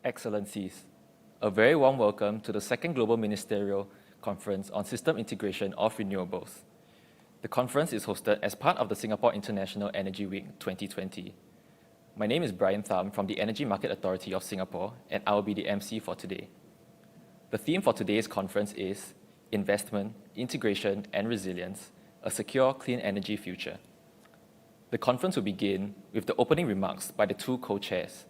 Excellencies, a very warm welcome to the second Global Ministerial Conference on System Integration of Renewables. The conference is hosted as part of the Singapore International Energy Week 2020. My name is Brian Tham from the Energy Market Authority of Singapore, and I will be the MC for today. The theme for today's conference is Investment, Integration and Resilience, a Secure Clean Energy Future. The conference will begin with the opening remarks by the two co-chairs.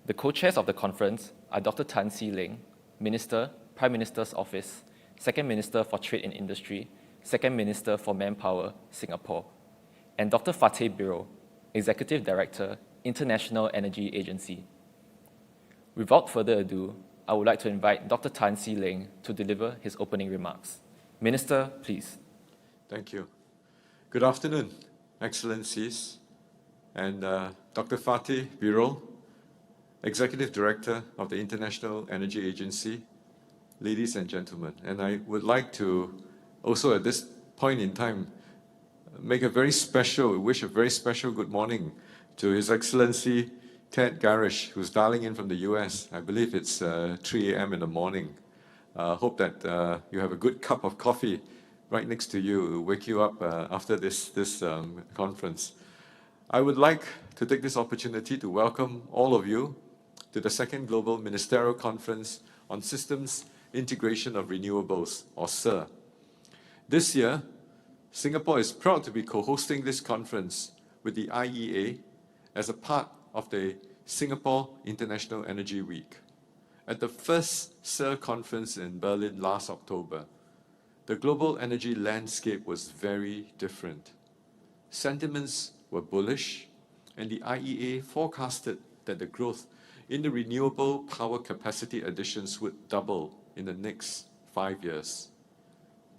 The co-chairs of the conference are Dr. Tan See Leng, Minister, Prime Minister's Office, Second Minister for Trade and Industry, Second Minister for Manpower, Singapore, and Dr. Fateh Birol, Executive Director, International Energy Agency. Without further ado, I would like to invite Dr. Tan See Leng to deliver his opening remarks. Minister, please. Thank you. Good afternoon, Excellencies, and Dr. Fateh Birol, Executive Director of the International Energy Agency, ladies and gentlemen. And I would like to also at this point in time wish a very special good morning to His Excellency Ted Garish, who's dialing in from the US. I believe it's 3 a.m. in the morning. Hope that you have a good cup of coffee right next to you to wake you up after this conference. I would like to take this opportunity to welcome all of you to the second Global Ministerial Conference on Systems Integration of Renewables, or SIR. This year, Singapore is proud to be co-hosting this conference with the IEA as a part of the Singapore International Energy Week. At the first SIR conference in Berlin last October, the global energy landscape was very different. Sentiments were bullish, and the IEA forecasted that the growth in the renewable power capacity additions would double in the next 5 years.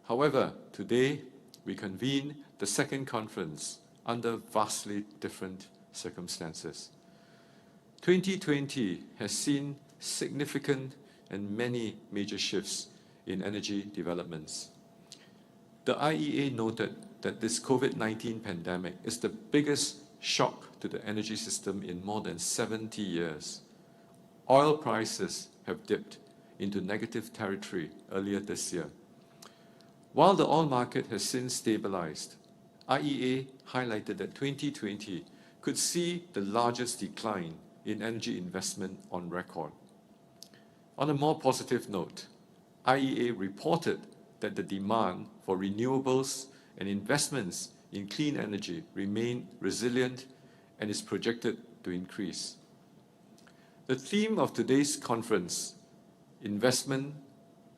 However, today we convene the second conference under vastly different circumstances. 2020 has seen significant and many major shifts in energy developments. The IEA noted that this COVID-19 pandemic is the biggest shock to the energy system in more than 70 years. Oil prices have dipped into negative territory earlier this year. While the oil market has since stabilized, IEA highlighted that 2020 could see the largest decline in energy investment on record. On a more positive note, IEA reported that the demand for renewables and investments in clean energy remain resilient and is projected to increase. The theme of today's conference, Investment,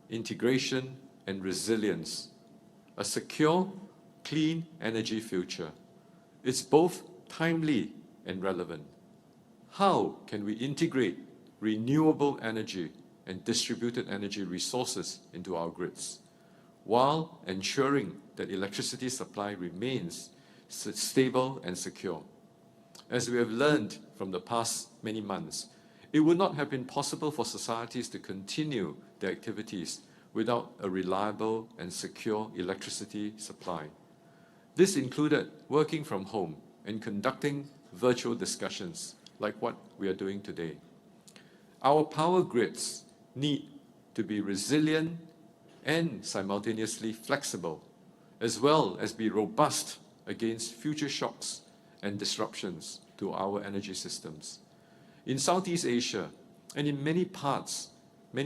Integration and Resilience, a Secure, Clean Energy Future, is both timely and relevant. How can we integrate renewable energy and distributed energy resources into our grids, while ensuring that electricity supply remains stable and secure? As we have learned from the past many months, it would not have been possible for societies to continue their activities without a reliable and secure electricity supply. This included working from home and conducting virtual discussions like what we are doing today. Our power grids need to be resilient and simultaneously flexible, as well as be robust against future shocks and disruptions to our energy systems. In Southeast Asia and in many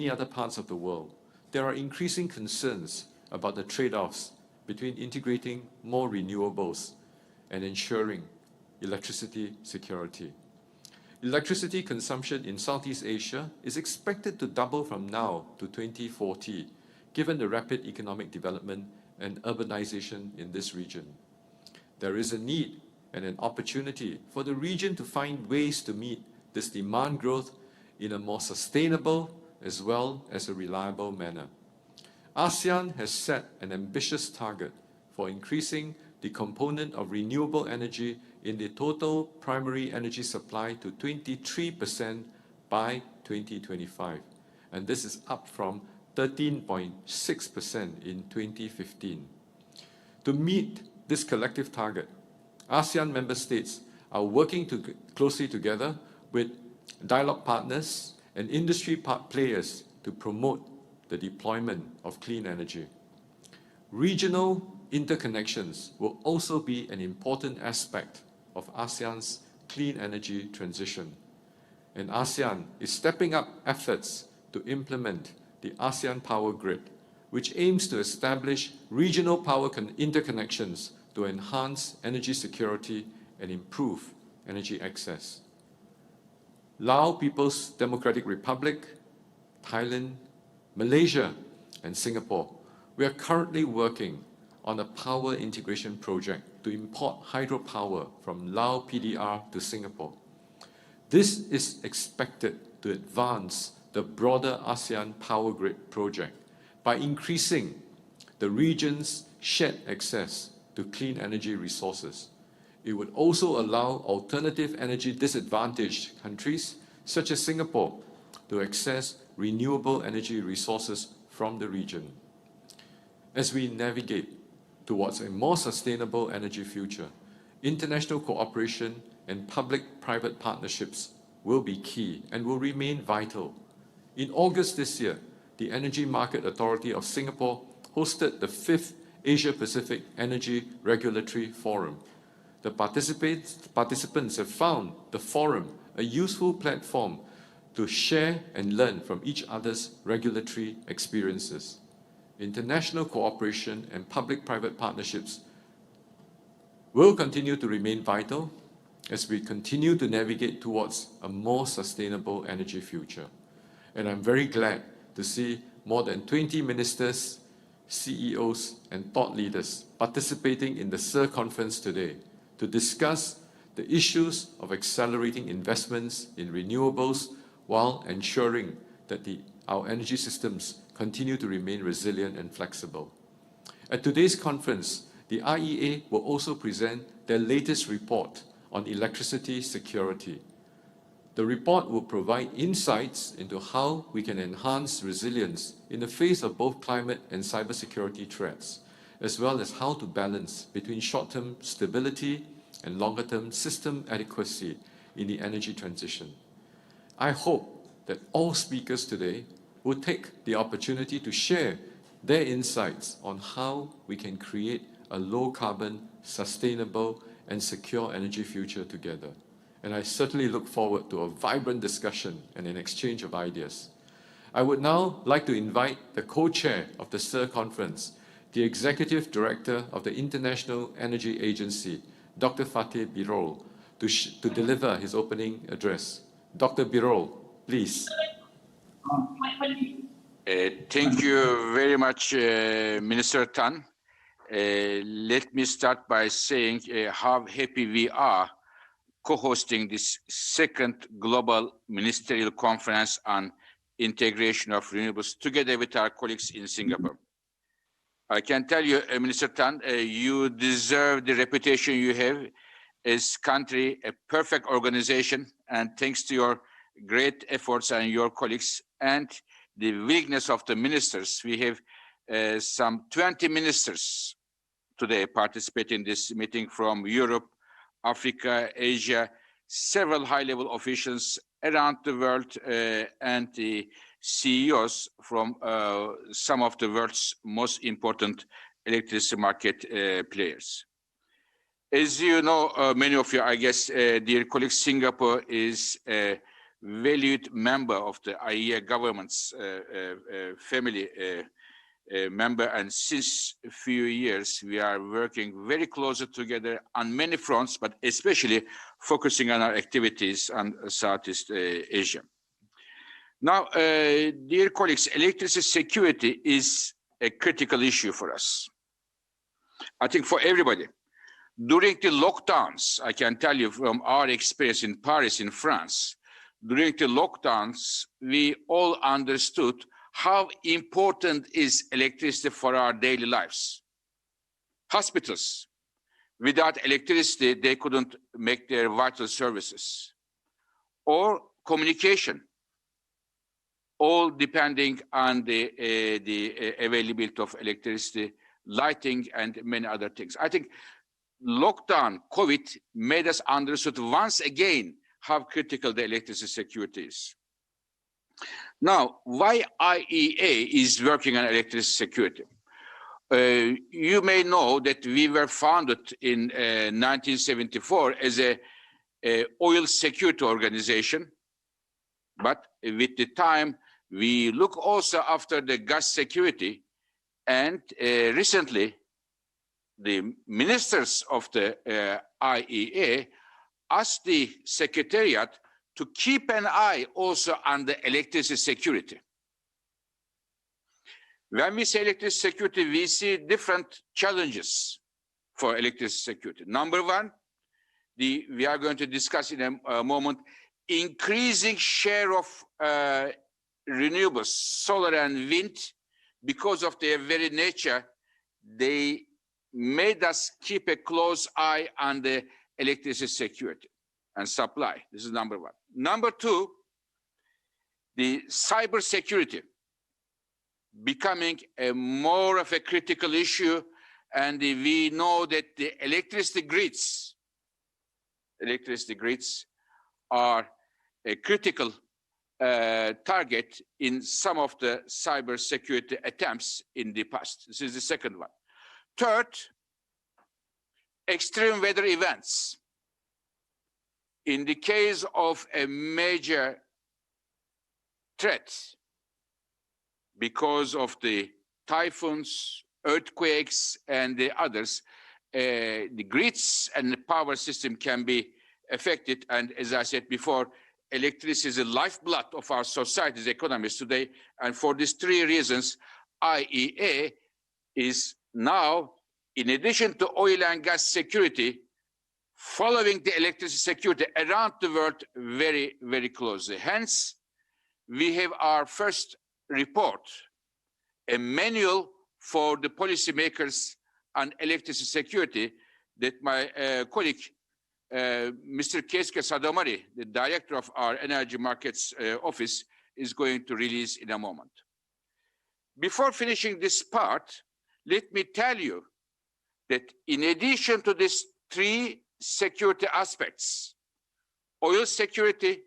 other parts of the world, there are increasing concerns about the trade-offs between integrating more renewables and ensuring electricity security. Electricity consumption in Southeast Asia is expected to double from now to 2040, given the rapid economic development and urbanization in this region. There is a need and an opportunity for the region to find ways to meet this demand growth in a more sustainable as well as a reliable manner. ASEAN has set an ambitious target for increasing the component of renewable energy in the total primary energy supply to 23% by 2025, and this is up from 13.6% in 2015. To meet this collective target, ASEAN member states are working closely together with dialogue partners and industry players to promote the deployment of clean energy. Regional interconnections will also be an important aspect of ASEAN's clean energy transition. And ASEAN is stepping up efforts to implement the ASEAN Power Grid, which aims to establish regional power interconnections to enhance energy security and improve energy access. Laos People's Democratic Republic, Thailand, Malaysia, and Singapore, we are currently working on a power integration project to import hydropower from Laos PDR to Singapore. This is expected to advance the broader ASEAN Power Grid project by increasing the region's shared access to clean energy resources. It would also allow alternative energy disadvantaged countries, such as Singapore, to access renewable energy resources from the region. As we navigate towards a more sustainable energy future, international cooperation and public-private partnerships will be key and will remain vital. In August this year, the Energy Market Authority of Singapore hosted the 5th Asia-Pacific Energy Regulatory Forum. The participants have found the forum a useful platform to share and learn from each other's regulatory experiences. International cooperation and public-private partnerships will continue to remain vital as we continue to navigate towards a more sustainable energy future. And I'm very glad to see more than 20 ministers, CEOs, and thought leaders participating in the SIR conference today to discuss the issues of accelerating investments in renewables while ensuring that our energy systems continue to remain resilient and flexible. At today's conference, the IEA will also present their latest report on electricity security. The report will provide insights into how we can enhance resilience in the face of both climate and cybersecurity threats, as well as how to balance between short-term stability and longer-term system adequacy in the energy transition. I hope that all speakers today will take the opportunity to share their insights on how we can create a low-carbon, sustainable, and secure energy future together. And I certainly look forward to a vibrant discussion and an exchange of ideas. I would now like to invite the co-chair of the SIR conference, the Executive Director of the International Energy Agency, Dr. Fatih Birol, to deliver his opening address. Dr. Birol, please. Thank you very much, Minister Tan. Let me start by saying how happy we are co-hosting this second Global Ministerial Conference on Integration of Renewables together with our colleagues in Singapore. I can tell you, Minister Tan, you deserve the reputation you have as country, a perfect organization, and thanks to your great efforts and your colleagues and the willingness of the ministers, we have some 20 ministers today participating in this meeting from Europe, Africa, Asia, several high-level officials around the world, and the CEOs from some of the world's most important electricity market players. As you know, many of you, I guess, dear colleagues, Singapore is a valued member of the IEA government's family member, and since a few years we are working very closely together on many fronts, but especially focusing on our activities on Southeast Asia. Now, dear colleagues, electricity security is a critical issue for us. I think for everybody. During the lockdowns, I can tell you from our experience in Paris, in France, during the lockdowns, we all understood how important is electricity for our daily lives. Hospitals, without electricity, they couldn't make their vital services. Or communication, all depending on the availability of electricity, lighting, and many other things. I think lockdown, COVID, made us understood once again how critical the electricity security is. Now, why IEA is working on electricity security? You may know that we were founded in 1974 as a oil security organization, but with the time we look also after the gas security, and recently the ministers of the IEA asked the Secretariat to keep an eye also on the electricity security. When we say electricity security, we see different challenges for electricity security. Number one, we are going to discuss in a moment, increasing share of renewables, solar and wind, because of their very nature, they made us keep a close eye on the electricity security and supply. This is number one. Number two, the cyber security becoming a more of a critical issue, and we know that the electricity grids are a critical target in some of the cyber security attempts in the past. This is the second one. Third, extreme weather events. In the case of a major threat, because of the typhoons, earthquakes, and the others, the grids and the power system can be affected. And as I said before, electricity is the lifeblood of our society's economies today. And for these three reasons, IEA is now, in addition to oil and gas security, following the electricity security around the world very, very closely. Hence, we have our first report, a manual for the policymakers on electricity security that my colleague, Mr. Keisuke Sadomari, the director of our Energy Markets Office, is going to release in a moment. Before finishing this part, let me tell you that in addition to these three security aspects, oil security,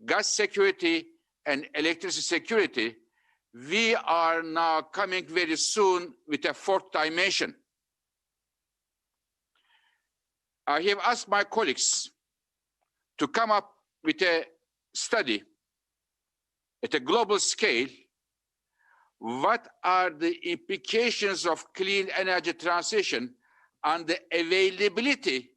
gas security, and electricity security, we are now coming very soon with a fourth dimension. I have asked my colleagues to come up with a study at a global scale. What are the implications of clean energy transition on the availability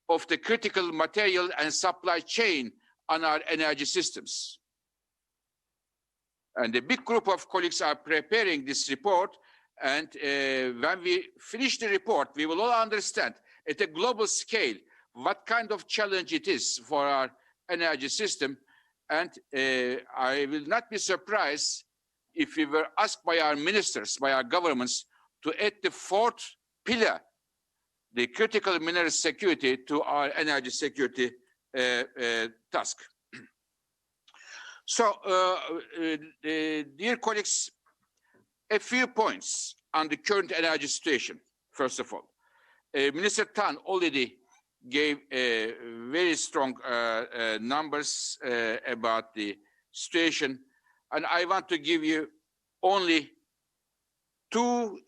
of the critical material and supply chain on our energy systems? And a big group of colleagues are preparing this report. And when we finish the report, we will all understand at a global scale what kind of challenge it is for our energy system. And I will not be surprised if we were asked by our ministers, by our governments, to add the fourth pillar, the critical mineral security, to our energy security task. So, dear colleagues, a few points on the current energy situation, first of all. Minister Tan already gave very strong numbers about the situation, and I want to give you only two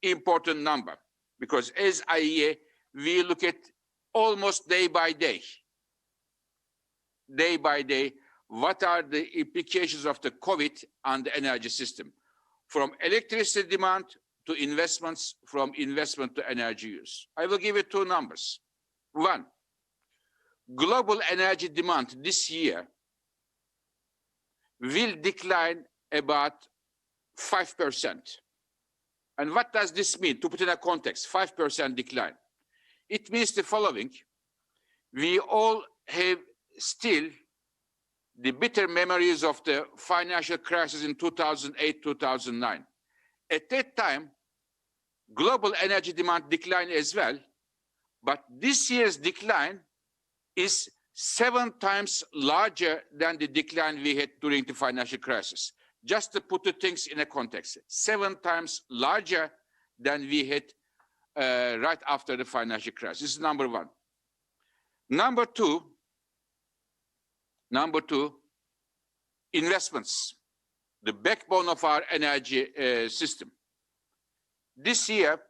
important numbers, because as IEA, we look at almost day by day, what are the implications of the COVID on the energy system, from electricity demand to investments, from investment to energy use. I will give you two numbers. One, global energy demand this year will decline about 5%. And what does this mean? To put in a context, 5% decline. It means the following. We all have still the bitter memories of the financial crisis in 2008, 2009. At that time, global energy demand declined as well, but this year's decline is 7 times larger than the decline we had during the financial crisis. Just to put the things in a context, 7 times larger than we had right after the financial crisis. This is number one. Number two, investments, the backbone of our energy system. This year,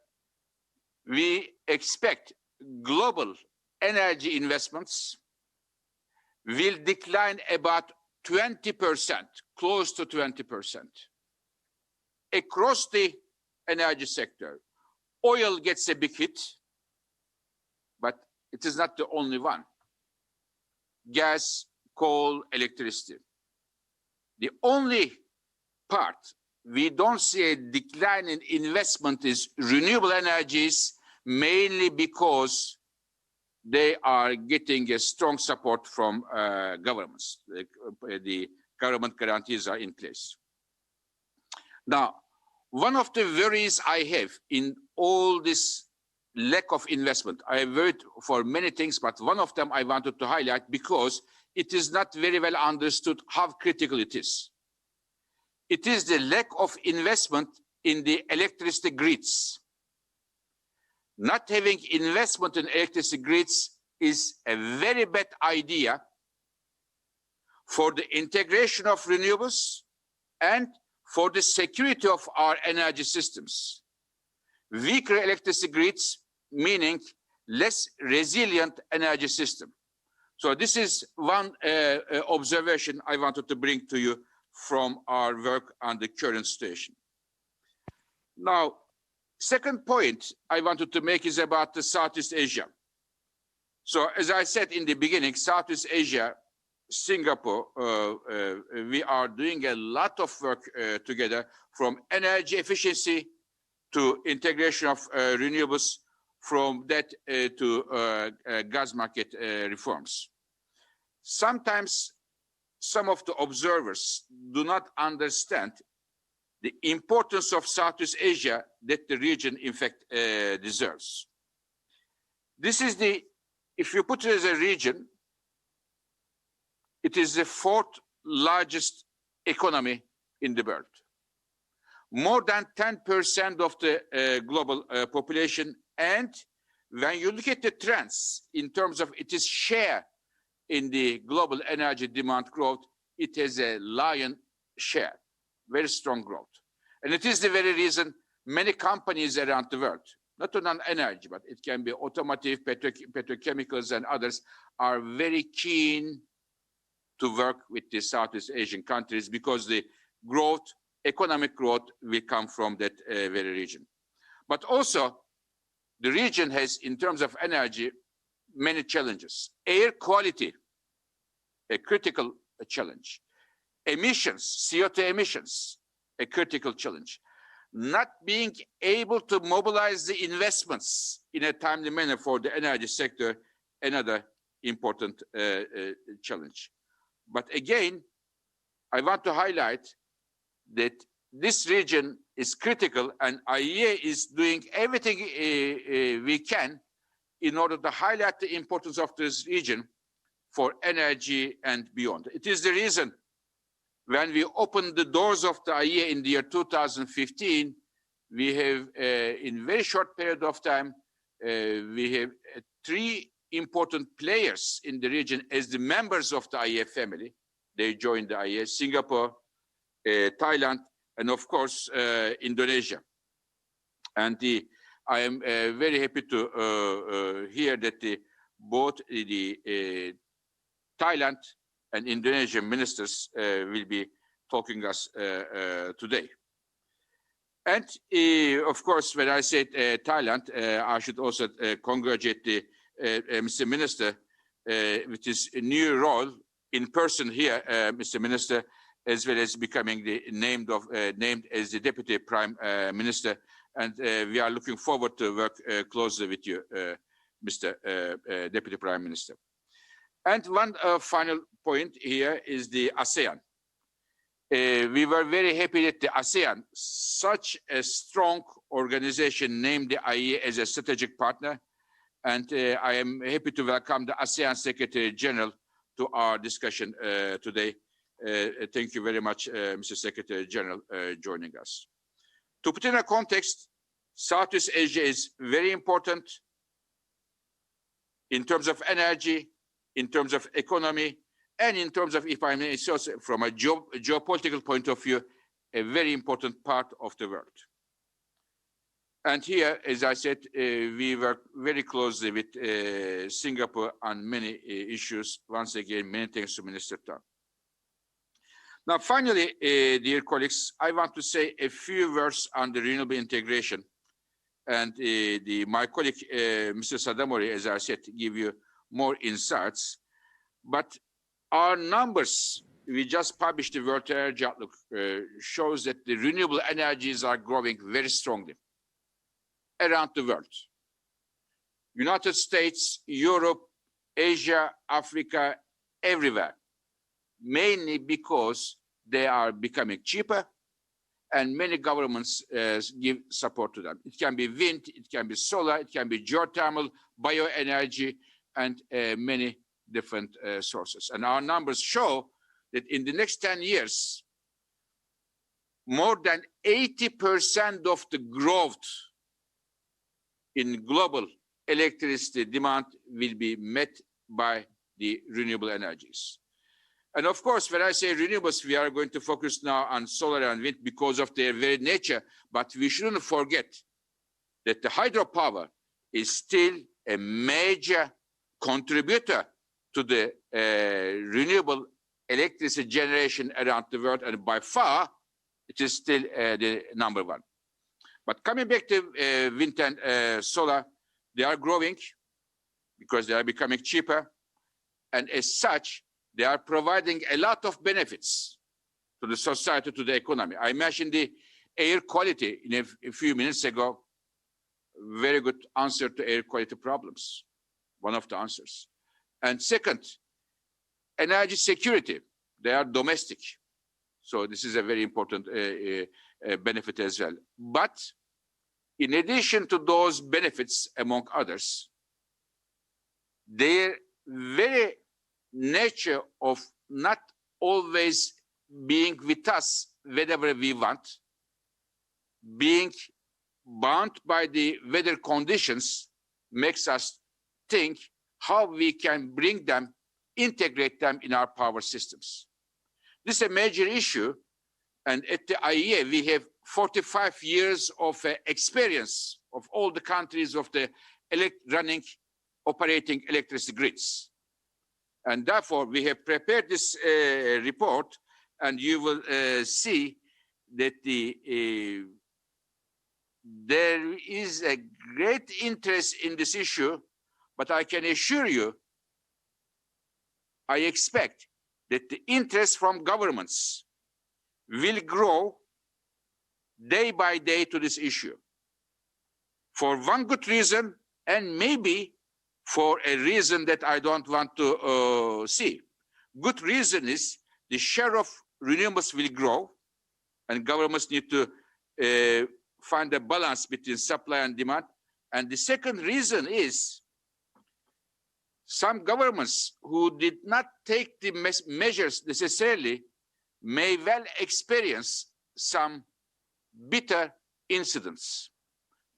we expect global energy investments will decline about 20%, close to 20%. Across the energy sector, oil gets a big hit, but it is not the only one. Gas, coal, electricity. The only part we don't see a decline in investment is renewable energies, mainly because they are getting a strong support from governments. The government guarantees are in place. Now, one of the worries I have in all this lack of investment, I have worried for many things, but one of them I wanted to highlight because it is not very well understood how critical it is. It is the lack of investment in the electricity grids. Not having investment in electricity grids is a very bad idea for the integration of renewables and for the security of our energy systems. Weaker electricity grids meaning less resilient energy system. So this is one observation I wanted to bring to you from our work on the current situation. Now, second point I wanted to make is about the Southeast Asia. So as I said in the beginning, Southeast Asia, Singapore, we are doing a lot of work together, from energy efficiency to integration of renewables, from that to gas market reforms. Sometimes some of the observers do not understand the importance of Southeast Asia that the region in fact deserves. This is the, if you put it as a region, it is the fourth largest economy in the world. More than 10% of the global population, and when you look at the trends in terms of its share in the global energy demand growth, it has a lion share, very strong growth. And it is the very reason many companies around the world, not only on energy, but it can be automotive, petrochemicals and others, are very keen to work with the Southeast Asian countries because the growth, economic growth will come from that very region. But also, the region has, in terms of energy, many challenges. Air quality, a critical challenge. Emissions, CO2 emissions, a critical challenge. Not being able to mobilize the investments in a timely manner for the energy sector, another important challenge. But again, I want to highlight that this region is critical, and IEA is doing everything we can in order to highlight the importance of this region for energy and beyond. It is the reason when we opened the doors of the IEA in the year 2015, we have, in a very short period of time, we have 3 important players in the region as the members of the IEA family. They joined the IEA: Singapore, Thailand, and of course, Indonesia. And I am very happy to hear that both the Thailand and Indonesian ministers will be talking us today. And of course, when I said Thailand, I should also congratulate the Mr. Minister with his new role in person here, Mr. Minister, as well as becoming the named as the Deputy Prime Minister. And we are looking forward to work closely with you, Mr. Deputy Prime Minister. And one final point here is the ASEAN. We were very happy that the ASEAN, such a strong organization, named the IEA as a strategic partner. And I am happy to welcome the ASEAN Secretary General to our discussion today. Thank you very much, Mr. Secretary General, joining us. To put in a context, Southeast Asia is very important in terms of energy, in terms of economy, and in terms of, if I may, so from a geopolitical point of view, a very important part of the world. And here, as I said, we work very closely with Singapore on many issues. Once again, many thanks to Minister Tan. Now, finally, dear colleagues, I want to say a few words on the renewable integration. And my colleague, Mr. Sadamori, as I said, give you more insights. But our numbers, we just published the World Energy Outlook, shows that the renewable energies are growing very strongly around the world. United States, Europe, Asia, Africa, everywhere. Mainly because they are becoming cheaper and many governments give support to them. It can be wind, it can be solar, it can be geothermal, bioenergy, and many different sources. And our numbers show that in the next 10 years, more than 80% of the growth in global electricity demand will be met by the renewable energies. And of course, when I say renewables, we are going to focus now on solar and wind because of their very nature, but we shouldn't forget that the hydropower is still a major contributor to the renewable electricity generation around the world, and by far, it is still the number one. But coming back to wind and solar, they are growing because they are becoming cheaper, and as such, they are providing a lot of benefits to the society, to the economy. I mentioned the air quality in a few minutes ago. Very good answer to air quality problems, one of the answers. And second, energy security. They are domestic. So this is a very important benefit as well. But in addition to those benefits, among others, their very nature of not always being with us whenever we want, being bound by the weather conditions, makes us think how we can bring them, integrate them in our power systems. This is a major issue, and at the IEA we have 45 years of experience of all the countries of the operating electricity grids. And therefore, we have prepared this report, and you will see that there is a great interest in this issue, but I can assure you, I expect that the interest from governments will grow day by day to this issue. For one good reason, and maybe for a reason that I don't want to see. Good reason is the share of renewables will grow, and governments need to find a balance between supply and demand. And the second reason is some governments who did not take the measures necessarily may well experience some bitter incidents.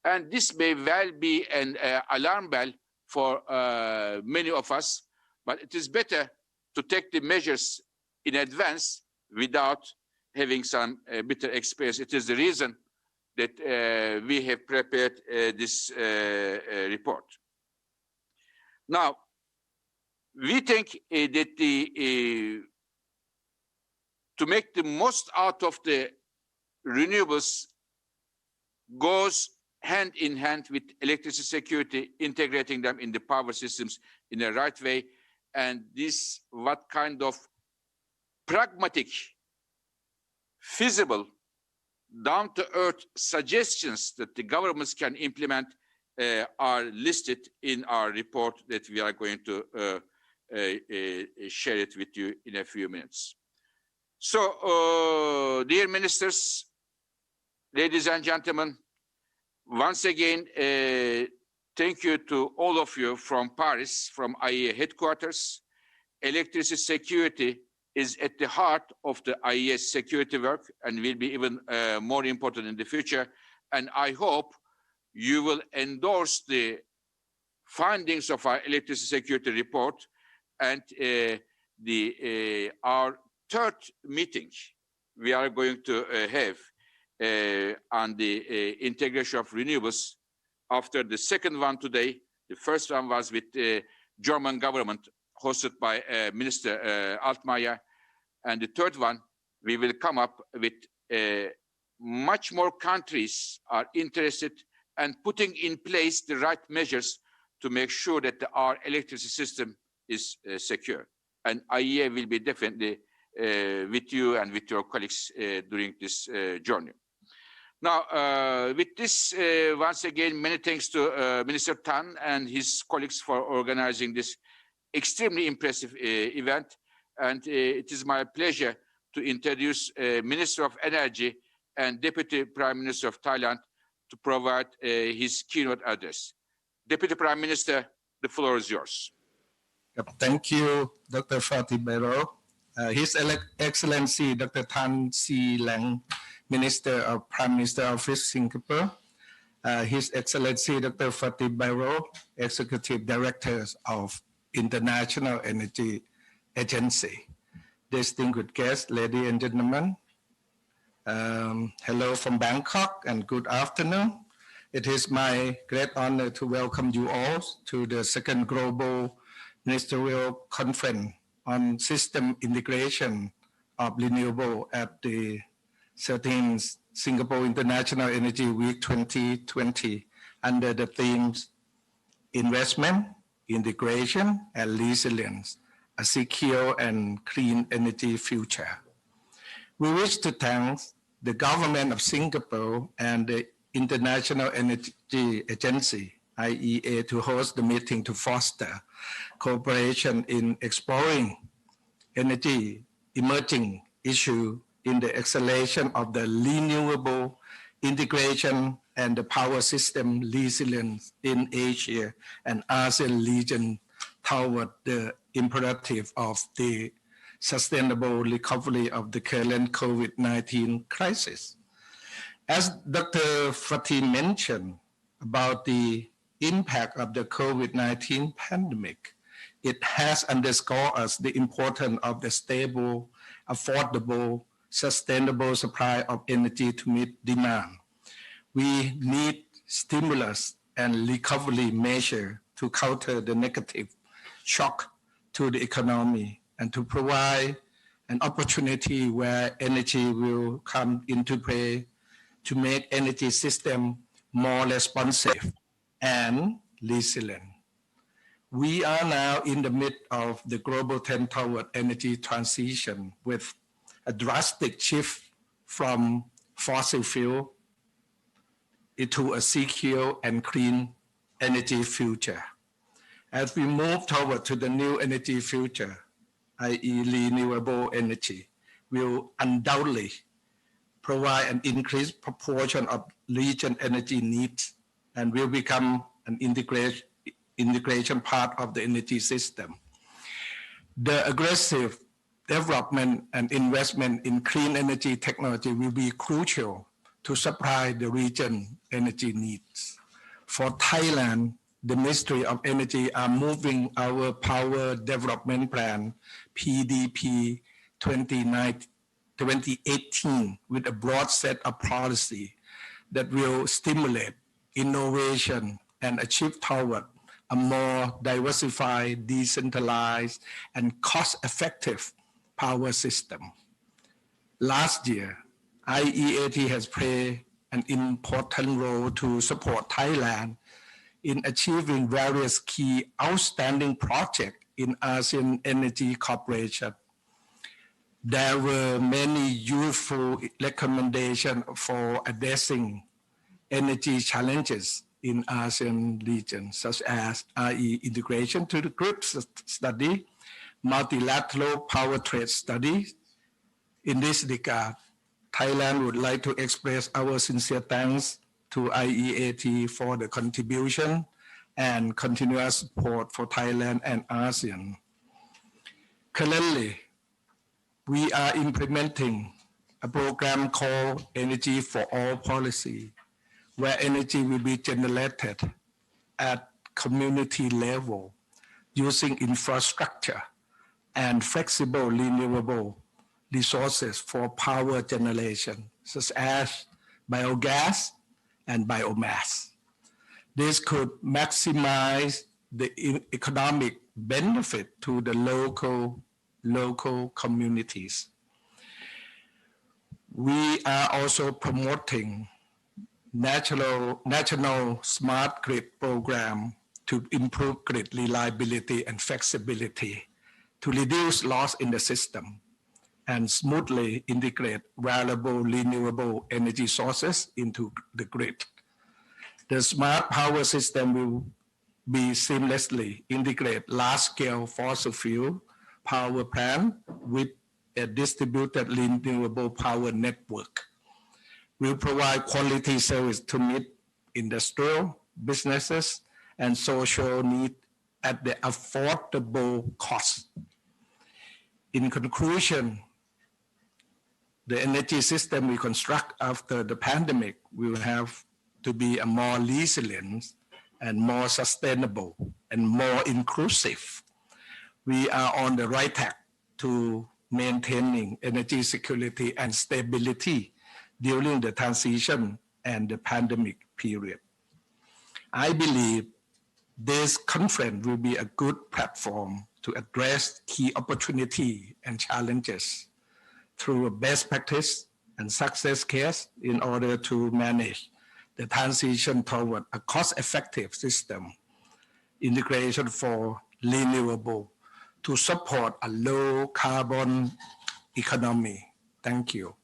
And this may well be an alarm bell for many of us, but it is better to take the measures in advance without having some bitter experience. It is the reason that we have prepared this report. Now, we think that to make the most out of the renewables goes hand in hand with electricity security, integrating them in the power systems in the right way. And this, what kind of pragmatic, feasible, down-to-earth suggestions that the governments can implement are listed in our report that we are going to share it with you in a few minutes. So, dear ministers, ladies and gentlemen, once again, thank you to all of you from Paris, from IEA headquarters. Electricity security is at the heart of the IEA security work and will be even more important in the future. And I hope you will endorse the findings of our electricity security report and our third meeting we are going to have on the integration of renewables after the second one today. The first one was with the German government, hosted by Minister Altmaier. And the third one, we will come up with much more countries are interested and putting in place the right measures to make sure that our electricity system is secure. And IEA will be definitely with you and with your colleagues during this journey. Now, with this, once again, many thanks to Minister Tan and his colleagues for organizing this extremely impressive event. And it is my pleasure to introduce Minister of Energy and Deputy Prime Minister of Thailand to provide his keynote address. Deputy Prime Minister, the floor is yours. Thank you, Dr. Fatih Birol. His Excellency Dr. Tan Si Leng, Minister of Prime Minister Office, Singapore. His Excellency Dr. Fatih Birol, Executive Director of International Energy Agency. Distinguished guests, ladies and gentlemen, hello from Bangkok and good afternoon. It is my great honor to welcome you all to the second Global Ministerial Conference on System Integration of Renewable at the 13th Singapore International Energy Week 2020 under the themes Investment, Integration, and Resilience, a secure and clean energy future. We wish to thank the government of Singapore and the International Energy Agency, IEA, to host the meeting to foster cooperation in exploring energy emerging issue in the acceleration of the renewable integration and the power system resilience in Asia and ASEAN region toward the imperative of the sustainable recovery of the current COVID-19 crisis. As Dr. Fatih mentioned about the impact of the COVID-19 pandemic, it has underscored us the importance of the stable, affordable, sustainable supply of energy to meet demand. We need stimulus and recovery measures to counter the negative shock to the economy and to provide an opportunity where energy will come into play to make energy system more responsive and resilient. We are now in the midst of the global trend toward energy transition with a drastic shift from fossil fuel into a secure and clean energy future. As we move toward to the new energy future, i.e. renewable energy, will undoubtedly provide an increased proportion of region energy needs and will become an integration part of the energy system. The aggressive development and investment in clean energy technology will be crucial to supply the region energy needs. For Thailand, the Ministry of Energy are moving our Power Development Plan, PDP 2018, with a broad set of policy that will stimulate innovation and achieve toward a more diversified, decentralized, and cost-effective power system. Last year, IEAT has played an important role to support Thailand in achieving various key outstanding projects in ASEAN Energy Cooperation. There were many useful recommendations for addressing energy challenges in ASEAN region, such as RE integration to the group study, multilateral power trade studies. In this regard, Thailand would like to express our sincere thanks to IEAT for the contribution and continuous support for Thailand and ASEAN. Currently, we are implementing a program called Energy for All policy, where energy will be generated at community level using infrastructure and flexible renewable resources for power generation, such as biogas and biomass. This could maximize the economic benefit to the local communities. We are also promoting national smart grid program to improve grid reliability and flexibility, to reduce loss in the system, and smoothly integrate variable renewable energy sources into the grid. The smart power system will be seamlessly integrate large-scale fossil fuel power plant with a distributed renewable power network. Will provide quality service to meet industrial, businesses, and social needs at the affordable cost. In conclusion, the energy system we construct after the pandemic will have to be a more resilient and more sustainable and more inclusive. We are on the right track to maintaining energy security and stability during the transition and the pandemic period. I believe this conference will be a good platform to address key opportunities and challenges through a best practice and success case in order to manage the transition toward a cost-effective system integration for renewable to support a low carbon economy. Thank you.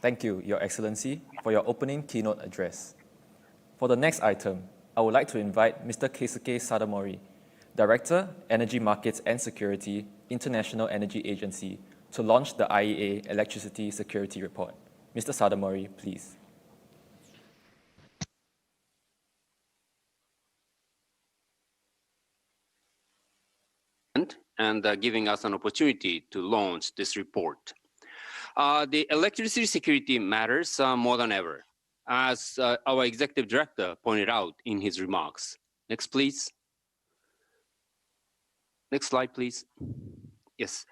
Thank you, Your Excellency, for your opening keynote address. For the next item, I would like to invite Mr. Keisuke Sadamori, Director, Energy Markets and Security, International Energy Agency, to launch the IEA Electricity Security Report. Mr. Sadamori, please. And giving us an opportunity to launch this report. The electricity security matters more than ever, as our Executive Director pointed out in his remarks. Next, please. Next slide, please. Yes.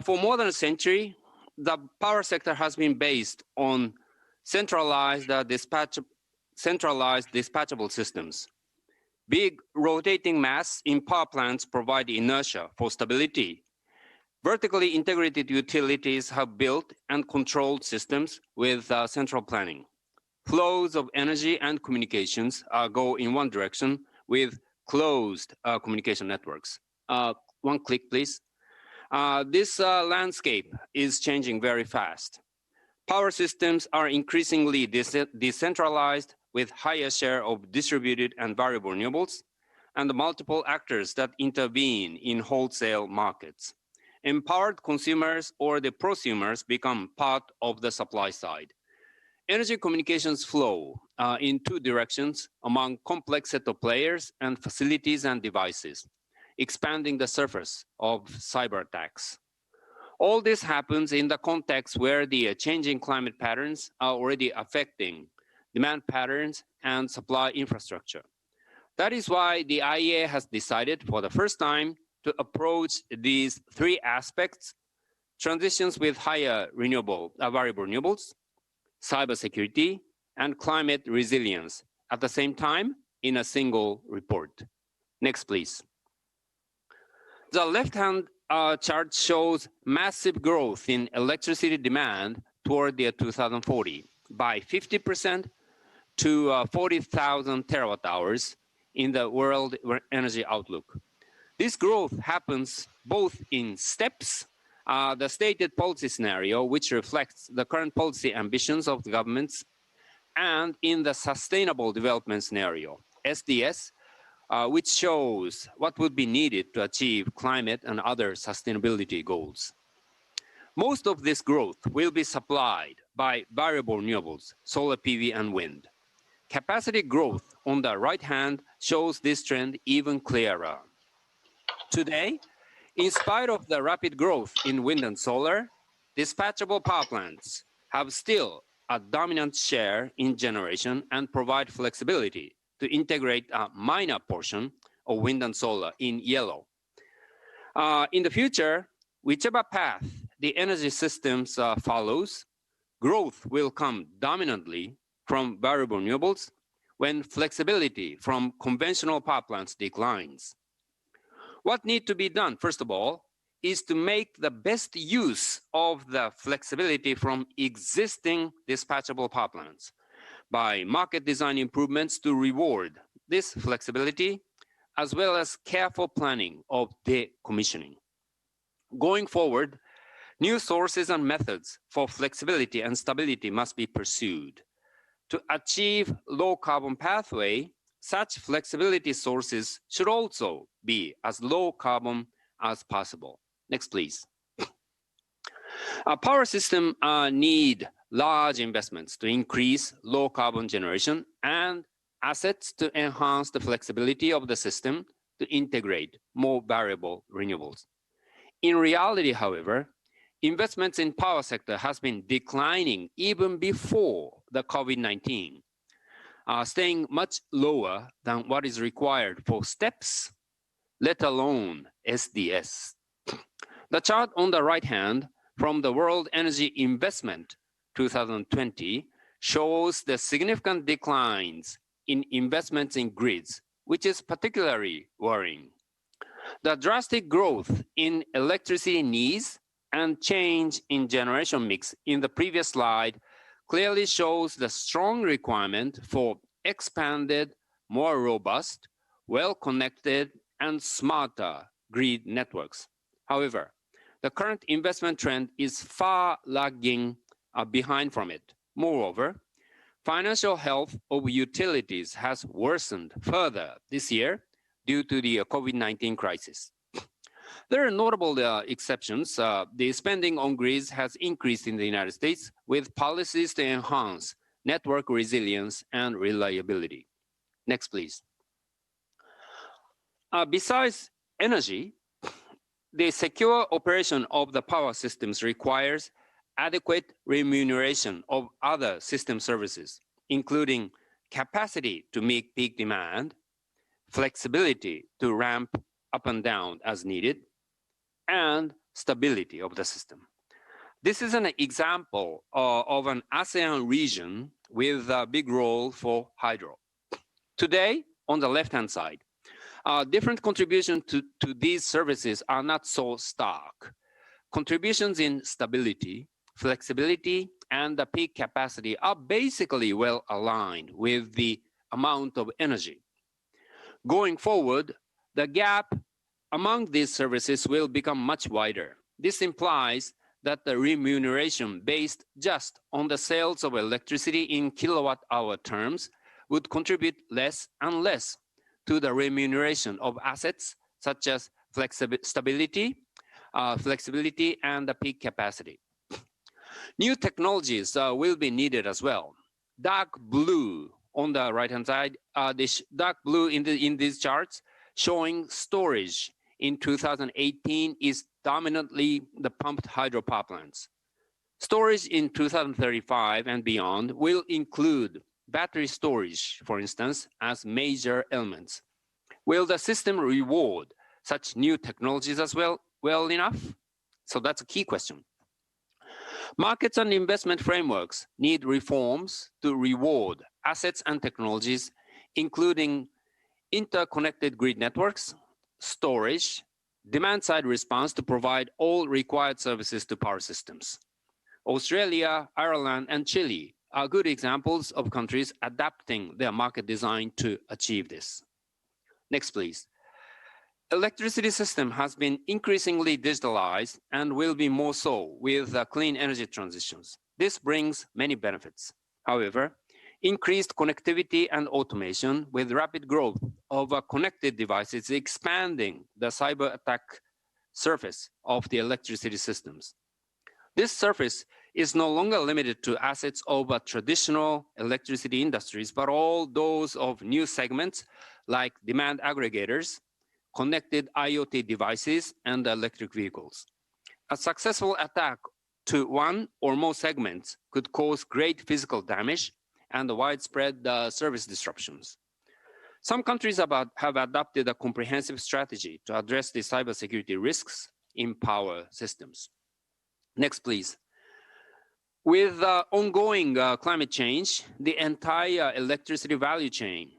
For more than a century, the power sector has been based on centralized dispatchable systems. Big rotating mass in power plants provide inertia for stability. Vertically integrated utilities have built and controlled systems with central planning. Flows of energy and communications go in one direction with closed communication networks. One click, please. This landscape is changing very fast. Power systems are increasingly decentralized with higher share of distributed and variable renewables and multiple actors that intervene in wholesale markets. Empowered consumers or the prosumers become part of the supply side. Energy communications flow in two directions among complex set of players and facilities and devices, expanding the surface of cyber attacks. All this happens in the context where the changing climate patterns are already affecting demand patterns and supply infrastructure. That is why the IEA has decided for the first time to approach these three aspects: transitions with higher variable renewables, cybersecurity, and climate resilience at the same time in a single report. Next, please. The left-hand chart shows massive growth in electricity demand toward the 2040 by 50% to 40,000 terawatt hours in the World Energy Outlook. This growth happens both in steps, the stated policy scenario, which reflects the current policy ambitions of the governments, and in the sustainable development scenario, SDS, which shows what would be needed to achieve climate and other sustainability goals. Most of this growth will be supplied by variable renewables, solar PV and wind. Capacity growth on the right hand shows this trend even clearer. Today, in spite of the rapid growth in wind and solar, dispatchable power plants have still a dominant share in generation and provide flexibility to integrate a minor portion of wind and solar in yellow In the future, whichever path the energy systems follows, growth will come dominantly from variable renewables when flexibility from conventional power plants declines. What needs to be done, first of all, is to make the best use of the flexibility from existing dispatchable power plants by market design improvements to reward this flexibility, as well as careful planning of decommissioning. Going forward, new sources and methods for flexibility and stability must be pursued. To achieve low carbon pathway, such flexibility sources should also be as low carbon as possible. Next, please. Our power system need large investments to increase low carbon generation and assets to enhance the flexibility of the system to integrate more variable renewables. In reality, however, investments in power sector has been declining even before the COVID-19, staying much lower than what is required for STEPS, let alone SDS. The chart on the right hand from the World Energy Investment 2020 shows the significant declines in investments in grids, which is particularly worrying. The drastic growth in electricity needs and change in generation mix in the previous slide clearly shows the strong requirement for expanded, more robust, well-connected, and smarter grid networks. However, the current investment trend is far lagging behind from it. Moreover, financial health of utilities has worsened further this year due to the COVID-19 crisis. There are notable exceptions. The spending on grids has increased in the United States with policies to enhance network resilience and reliability. Next, please. Besides energy, the secure operation of the power systems requires adequate remuneration of other system services, including capacity to meet peak demand, flexibility to ramp up and down as needed, and stability of the system. This is an example of an ASEAN region with a big role for hydro. Today, on the left-hand side, different contributions to these services are not so stark. Contributions in stability, flexibility, and the peak capacity are basically well aligned with the amount of energy. Going forward, the gap among these services will become much wider. This implies that the remuneration based just on the sales of electricity in kilowatt-hour terms would contribute less and less to the remuneration of assets such as flexibility, and the peak capacity. New technologies will be needed as well. Dark blue on the right-hand side, this dark blue in these charts showing storage in 2018 is dominantly the pumped hydro power plants. Storage in 2035 and beyond will include battery storage, for instance, as major elements. Will the system reward such new technologies as well enough? So that's a key question. Markets and investment frameworks need reforms to reward assets and technologies, including interconnected grid networks, storage, demand-side response to provide all required services to power systems. Australia, Ireland, and Chile are good examples of countries adapting their market design to achieve this. Next, please. Electricity system has been increasingly digitalized and will be more so with clean energy transitions. This brings many benefits. However, increased connectivity and automation with rapid growth of connected devices expanding the cyber attack surface of the electricity systems. This surface is no longer limited to assets of traditional electricity industries, but all those of new segments like demand aggregators, connected IoT devices, and electric vehicles. A successful attack to one or more segments could cause great physical damage and widespread service disruptions. Some countries have adopted a comprehensive strategy to address the cybersecurity risks in power systems. Next, please. With ongoing climate change, the entire electricity value chain,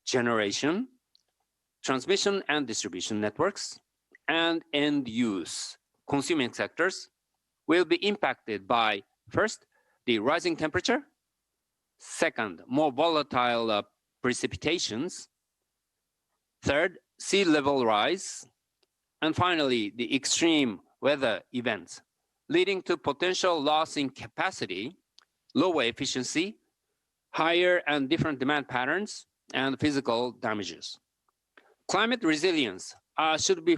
generation, transmission and distribution networks, and end use consuming sectors will be impacted by, first, the rising temperature, second, more volatile precipitations, third, sea level rise, and finally, the extreme weather events, leading to potential loss in capacity, lower efficiency, higher and different demand patterns, and physical damages. Climate resilience should be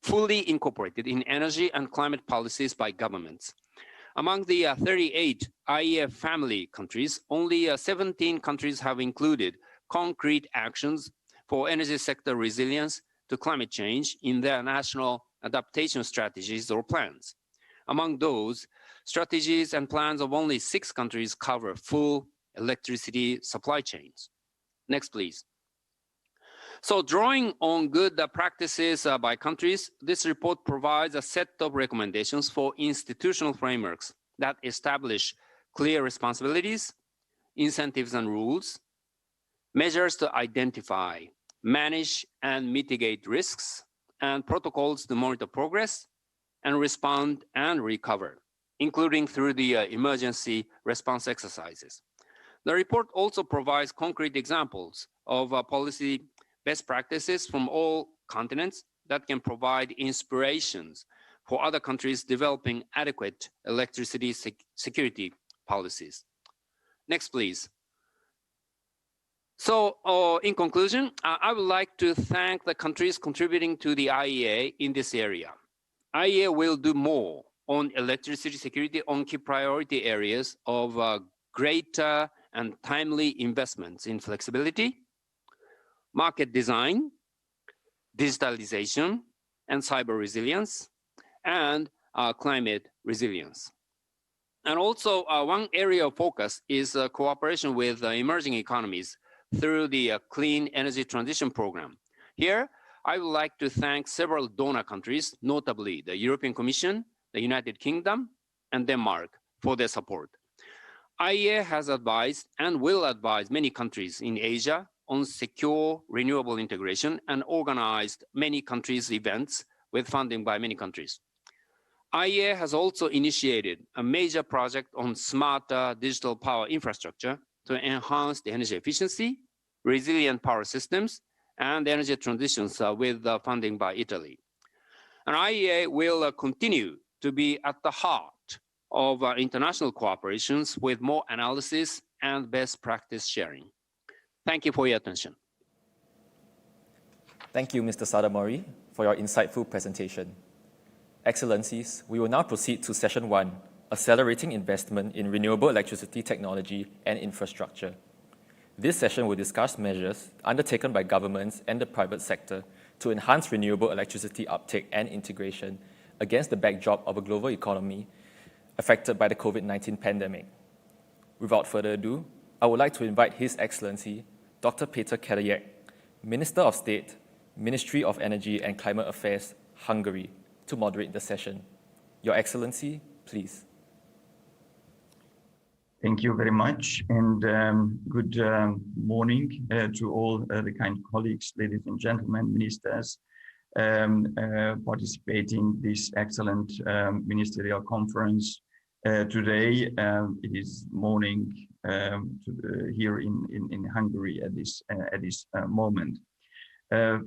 fully incorporated in energy and climate policies by governments. Among the 38 IEA family countries, only 17 countries have included concrete actions for energy sector resilience to climate change in their national adaptation strategies or plans. Among those, strategies and plans of only 6 countries cover full electricity supply chains. Next, please. So drawing on good practices by countries, this report provides a set of recommendations for institutional frameworks that establish clear responsibilities, incentives and rules, measures to identify, manage and mitigate risks, and protocols to monitor progress and respond and recover, including through the emergency response exercises. The report also provides concrete examples of policy best practices from all continents that can provide inspirations for other countries developing adequate electricity security policies. Next, please. So in conclusion, I would like to thank the countries contributing to the IEA in this area. IEA will do more on electricity security on key priority areas of greater and timely investments in flexibility, market design, digitalization, and cyber resilience, and climate resilience. And also one area of focus is cooperation with emerging economies through the Clean Energy Transition Program. Here, I would like to thank several donor countries, notably the European Commission, the United Kingdom, and Denmark for their support. IEA has advised and will advise many countries in Asia on secure renewable integration and organized many countries' events with funding by many countries. IEA has also initiated a major project on smarter digital power infrastructure to enhance the energy efficiency, resilient power systems, and energy transitions with funding by Italy. And IEA will continue to be at the heart of international cooperations with more analysis and best practice sharing. Thank you for your attention. Thank you, Mr. Sadamori, for your insightful presentation. Excellencies, we will now proceed to session 1, Accelerating Investment in Renewable Electricity Technology and Infrastructure. This session will discuss measures undertaken by governments and the private sector to enhance renewable electricity uptake and integration against the backdrop of a global economy affected by the COVID-19 pandemic. Without further ado, I would like to invite His Excellency, Dr. Peter Kerejek, Minister of State, Ministry of Energy and Climate Affairs, Hungary, to moderate the session. Your Excellency, please. Thank you very much, and good morning to all the kind colleagues, ladies and gentlemen, ministers, participating this excellent ministerial conference today. It is morning here in Hungary at this moment.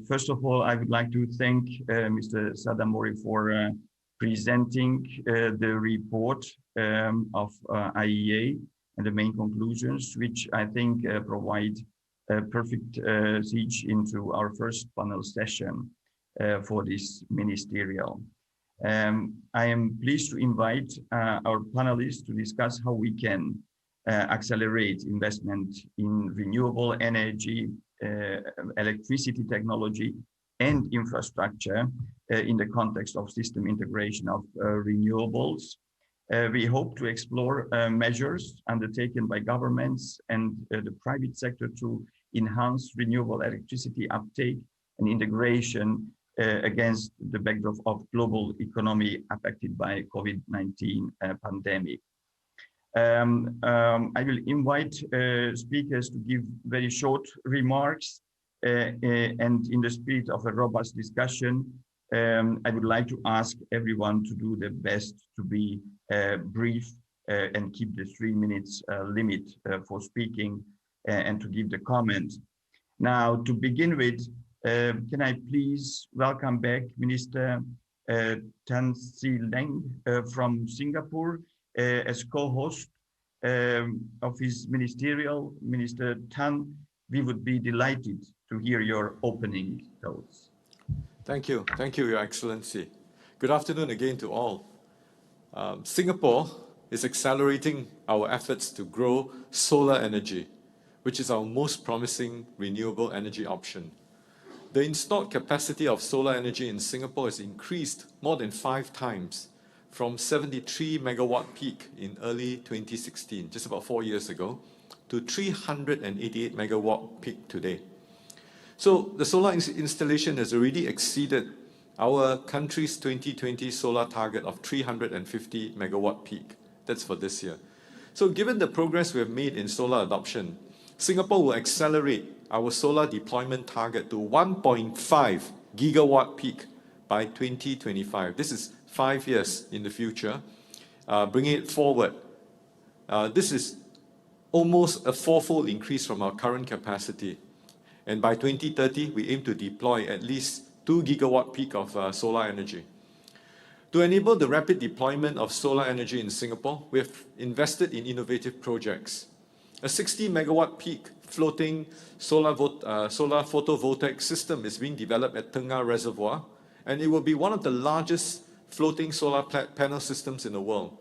First of all, I would like to thank Mr. Sadamori for presenting the report of IEA and the main conclusions, which I think provide a perfect siege into our first panel session for this ministerial. I am pleased to invite our panelists to discuss how we can accelerate investment in renewable energy, electricity technology, and infrastructure in the context of system integration of renewables. We hope to explore measures undertaken by governments and the private sector to enhance renewable electricity uptake and integration against the backdrop of global economy affected by COVID-19 pandemic. I will invite speakers to give very short remarks, and in the spirit of a robust discussion, I would like to ask everyone to do their best to be brief and keep the 3 minutes limit for speaking and to give the comment. Now, to begin with, can I please welcome back Minister Tan Si Leng from Singapore as co-host of his ministerial. Minister Tan, we would be delighted to hear your opening thoughts. Thank you, Your Excellency. Good afternoon again to all. Singapore is accelerating our efforts to grow solar energy, which is our most promising renewable energy option. The installed capacity of solar energy in Singapore has increased more than 5 times, from 73 megawatt peak in early 2016, just about 4 years ago, to 388 megawatt peak today. So the solar installation has already exceeded our country's 2020 solar target of 350 megawatt peak. That's for this year. So given the progress we have made in solar adoption, Singapore will accelerate our solar deployment target to 1.5 gigawatt peak by 2025. This is 5 years in the future, bringing it forward. This is almost a 4-fold increase from our current capacity. And by 2030, we aim to deploy at least 2 gigawatt peak of solar energy. To enable the rapid deployment of solar energy in Singapore, we have invested in innovative projects. A 60 megawatt peak floating solar photovoltaic system is being developed at Tengah Reservoir, and it will be one of the largest floating solar panel systems in the world.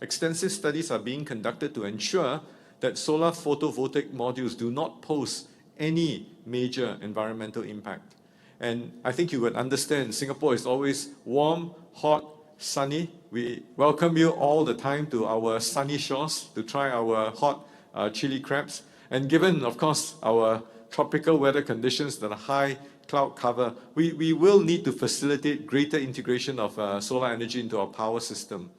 Extensive studies are being conducted to ensure that solar photovoltaic modules do not pose any major environmental impact. And I think you would understand, Singapore is always warm, hot, sunny. We welcome you all the time to our sunny shores to try our hot chili crabs. And given, of course, our tropical weather conditions, the high cloud cover, we will need to facilitate greater integration of solar energy into our power system.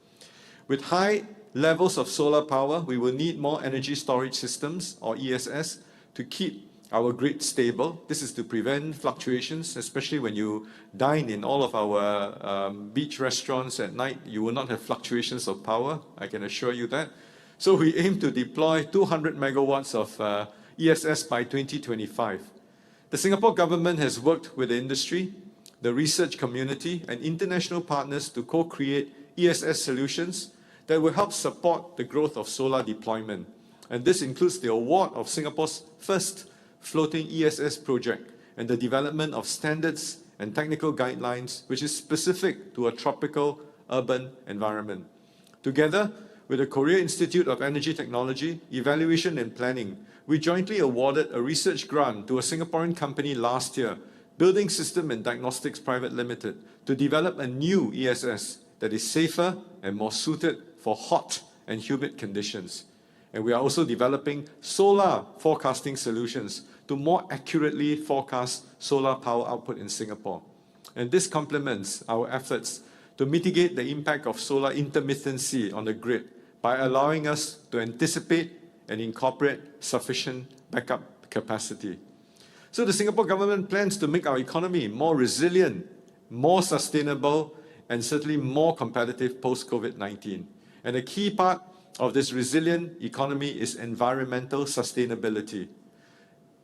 With high levels of solar power, we will need more energy storage systems, or ESS, to keep our grid stable. This is to prevent fluctuations, especially when you dine in all of our beach restaurants at night. You will not have fluctuations of power, I can assure you that. So we aim to deploy 200 megawatts of ESS by 2025. The Singapore government has worked with the industry, the research community, and international partners to co-create ESS solutions that will help support the growth of solar deployment. And this includes the award of Singapore's first floating ESS project and the development of standards and technical guidelines which is specific to a tropical urban environment. Together with the Korea Institute of Energy Technology, Evaluation and Planning, we jointly awarded a research grant to a Singaporean company last year, Building System and Diagnostics Private Limited, to develop a new ESS that is safer and more suited for hot and humid conditions. And we are also developing solar forecasting solutions to more accurately forecast solar power output in Singapore. And this complements our efforts to mitigate the impact of solar intermittency on the grid by allowing us to anticipate and incorporate sufficient backup capacity. So the Singapore government plans to make our economy more resilient, more sustainable, and certainly more competitive post-COVID-19. And a key part of this resilient economy is environmental sustainability.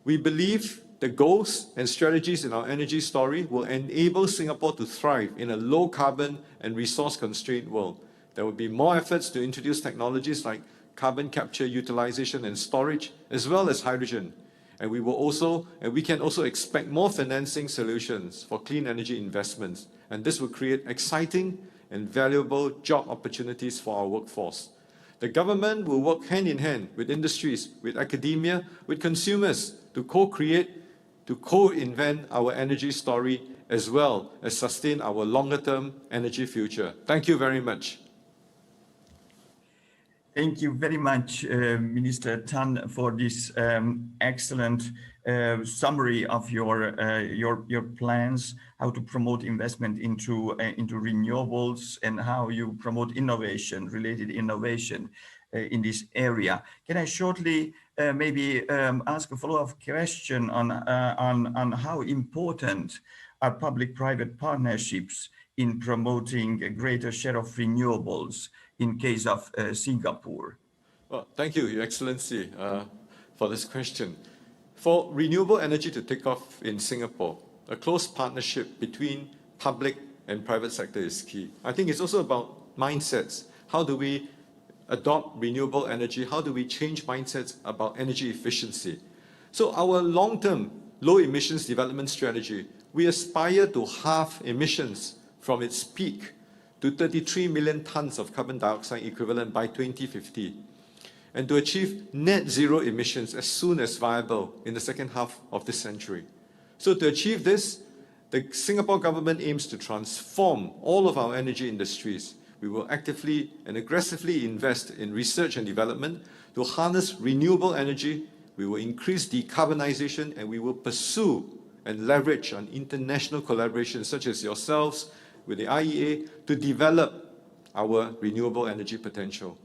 We believe the goals and strategies in our energy story will enable Singapore to thrive in a low-carbon and resource-constrained world. There will be more efforts to introduce technologies like carbon capture, utilization, and storage, as well as hydrogen. And we can also expect more financing solutions for clean energy investments. And this will create exciting and valuable job opportunities for our workforce. The government will work hand in hand with industries, with academia, with consumers to co-create, to co-invent our energy story, as well as sustain our longer-term energy future. Thank you very much. Thank you very much, Minister Tan, for this excellent summary of your plans, how to promote investment into renewables and how you promote innovation, related innovation in this area. Can I shortly maybe ask a follow-up question on how important are public-private partnerships in promoting a greater share of renewables in case of Singapore? Well, thank you, Your Excellency, for this question. For renewable energy to take off in Singapore, a close partnership between public and private sector is key. I think it's also about mindsets. How do we adopt renewable energy? How do we change mindsets about energy efficiency? So our long-term low emissions development strategy, we aspire to halve emissions from its peak to 33 million tons of carbon dioxide equivalent by 2050, and to achieve net zero emissions as soon as viable in the second half of this century. So to achieve this, the Singapore government aims to transform all of our energy industries. We will actively and aggressively invest in research and development to harness renewable energy. We will increase decarbonization, and we will pursue and leverage on international collaboration such as yourselves with the IEA to develop our renewable energy potential.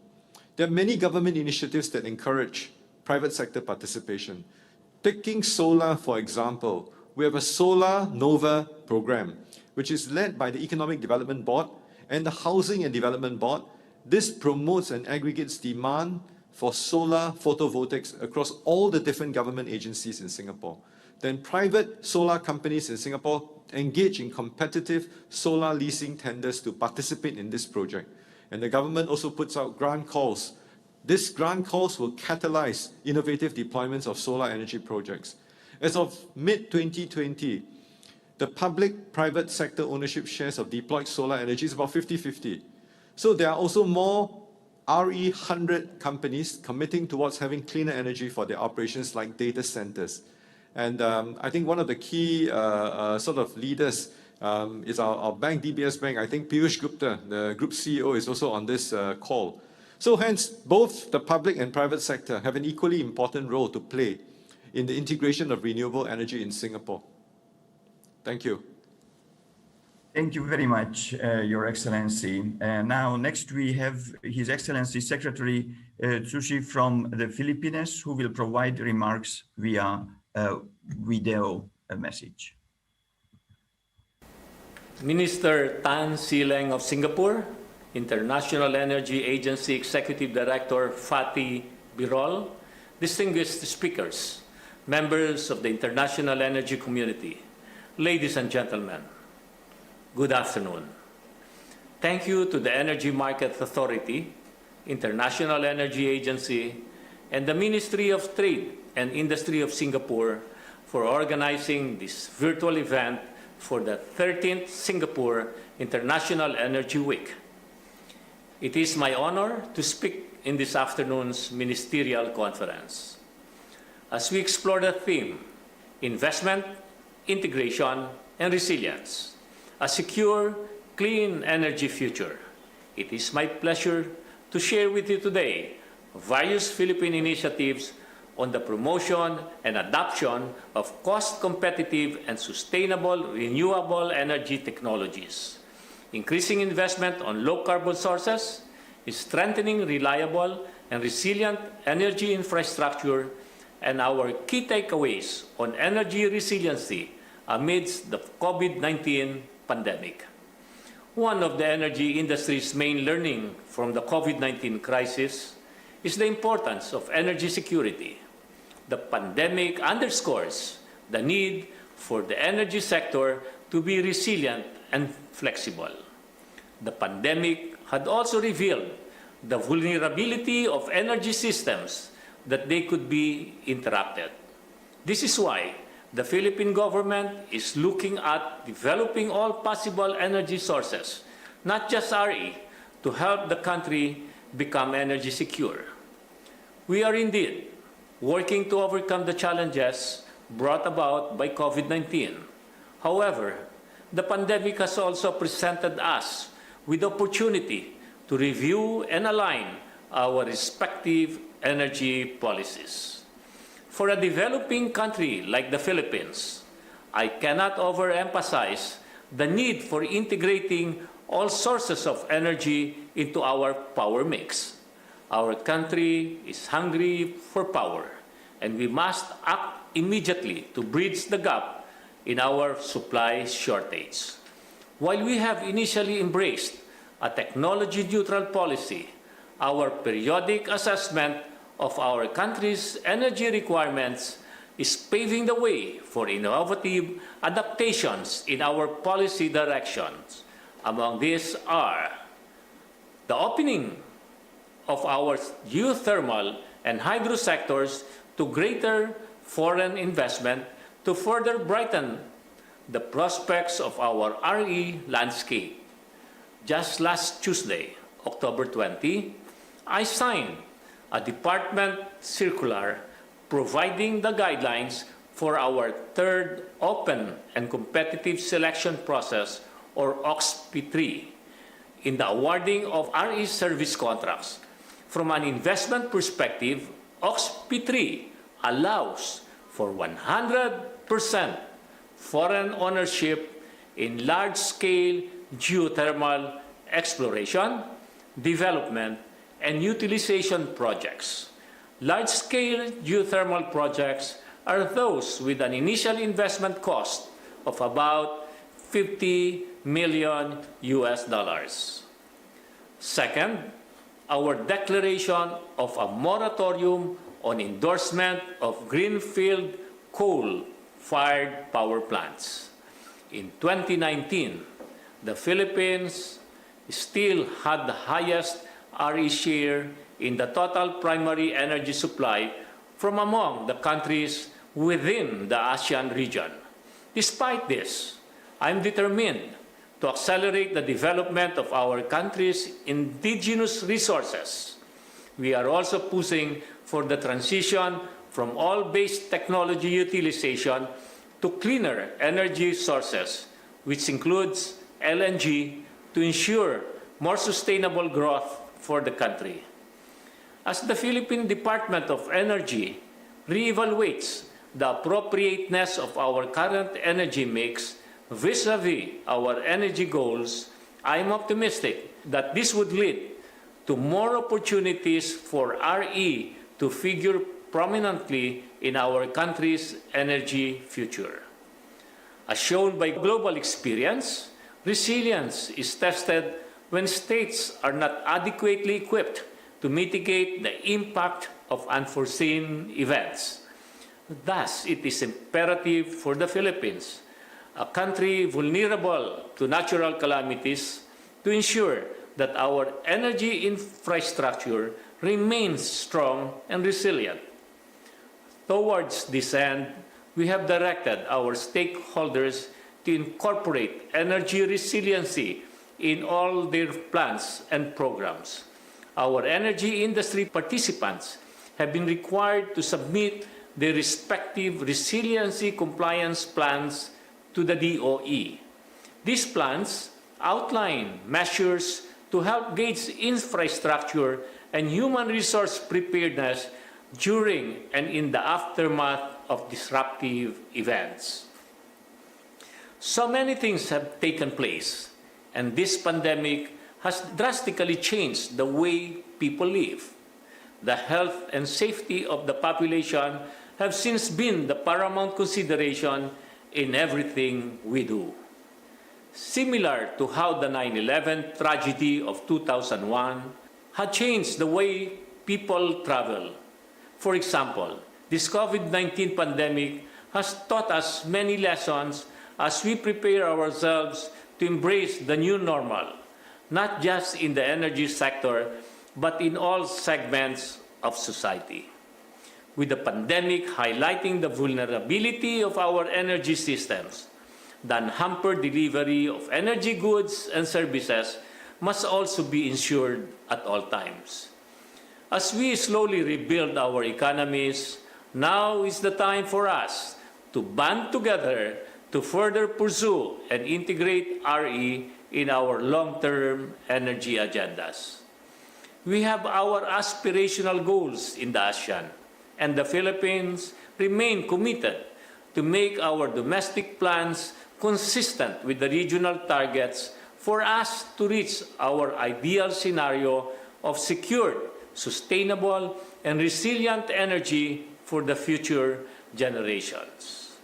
There are many government initiatives that encourage private sector participation. Taking solar, for example, we have a Solar Nova program, which is led by the Economic Development Board and the Housing and Development Board. This promotes and aggregates demand for solar photovoltaics across all the different government agencies in Singapore. Then private solar companies in Singapore engage in competitive solar leasing tenders to participate in this project. And the government also puts out grant calls. These grant calls will catalyze innovative deployments of solar energy projects. As of mid-2020, the public-private sector ownership shares of deployed solar energy is about 50-50. So there are also more RE100 companies committing towards having cleaner energy for their operations, like data centers. And I think one of the key sort of leaders is our bank, DBS Bank. I think Piyush Gupta, the group CEO, is also on this call. So hence, both the public and private sector have an equally important role to play in the integration of renewable energy in Singapore. Thank you. Thank you very much, Your Excellency. Now, next we have His Excellency Secretary Tsushi from the Philippines, who will provide remarks via video message. Minister Tan Sileng of Singapore, International Energy Agency Executive Director Fatih Birol, distinguished speakers, members of the international energy community, ladies and gentlemen, good afternoon. Thank you to the Energy Market Authority, International Energy Agency, and the Ministry of Trade and Industry of Singapore for organizing this virtual event for the 13th Singapore International Energy Week. It is my honor to speak in this afternoon's Ministerial Conference. As we explore the theme, investment, integration, and resilience, a secure, clean energy future, it is my pleasure to share with you today various Philippine initiatives on the promotion and adoption of cost-competitive and sustainable renewable energy technologies, increasing investment on low-carbon sources, strengthening reliable and resilient energy infrastructure, and our key takeaways on energy resiliency amidst the COVID-19 pandemic. One of the energy industry's main learning from the COVID-19 crisis is the importance of energy security. The pandemic underscores the need for the energy sector to be resilient and flexible. The pandemic had also revealed the vulnerability of energy systems that they could be interrupted. This is why the Philippine government is looking at developing all possible energy sources, not just RE, to help the country become energy secure. We are indeed working to overcome the challenges brought about by COVID-19. However, the pandemic has also presented us with the opportunity to review and align our respective energy policies. For a developing country like the Philippines, I cannot overemphasize the need for integrating all sources of energy into our power mix. Our country is hungry for power, and we must act immediately to bridge the gap in our supply shortage. While we have initially embraced a technology-neutral policy, our periodic assessment of our country's energy requirements is paving the way for innovative adaptations in our policy directions. Among these are the opening of our geothermal and hydro sectors to greater foreign investment to further brighten the prospects of our RE landscape. Just last Tuesday, October 20, I signed a department circular providing the guidelines for our third open and competitive selection process, or OXP3, in the awarding of RE service contracts. From an investment perspective, OXP3 allows for 100% foreign ownership in large-scale geothermal exploration, development, and utilization projects. Large-scale geothermal projects are those with an initial investment cost of about $50 million US. Second, our declaration of a moratorium on endorsement of greenfield coal-fired power plants. In 2019, the Philippines still had the highest RE share in the total primary energy supply from among the countries within the ASEAN region. Despite this, I'm determined to accelerate the development of our country's indigenous resources. We are also pushing for the transition from oil-based technology utilization to cleaner energy sources, which includes LNG, to ensure more sustainable growth for the country. As the Philippine Department of Energy reevaluates the appropriateness of our current energy mix vis-a-vis our energy goals, I am optimistic that this would lead to more opportunities for RE to figure prominently in our country's energy future. As shown by global experience, resilience is tested when states are not adequately equipped to mitigate the impact of unforeseen events. Thus, it is imperative for the Philippines, a country vulnerable to natural calamities, to ensure that our energy infrastructure remains strong and resilient. Towards this end, we have directed our stakeholders to incorporate energy resiliency in all their plans and programs. Our energy industry participants have been required to submit their respective resiliency compliance plans to the DOE. These plans outline measures to help gauge infrastructure and human resource preparedness during and in the aftermath of disruptive events. So many things have taken place, and this pandemic has drastically changed the way people live. The health and safety of the population have since been the paramount consideration in everything we do. Similar to how the 9/11 tragedy of 2001 had changed the way people travel. For example, this COVID-19 pandemic has taught us many lessons as we prepare ourselves to embrace the new normal, not just in the energy sector, but in all segments of society. With the pandemic highlighting the vulnerability of our energy systems, the unhampered delivery of energy goods and services must also be ensured at all times. As we slowly rebuild our economies, now is the time for us to band together to further pursue and integrate RE in our long-term energy agendas. we have our aspirational goals in the ASEAN, and the Philippines remain committed to make our domestic plans consistent with the regional targets for us to reach our ideal scenario of secured, sustainable, and resilient energy for the future generations.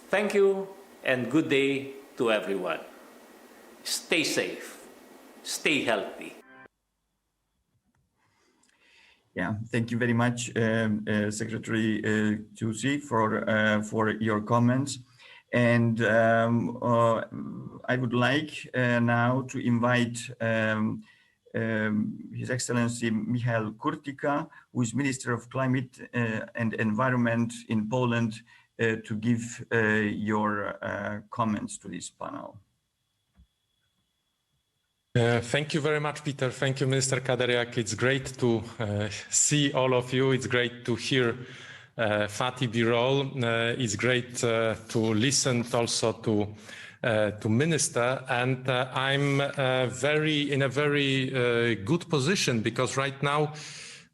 Thank you and good day to everyone. Stay safe, stay healthy. Yeah, thank you very much, Secretary Chusi, for your comments. And I would like now to invite His Excellency Michał Kurtyka, who is Minister of Climate and Environment in Poland, to give your comments to this panel. Thank you very much, Peter. Thank you, Minister Kaderiak. It's great to see all of you. It's great to hear Fatih Birol. It's great to listen also to Minister. And I'm in a very good position, because right now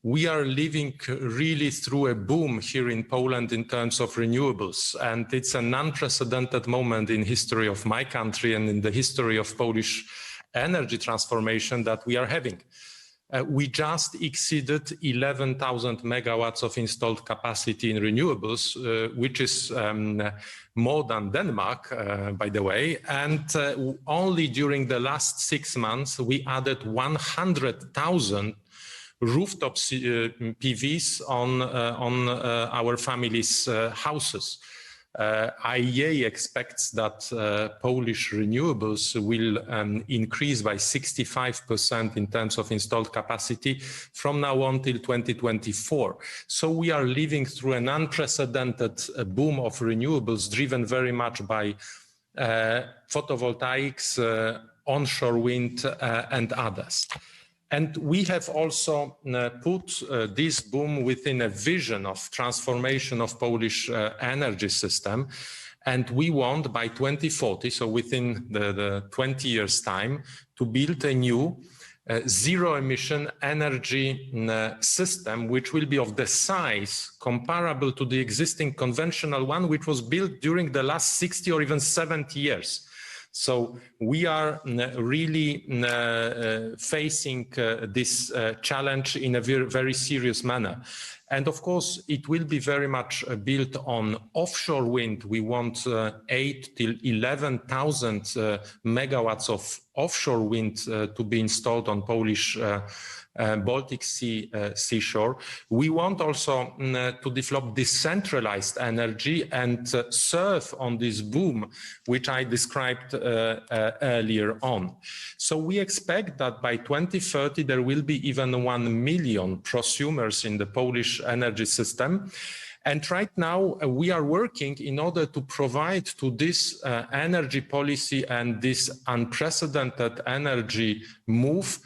we are living really through a boom here in Poland in terms of renewables. And it's an unprecedented moment in history of my country and in the history of Polish energy transformation that we are having. We just exceeded 11,000 megawatts of installed capacity in renewables, which is more than Denmark, by the way. And only during the last 6 months, we added 100,000 rooftop PVs on our families' houses. IEA expects that Polish renewables will increase by 65% in terms of installed capacity from now on till 2024. So we are living through an unprecedented boom of renewables, driven very much by photovoltaics, onshore wind, and others. And we have also put this boom within a vision of transformation of Polish energy system. And we want by 2040, so within the 20 years time, to build a new zero emission energy system, which will be of the size comparable to the existing conventional one, which was built during the last 60 or even 70 years. So we are really facing this challenge in a very, very serious manner. And of course, it will be very much built on offshore wind. We want 8 till 11,000 megawatts of offshore wind to be installed on Polish Baltic Sea seashore. We want also to develop decentralized energy and surf on this boom, which I described earlier on. So we expect that by 2030, there will be even 1 million prosumers in the Polish energy system. And right now, we are working in order to provide to this energy policy and this unprecedented energy move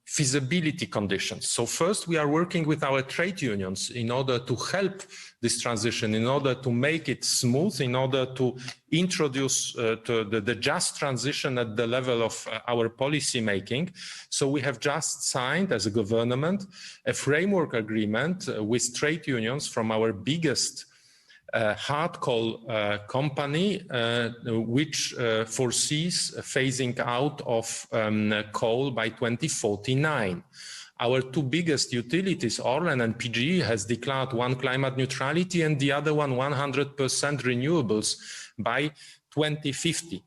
feasibility conditions. So first, we are working with our trade unions in order to help this transition, in order to make it smooth, in order to introduce the just transition at the level of our policy making. So we have just signed, as a government, a framework agreement with trade unions from our biggest hard coal company, which foresees phasing out of coal by 2049. Our two biggest utilities, Orlen and PGE, has declared one climate neutrality and the other one 100% renewables by 2050.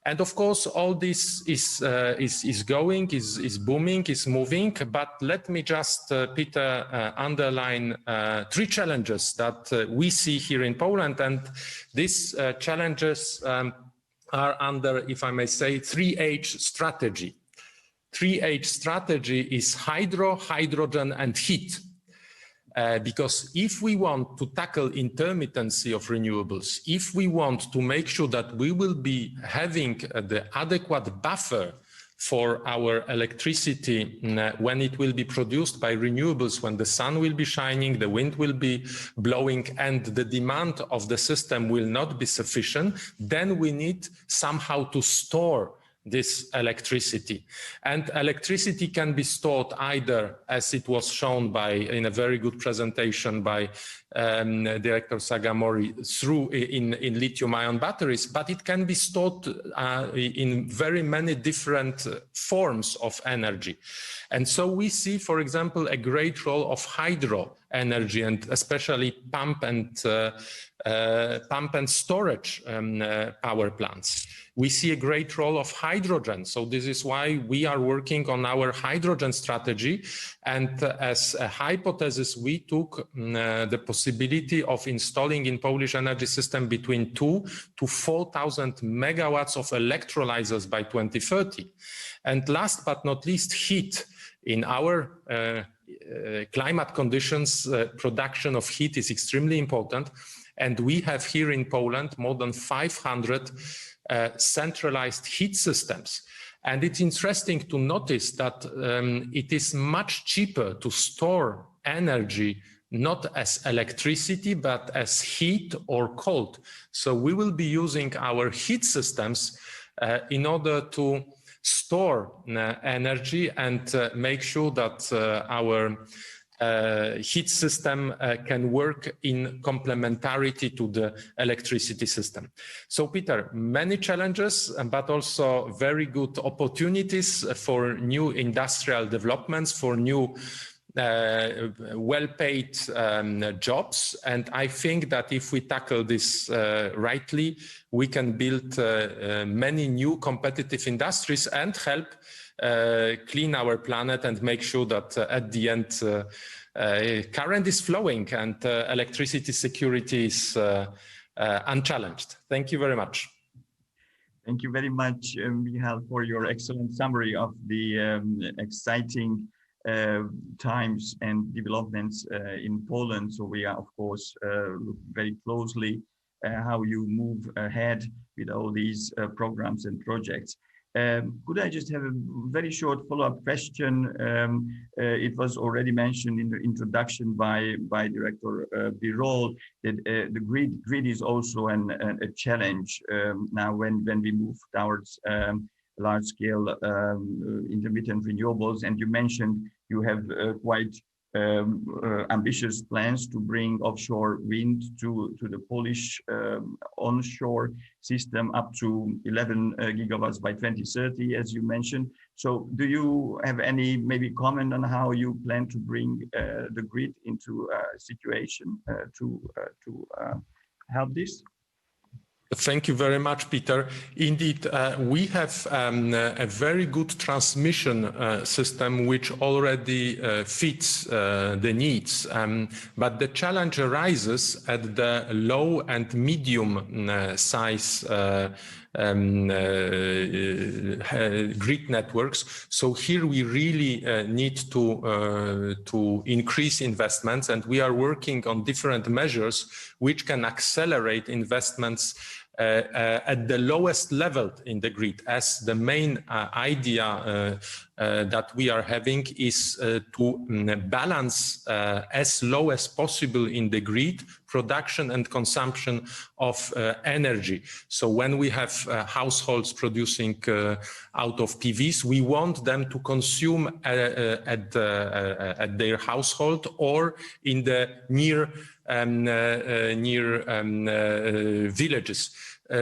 And of course, all this is going, is booming, is moving. But let me just, Peter, underline 3 challenges that we see here in Poland. And these challenges are under, if I may say, 3H strategy. 3H strategy is hydro, hydrogen, and heat. Because if we want to tackle intermittency of renewables, if we want to make sure that we will be having the adequate buffer for our electricity when it will be produced by renewables, when the sun will be shining, the wind will be blowing, and the demand of the system will not be sufficient, then we need somehow to store this electricity. And electricity can be stored either, as it was shown in a very good presentation by Director Sagamori, through in lithium-ion batteries, but it can be stored in very many different forms of energy. And so we see, for example, a great role of hydro energy, and especially pump and storage power plants. We see a great role of hydrogen. So this is why we are working on our hydrogen strategy. And as a hypothesis, we took the possibility of installing in Polish energy system between 2,000 to 4,000 megawatts of electrolyzers by 2030. And last but not least, heat. In our climate conditions, production of heat is extremely important. And we have here in Poland more than 500 centralized heat systems. And it's interesting to notice that it is much cheaper to store energy not as electricity, but as heat or cold. So we will be using our heat systems in order to store energy and make sure that our heat system can work in complementarity to the electricity system. So Peter, many challenges, but also very good opportunities for new industrial developments, for new well-paid jobs. And I think that if we tackle this rightly, we can build many new competitive industries and help clean our planet and make sure that at the end current is flowing and electricity security is unchallenged. Thank you very much. Thank you very much, Michal, for your excellent summary of the exciting times and developments in Poland. So we are, of course, look very closely how you move ahead with all these programs and projects. Could I just have a very short follow-up question? It was already mentioned in the introduction by Director Birol that the grid is also a challenge now when we move towards large-scale intermittent renewables. And you mentioned you have quite ambitious plans to bring offshore wind to the Polish onshore system up to 11 gigawatts by 2030, as you mentioned. So do you have any maybe comment on how you plan to bring the grid into a situation to help this? Thank you very much, Peter. Indeed, we have a very good transmission system which already fits the needs. But the challenge arises at the low and medium size grid networks. So here we really need to increase investments, and we are working on different measures which can accelerate investments at the lowest level in the grid, as the main idea that we are having is to balance as low as possible in the grid production and consumption of energy. So when we have households producing out of PVs, we want them to consume at their household or in the near villages.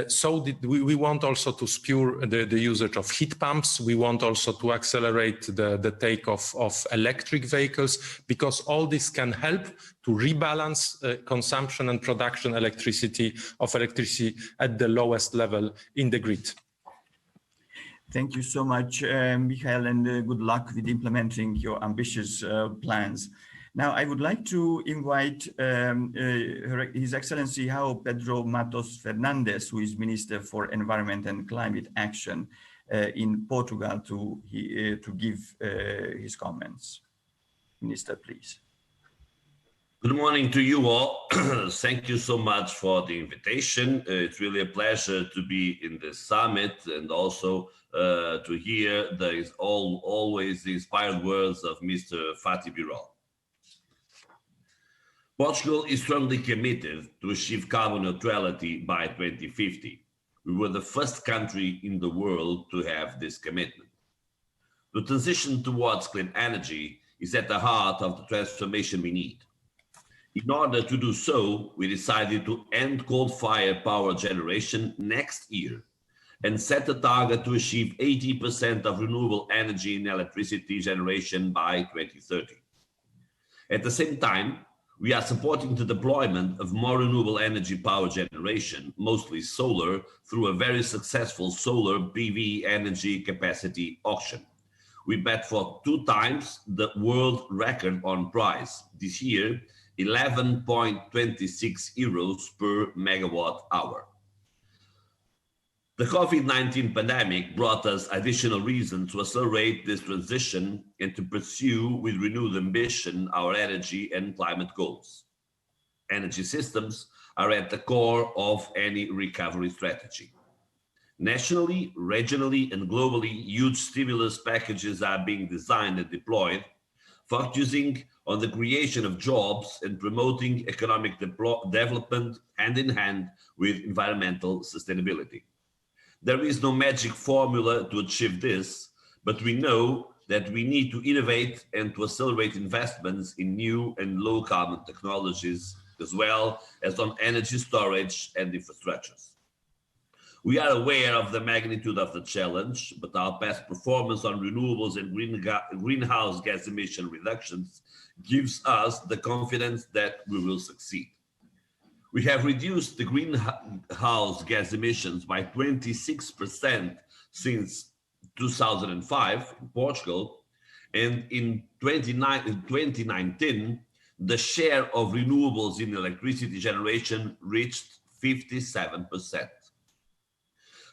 So we want also to spur the usage of heat pumps. We want also to accelerate the take of electric vehicles, because all this can help to rebalance consumption and production electricity at the lowest level in the grid. Thank you so much, Michal, and good luck with implementing your ambitious plans. Now, I would like to invite His Excellency João Pedro Matos Fernandes, who is Minister for Environment and Climate Action in Portugal, to give his comments. Minister, please. Good morning to you all. Thank you so much for the invitation. It's really a pleasure to be in this summit, and also to hear always the inspired words of Mr. Fatih Birol. Portugal is strongly committed to achieve carbon neutrality by 2050. We were the first country in the world to have this commitment. The transition towards clean energy is at the heart of the transformation we need. In order to do so, we decided to end coal-fired power generation next year and set a target to achieve 80% of renewable energy in electricity generation by 2030. At the same time, we are supporting the deployment of more renewable energy power generation, mostly solar, through a very successful solar PV energy capacity auction. We bet for 2 times the world record on price. This year, 11.26 euros per megawatt hour. The COVID-19 pandemic brought us additional reason to accelerate this transition and to pursue with renewed ambition our energy and climate goals. Energy systems are at the core of any recovery strategy. Nationally, regionally, and globally, huge stimulus packages are being designed and deployed, focusing on the creation of jobs and promoting economic development hand in hand with environmental sustainability. There is no magic formula to achieve this, but we know that we need to innovate and to accelerate investments in new and low carbon technologies, as well as on energy storage and infrastructures. We are aware of the magnitude of the challenge, but our past performance on renewables and greenhouse gas emission reductions gives us the confidence that we will succeed. We have reduced the greenhouse gas emissions by 26% since 2005 in Portugal, and in 2019, the share of renewables in electricity generation reached 57%.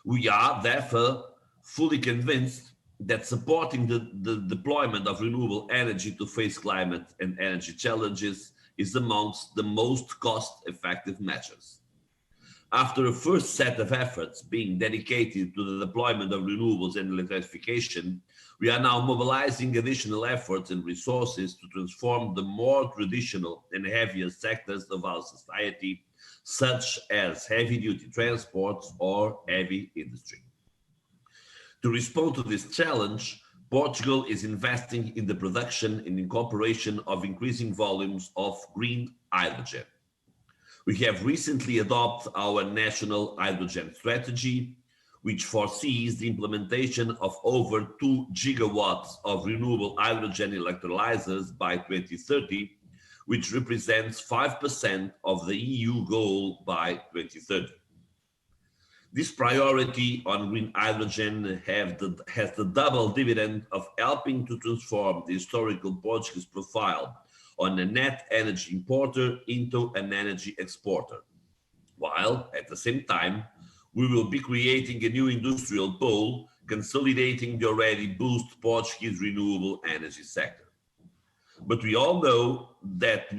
We are therefore fully convinced that supporting the deployment of renewable energy to face climate and energy challenges is amongst the most cost-effective measures. After a first set of efforts being dedicated to the deployment of renewables and electrification, we are now mobilizing additional efforts and resources to transform the more traditional and heavier sectors of our society, such as heavy-duty transports or heavy industry. To respond to this challenge, Portugal is investing in the production and incorporation of increasing volumes of green hydrogen. We have recently adopted our national hydrogen strategy, which foresees the implementation of over 2 gigawatts of renewable hydrogen electrolyzers by 2030, which represents 5% of the EU goal by 2030. This priority on green hydrogen has the double dividend of helping to transform the historical Portuguese profile on a net energy importer into an energy exporter, while at the same time, we will be creating a new industrial pole, consolidating the already boosted Portuguese renewable energy sector. But we all know that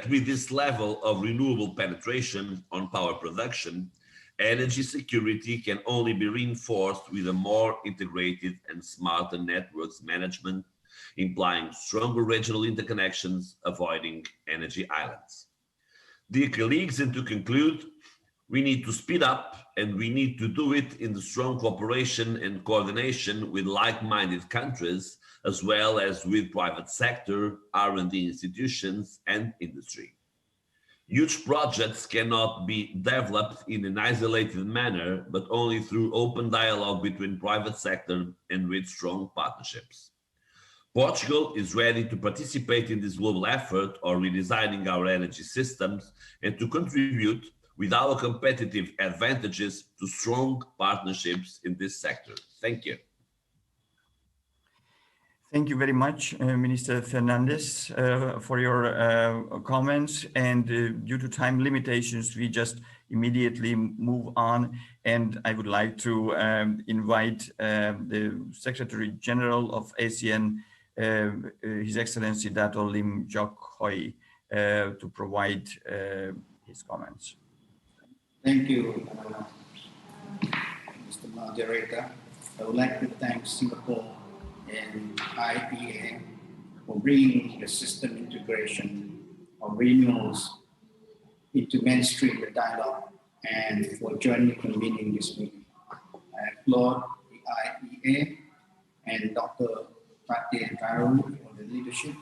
with this level of renewable penetration on power production, energy security can only be reinforced with a more integrated and smarter networks management, implying stronger regional interconnections, avoiding energy islands. Dear colleagues, and to conclude, we need to speed up, and we need to do it in the strong cooperation and coordination with like-minded countries, as well as with private sector, R&D institutions, and industry. Huge projects cannot be developed in an isolated manner, but only through open dialogue between private sector and with strong partnerships. Portugal is ready to participate in this global effort of redesigning our energy systems and to contribute with our competitive advantages to strong partnerships in this sector. Thank you. Thank you very much, Minister Fernandes, for your comments. And due to time limitations, we just immediately move on. And I would like to invite the Secretary General of ASEAN, His Excellency Dato Lim Jock Hoi, to provide his comments. Thank you, Mr. Moderator. I would like to thank Singapore and IEA for bringing the system integration of renewables into mainstream dialogue and for jointly convening this meeting. I applaud the IEA and Dr. Fatih Birol for the leadership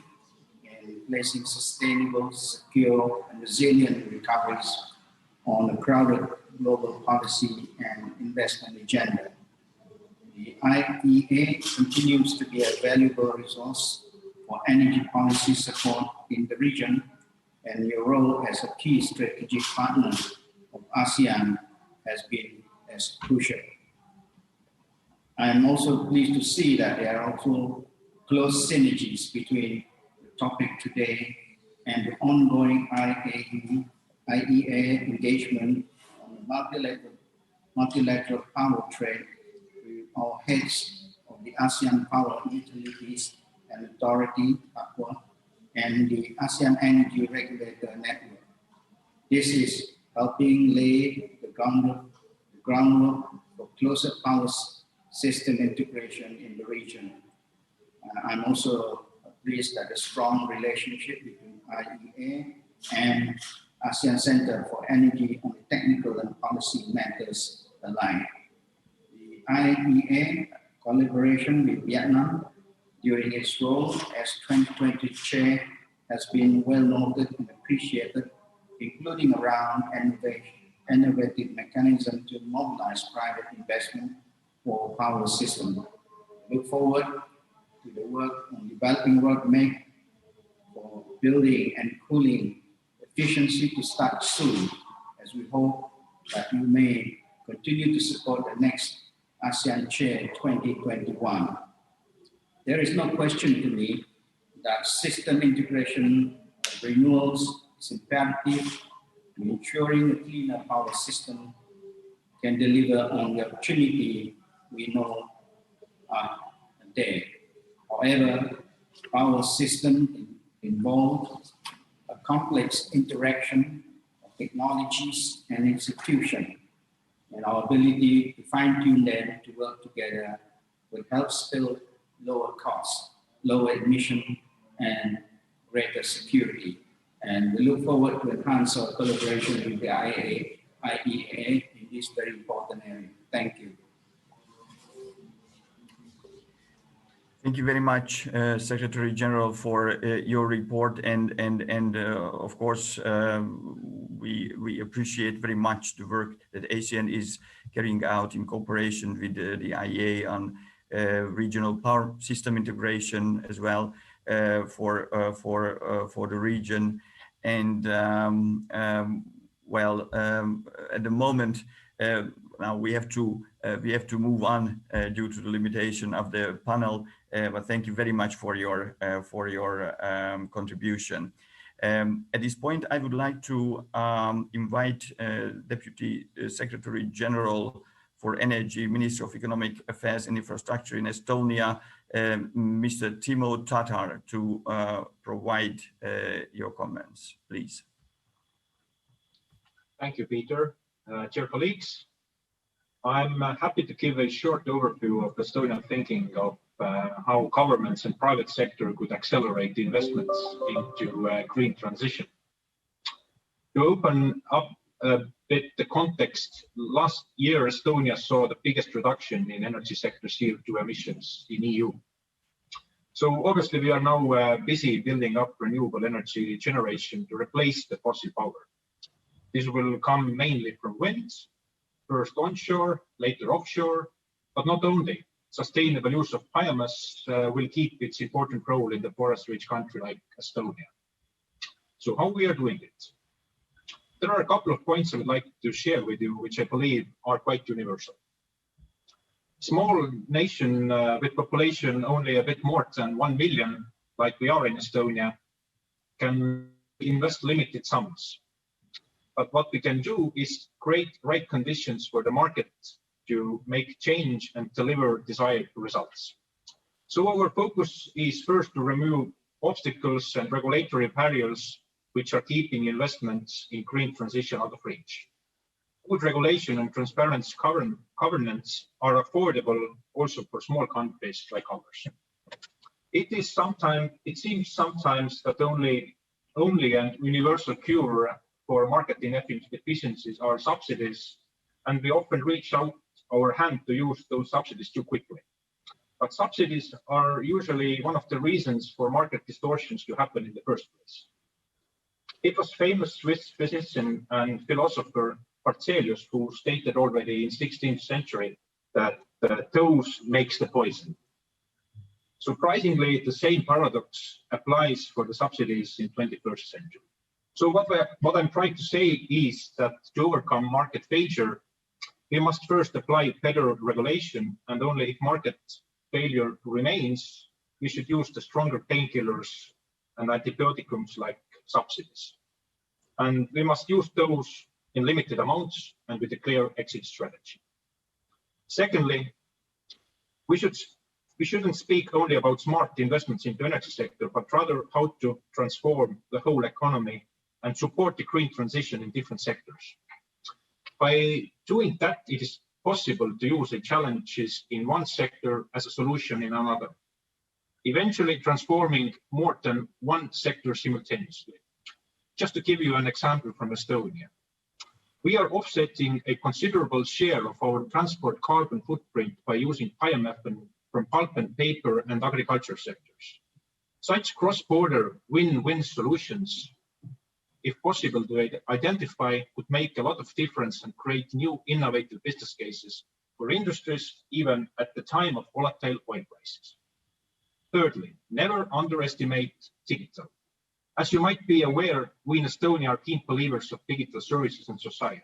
in placing sustainable, secure, and resilient recoveries on a crowded global policy and investment agenda. The IEA continues to be a valuable resource for energy policy support in the region, and your role as a key strategic partner of ASEAN has been as crucial. I am also pleased to see that there are also close synergies between the topic today and the ongoing IEA engagement on the multilateral power trade with our heads of the ASEAN Power Utilities and Authority, APUA, and the ASEAN Energy Regulator Network. This is helping lay the groundwork for closer power system integration in the region. I'm also pleased that the strong relationship between IEA and ASEAN Center for Energy on technical and policy matters align. The IEA collaboration with Vietnam during its role as 2020 chair has been well noted and appreciated, including around innovative mechanism to mobilize private investment for power system. Look forward to the work on developing roadmap for building and cooling efficiency to start soon, as we hope that you may continue to support the next ASEAN Chair 2021. There is no question to me that system integration of renewables is imperative in ensuring a cleaner power system can deliver on the opportunity we know are there. However, power system involves a complex interaction of technologies and institutions, and our ability to fine-tune them to work together will help build lower costs, lower emission, and greater security. And we look forward to enhance our collaboration with the IEA in this very important area. Thank you. Thank you very much, Secretary General, for your report, and of course we appreciate very much the work that ASEAN is carrying out in cooperation with the IEA on regional power system integration as well for the region. And at the moment now we have to move on due to the limitation of the panel. But thank you very much for your contribution. At this point, I would like to invite Deputy Secretary General for Energy, Minister of Economic Affairs and Infrastructure in Estonia, Mr. Timo Tatar, to provide your comments, please. Thank you, Peter. Dear colleagues, I'm happy to give a short overview of Estonian thinking of how governments and private sector could accelerate investments into green transition. To open up a bit the context, last year Estonia saw the biggest reduction in energy sector CO2 emissions in EU. So obviously we are now busy building up renewable energy generation to replace the fossil power. This will come mainly from wind, first onshore, later offshore, but not only. Sustainable use of biomass will keep its important role in the forest-rich country like Estonia. So how we are doing it? There are a couple of points I would like to share with you, which I believe are quite universal. Small nation with population only a bit more than 1 million, like we are in Estonia, can invest limited sums. But what we can do is create right conditions for the market to make change and deliver desired results. So our focus is first to remove obstacles and regulatory barriers which are keeping investments in green transition out of reach. Good regulation and transparent governance are affordable also for small countries like ours. It seems sometimes that only and universal cure for market inefficiencies are subsidies, and we often reach out our hand to use those subsidies too quickly. But subsidies are usually one of the reasons for market distortions to happen in the first place. It was famous Swiss physician and philosopher Berzelius who stated already in 16th century that the dose makes the poison. Surprisingly, the same paradox applies for the subsidies in 21st century. So what I'm trying to say is that to overcome market failure, we must first apply better regulation, and only if market failure remains, we should use the stronger painkillers and antibiotics like subsidies. And we must use those in limited amounts and with a clear exit strategy. Secondly, we shouldn't speak only about smart investments in the energy sector, but rather how to transform the whole economy and support the green transition in different sectors. By doing that, it is possible to use the challenges in one sector as a solution in another, eventually transforming more than one sector simultaneously. Just to give you an example from Estonia, we are offsetting a considerable share of our transport carbon footprint by using biomethane from pulp and paper and agriculture sectors. Such cross-border win-win solutions, if possible to identify, would make a lot of difference and create new innovative business cases for industries, even at the time of volatile oil prices. Thirdly, never underestimate digital. As you might be aware, we in Estonia are keen believers of digital services and society.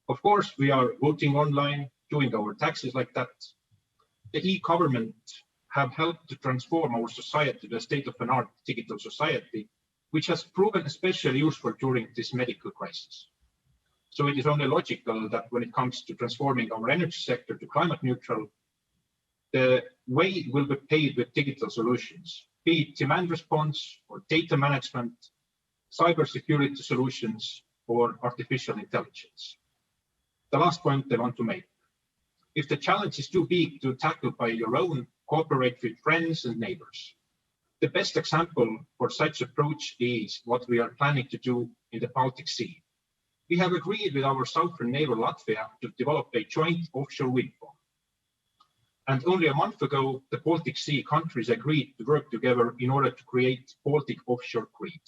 Of course, we are voting online, doing our taxes like that. The e-government have helped to transform our society to a state-of-the-art digital society, which has proven especially useful during this medical crisis. So it is only logical that when it comes to transforming our energy sector to climate neutral, the way will be paid with digital solutions, be it demand response or data management, cybersecurity solutions, or artificial intelligence. The last point I want to make. If the challenge is too big to tackle by your own, cooperate with friends and neighbors. The best example for such approach is what we are planning to do in the Baltic Sea. We have agreed with our southern neighbor Latvia to develop a joint offshore wind farm. And only a month ago, the Baltic Sea countries agreed to work together in order to create Baltic offshore grid.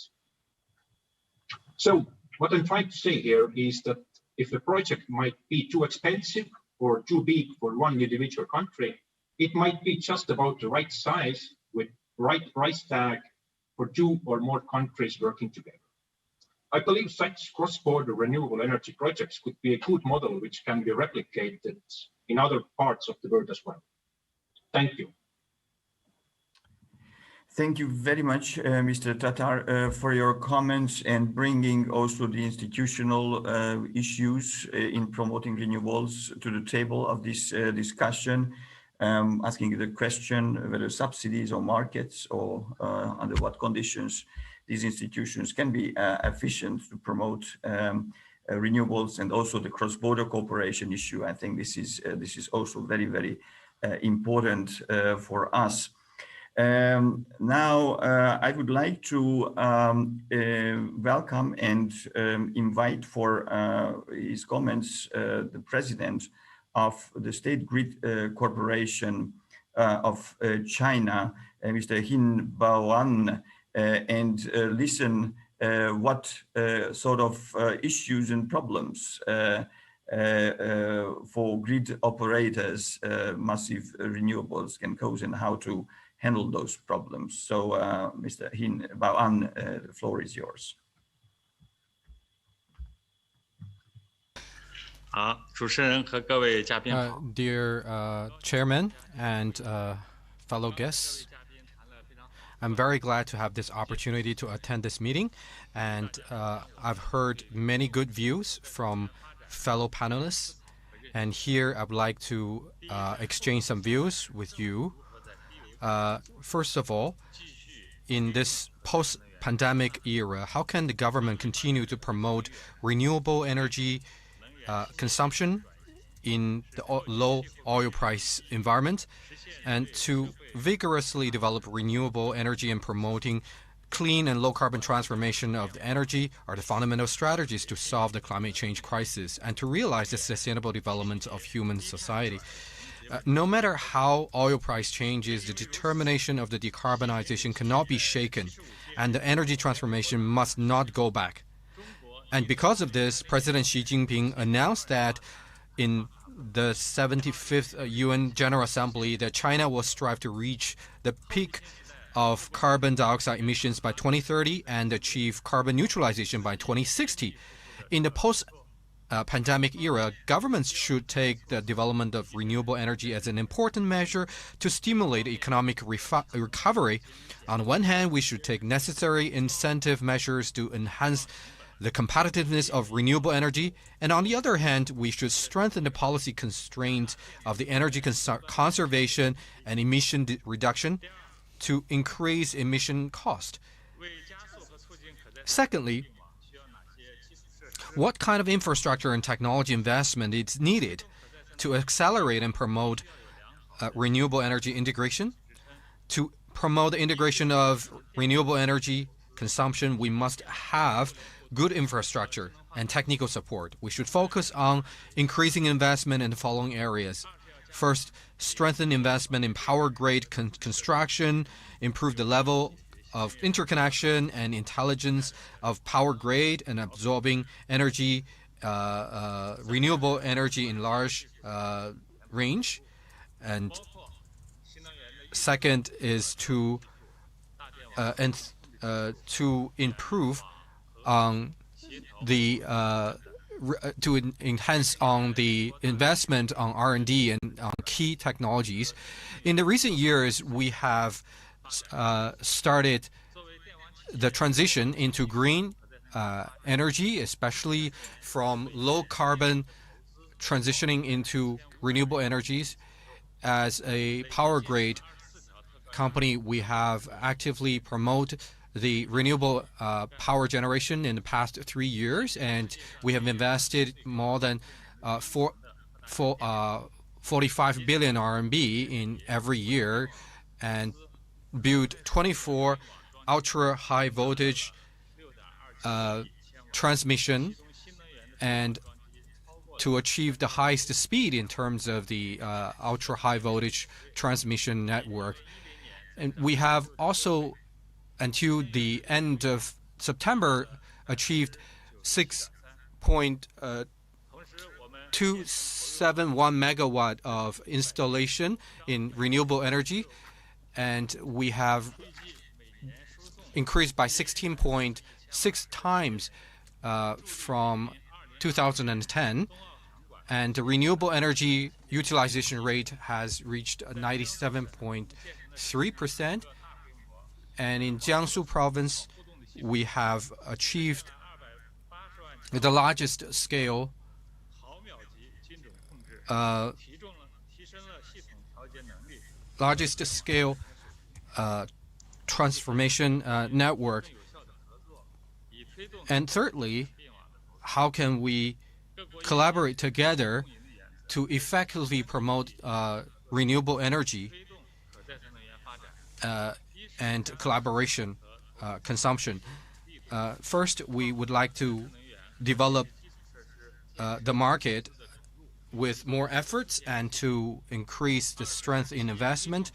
So what I'm trying to say here is that if a project might be too expensive or too big for one individual country, it might be just about the right size with right price tag for two or more countries working together. I believe such cross-border renewable energy projects could be a good model which can be replicated in other parts of the world as well. Thank you. Thank you very much, Mr. Tatar, for your comments and bringing also the institutional issues in promoting renewables to the table of this discussion, asking the question whether subsidies or markets or under what conditions these institutions can be efficient to promote renewables, and also the cross-border cooperation issue. I think this is also very, very important for us. Now, I would like to welcome and invite for his comments the president of the State Grid Corporation of China, Mr. Hin Baoan, and listen what sort of issues and problems for grid operators massive renewables can cause and how to handle those problems. So, Mr. Hin Baoan, the floor is yours. Dear Chairman and fellow guests, I'm very glad to have this opportunity to attend this meeting, and I've heard many good views from fellow panelists, and here I would like to exchange some views with you. First of all, in this post-pandemic era, how can the government continue to promote renewable energy consumption in the low oil price environment, and to vigorously develop renewable energy and promoting clean and low-carbon transformation of the energy are the fundamental strategies to solve the climate change crisis and to realize the sustainable development of human society. No matter how oil price changes, the determination of the decarbonization cannot be shaken, and the energy transformation must not go back. And because of this, President Xi Jinping announced that in the 75th UN General Assembly that China will strive to reach the peak of carbon dioxide emissions by 2030 and achieve carbon neutralization by 2060. In the post-pandemic era, governments should take the development of renewable energy as an important measure to stimulate economic recovery. On one hand, we should take necessary incentive measures to enhance the competitiveness of renewable energy, and on the other hand, we should strengthen the policy constraints of the energy conservation and emission reduction to increase emission cost. Secondly, what kind of infrastructure and technology investment is needed to accelerate and promote renewable energy integration? To promote the integration of renewable energy consumption, we must have good infrastructure and technical support. We should focus on increasing investment in the following areas. First, strengthen investment in power grid construction, improve the level of interconnection and intelligence of power grid and absorbing energy, renewable energy in large range. And second is to improve on the to enhance on the investment on R&D and on key technologies. In the recent years, we have started the transition into green energy, especially from low carbon transitioning into renewable energies. As a power grid company, we have actively promoted the renewable power generation in the past 3 years, and we have invested more than 45 billion RMB in every year and built 24 ultra high voltage transmission, and to achieve the highest speed in terms of the ultra high voltage transmission network. And we have also, until the end of September, achieved 6.271 megawatt of installation in renewable energy, and we have increased by 16.6 times from 2010, and the renewable energy utilization rate has reached 97.3%. And in Jiangsu province, we have achieved the largest scale transformation network. And thirdly, how can we collaborate together to effectively promote renewable energy and collaboration consumption? First, we would like to develop the market with more efforts and to increase the strength in investment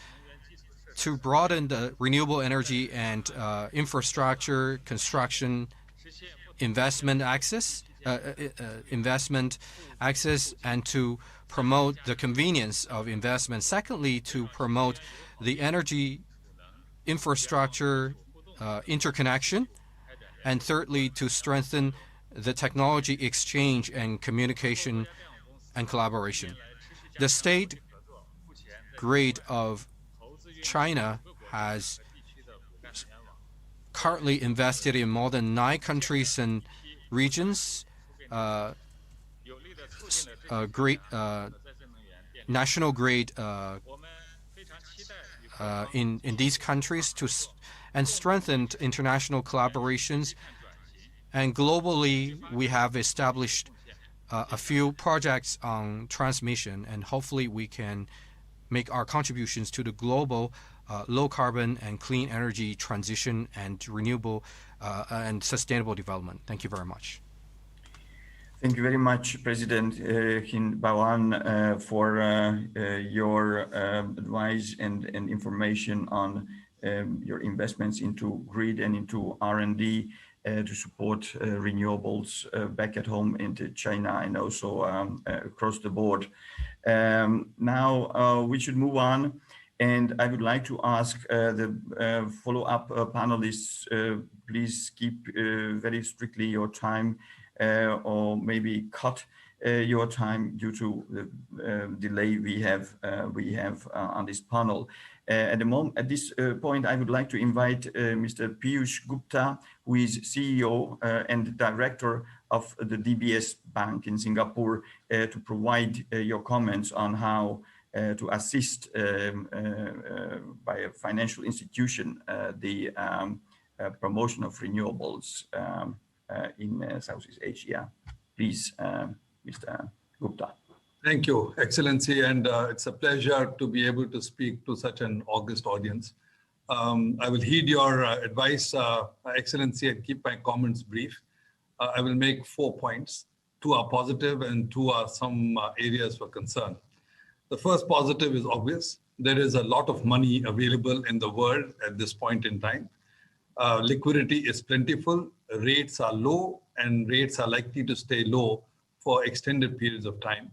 to broaden the renewable energy and infrastructure construction investment access, and to promote the convenience of investment. Secondly, to promote the energy infrastructure interconnection, and thirdly, to strengthen the technology exchange and communication and collaboration. The state grid of China has currently invested in more than 9 countries and regions, national grid in these countries and strengthened international collaborations. And globally, we have established a few projects on transmission, and hopefully we can make our contributions to the global low carbon and clean energy transition and renewable and sustainable development. Thank you very much. Thank you very much, President Hin Bawan, for your advice and information on your investments into grid and into R&D to support renewables back at home into China and also across the board. Now we should move on, and I would like to ask the follow-up panelists, please keep very strictly your time, or maybe cut your time due to the delay we have on this panel. At this point, I would like to invite Mr. Piyush Gupta, who is CEO and Director of the DBS Bank in Singapore, to provide your comments on how to assist by a financial institution the promotion of renewables in Southeast Asia. Please, Mr. Gupta. Thank you, Excellency, and it's a pleasure to be able to speak to such an august audience. I will heed your advice, Excellency, and keep my comments brief. I will make 4 points. 2 are positive and 2 are some areas for concern. The first positive is obvious. There is a lot of money available in the world at this point in time. Liquidity is plentiful, rates are low, and rates are likely to stay low for extended periods of time.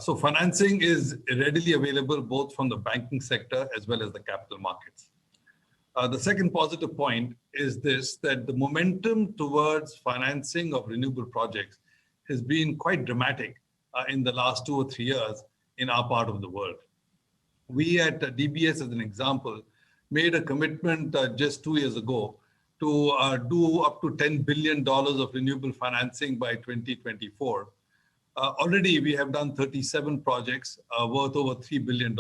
So financing is readily available both from the banking sector as well as the capital markets. The second positive point is this, that the momentum towards financing of renewable projects has been quite dramatic in the last 2 or 3 years in our part of the world. We at DBS, as an example, made a commitment just 2 years ago to do up to $10 billion of renewable financing by 2024. Already we have done 37 projects worth over $3 billion.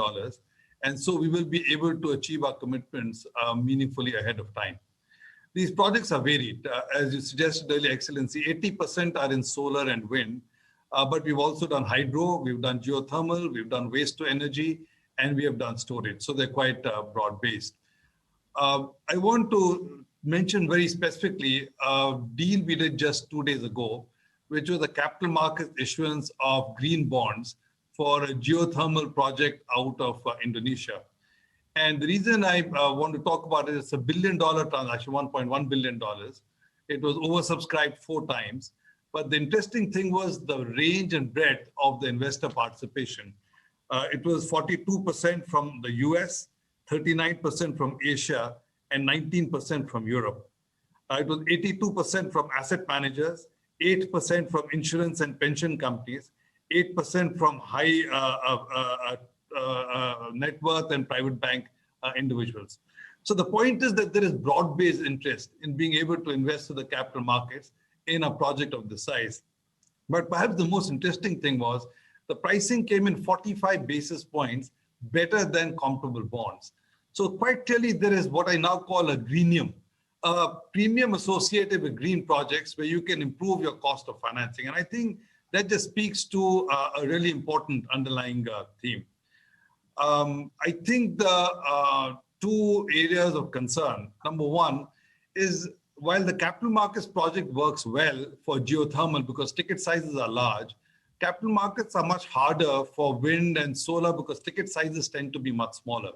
And so we will be able to achieve our commitments meaningfully ahead of time. These projects are varied. As you suggested earlier, Excellency, 80% are in solar and wind, but we've also done hydro, we've done geothermal, we've done waste to energy, and we have done storage. So they're quite broad-based. I want to mention very specifically a deal we did just 2 days ago, which was a capital market issuance of green bonds for a geothermal project out of Indonesia. And the reason I want to talk about it, it's a $1 billion transaction, $1.1 billion. It was oversubscribed 4 times. But the interesting thing was the range and breadth of the investor participation. It was 42% from the US, 39% from Asia, and 19% from Europe. It was 82% from asset managers, 8% from insurance and pension companies, 8% from high net worth and private bank individuals. So the point is that there is broad-based interest in being able to invest in the capital markets in a project of this size. But perhaps the most interesting thing was the pricing came in 45 basis points better than comparable bonds. So quite clearly there is what I now call a greenium, a premium associated with green projects where you can improve your cost of financing. And I think that just speaks to a really important underlying theme. I think the 2 areas of concern, number one, is while the capital markets project works well for geothermal because ticket sizes are large, capital markets are much harder for wind and solar because ticket sizes tend to be much smaller.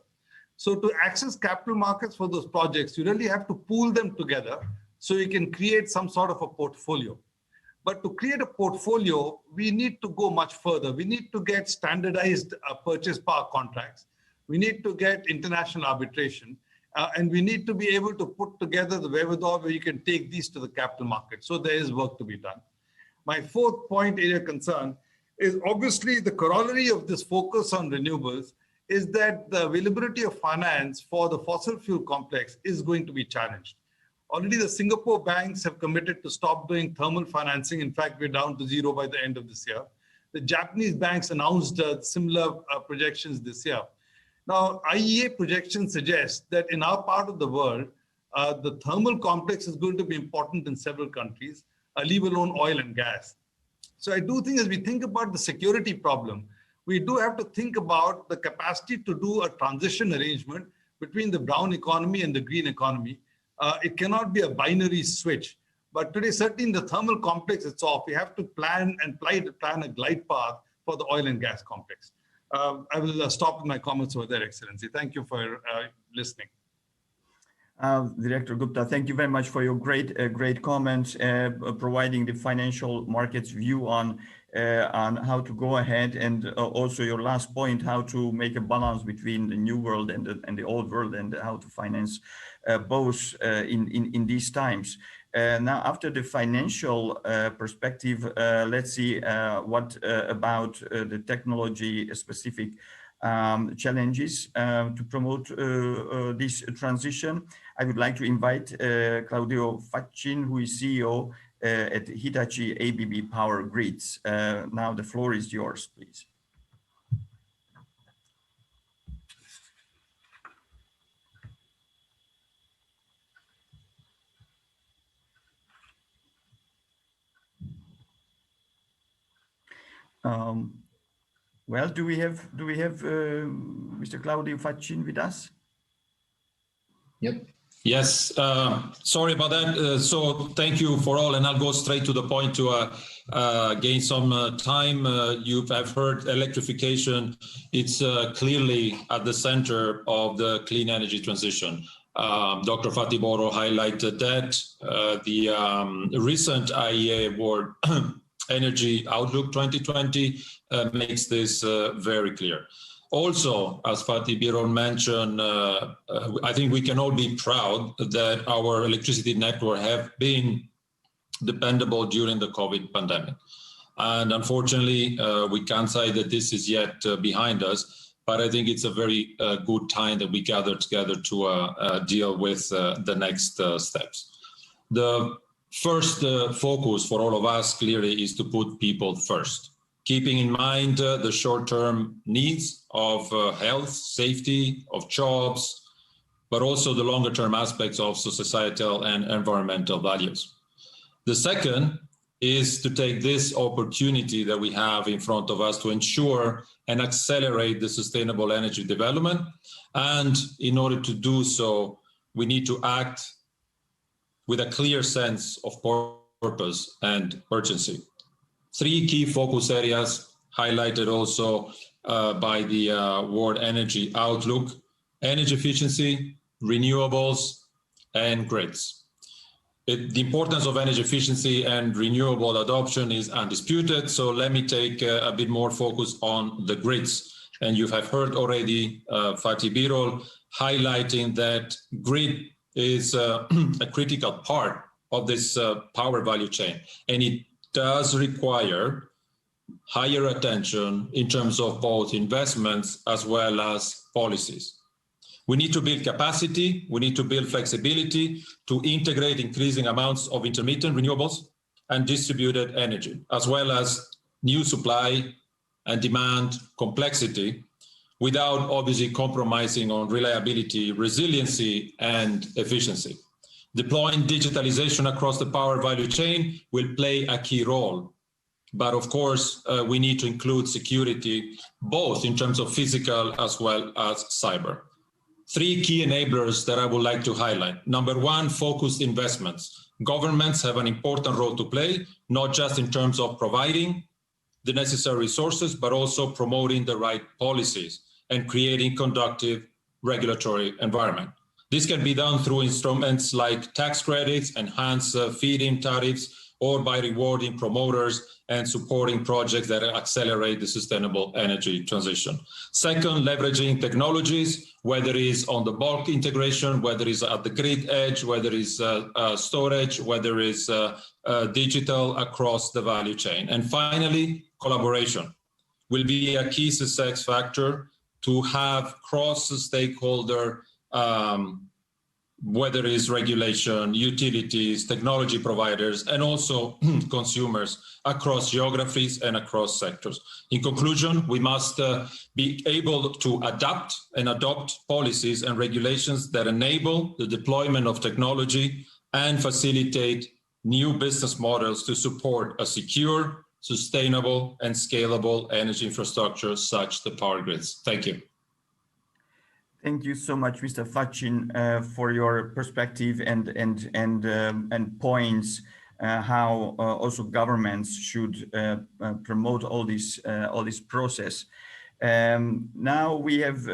So to access capital markets for those projects, you really have to pool them together so you can create some sort of a portfolio. But to create a portfolio, we need to go much further. We need to get standardized purchase power contracts. We need to get international arbitration. And we need to be able to put together the wherewithal where you can take these to the capital market. So there is work to be done. My 4th point area of concern is obviously the corollary of this focus on renewables is that the availability of finance for the fossil fuel complex is going to be challenged. Already the Singapore banks have committed to stop doing thermal financing. In fact, we're down to 0 by the end of this year. The Japanese banks announced similar projections this year. Now, IEA projections suggest that in our part of the world, the thermal complex is going to be important in several countries, leave alone oil and gas. So I do think as we think about the security problem, we do have to think about the capacity to do a transition arrangement between the brown economy and the green economy. It cannot be a binary switch. But today, certainly in the thermal complex itself, we have to plan a glide path for the oil and gas complex. I will stop with my comments over there, Excellency. Thank you for listening. Director Gupta, thank you very much for your great comments, providing the financial markets view on how to go ahead, and also your last point, how to make a balance between the new world and the old world, and how to finance both in these times. Now, after the financial perspective, let's see what about the technology-specific challenges to promote this transition. I would like to invite Claudio Faccin, who is CEO at Hitachi ABB Power Grids. Now the floor is yours, please. Well, do we have Mr. Claudio Faccin with us? Yep. Yes. Sorry about that. So thank you for all, and I'll go straight to the point to gain some time. I've heard electrification. It's clearly at the center of the clean energy transition. Dr. Fatih Birol highlighted that. The recent IEA award, Energy Outlook 2020, makes this very clear. Also, as Fatih Birol mentioned, I think we can all be proud that our electricity network have been dependable during the COVID pandemic. And unfortunately, we can't say that this is yet behind us, but I think it's a very good time that we gather together to deal with the next steps. The first focus for all of us clearly is to put people first, keeping in mind the short-term needs of health, safety, of jobs, but also the longer-term aspects of societal and environmental values. The second is to take this opportunity that we have in front of us to ensure and accelerate the sustainable energy development. And in order to do so, we need to act with a clear sense of purpose and urgency. Three key focus areas highlighted also by the World Energy Outlook: energy efficiency, renewables, and grids. The importance of energy efficiency and renewable adoption is undisputed, so let me take a bit more focus on the grids. And you have heard already Fatih Birol highlighting that grid is a critical part of this power value chain, and it does require higher attention in terms of both investments as well as policies. We need to build capacity, we need to build flexibility to integrate increasing amounts of intermittent renewables and distributed energy, as well as new supply and demand complexity, without obviously compromising on reliability, resiliency, and efficiency. Deploying digitalization across the power value chain will play a key role. But of course, we need to include security, both in terms of physical as well as cyber. Three key enablers that I would like to highlight. Number one, focused investments. Governments have an important role to play, not just in terms of providing the necessary resources, but also promoting the right policies and creating conducive regulatory environment. This can be done through instruments like tax credits, enhanced feed-in tariffs, or by rewarding promoters and supporting projects that accelerate the sustainable energy transition. Second, leveraging technologies, whether it is on the bulk integration, whether it is at the grid edge, whether it is storage, whether it is digital across the value chain. And finally, collaboration will be a key success factor to have cross-stakeholder, whether it is regulation, utilities, technology providers, and also consumers across geographies and across sectors. In conclusion, we must be able to adapt and adopt policies and regulations that enable the deployment of technology and facilitate new business models to support a secure, sustainable, and scalable energy infrastructure such as the power grids. Thank you. Thank you so much, Mr. Fachin, for your perspective and points how also governments should promote all this process. Now we have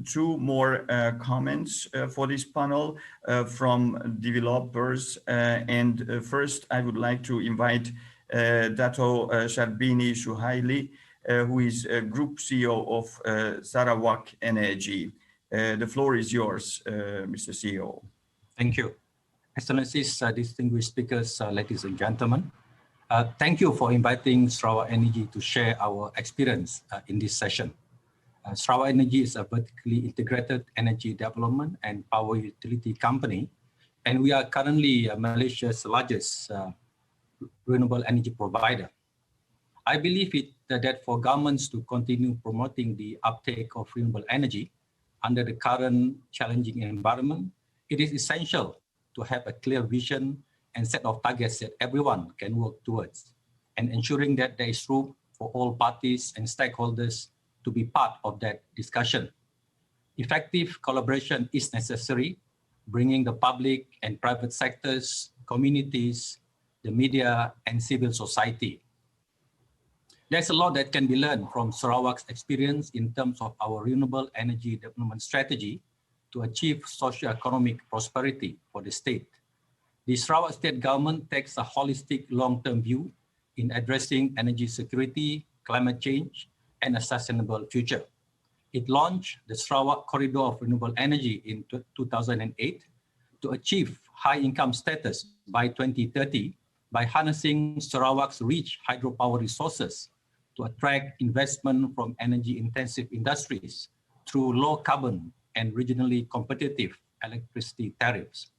two more comments for this panel from developers. And first, I would like to invite Dato Sharbini Suhaili, who is Group CEO of Sarawak Energy. The floor is yours, Mr. CEO. Thank you. Excellencies, distinguished speakers, ladies and gentlemen. Thank you for inviting Sarawak Energy to share our experience in this session. Sarawak Energy is a vertically integrated energy development and power utility company, and we are currently Malaysia's largest renewable energy provider. I believe that for governments to continue promoting the uptake of renewable energy under the current challenging environment, it is essential to have a clear vision and set of targets that everyone can work towards, and ensuring that there is room for all parties and stakeholders to be part of that discussion. Effective collaboration is necessary, bringing the public and private sectors, communities, the media, and civil society. There's a lot that can be learned from Sarawak's experience in terms of our renewable energy development strategy to achieve socio-economic prosperity for the state. The Sarawak state government takes a holistic long-term view in addressing energy security, climate change, and a sustainable future. It launched the Sarawak Corridor of Renewable Energy in 2008 to achieve high income status by 2030 by harnessing Sarawak's rich hydropower resources to attract investment from energy-intensive industries through low carbon and regionally competitive electricity tariffs.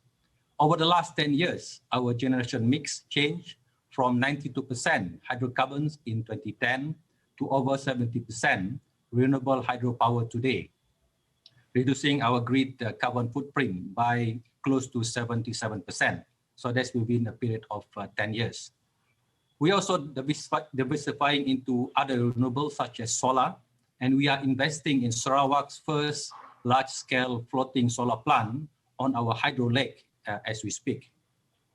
Over the last 10 years, our generation mix changed from 92% hydrocarbons in 2010 to over 70% renewable hydropower today, reducing our grid carbon footprint by close to 77%. So that's within a period of 10 years. We also diversifying into other renewables such as solar, and we are investing in Sarawak's first large-scale floating solar plant on our hydro lake as we speak.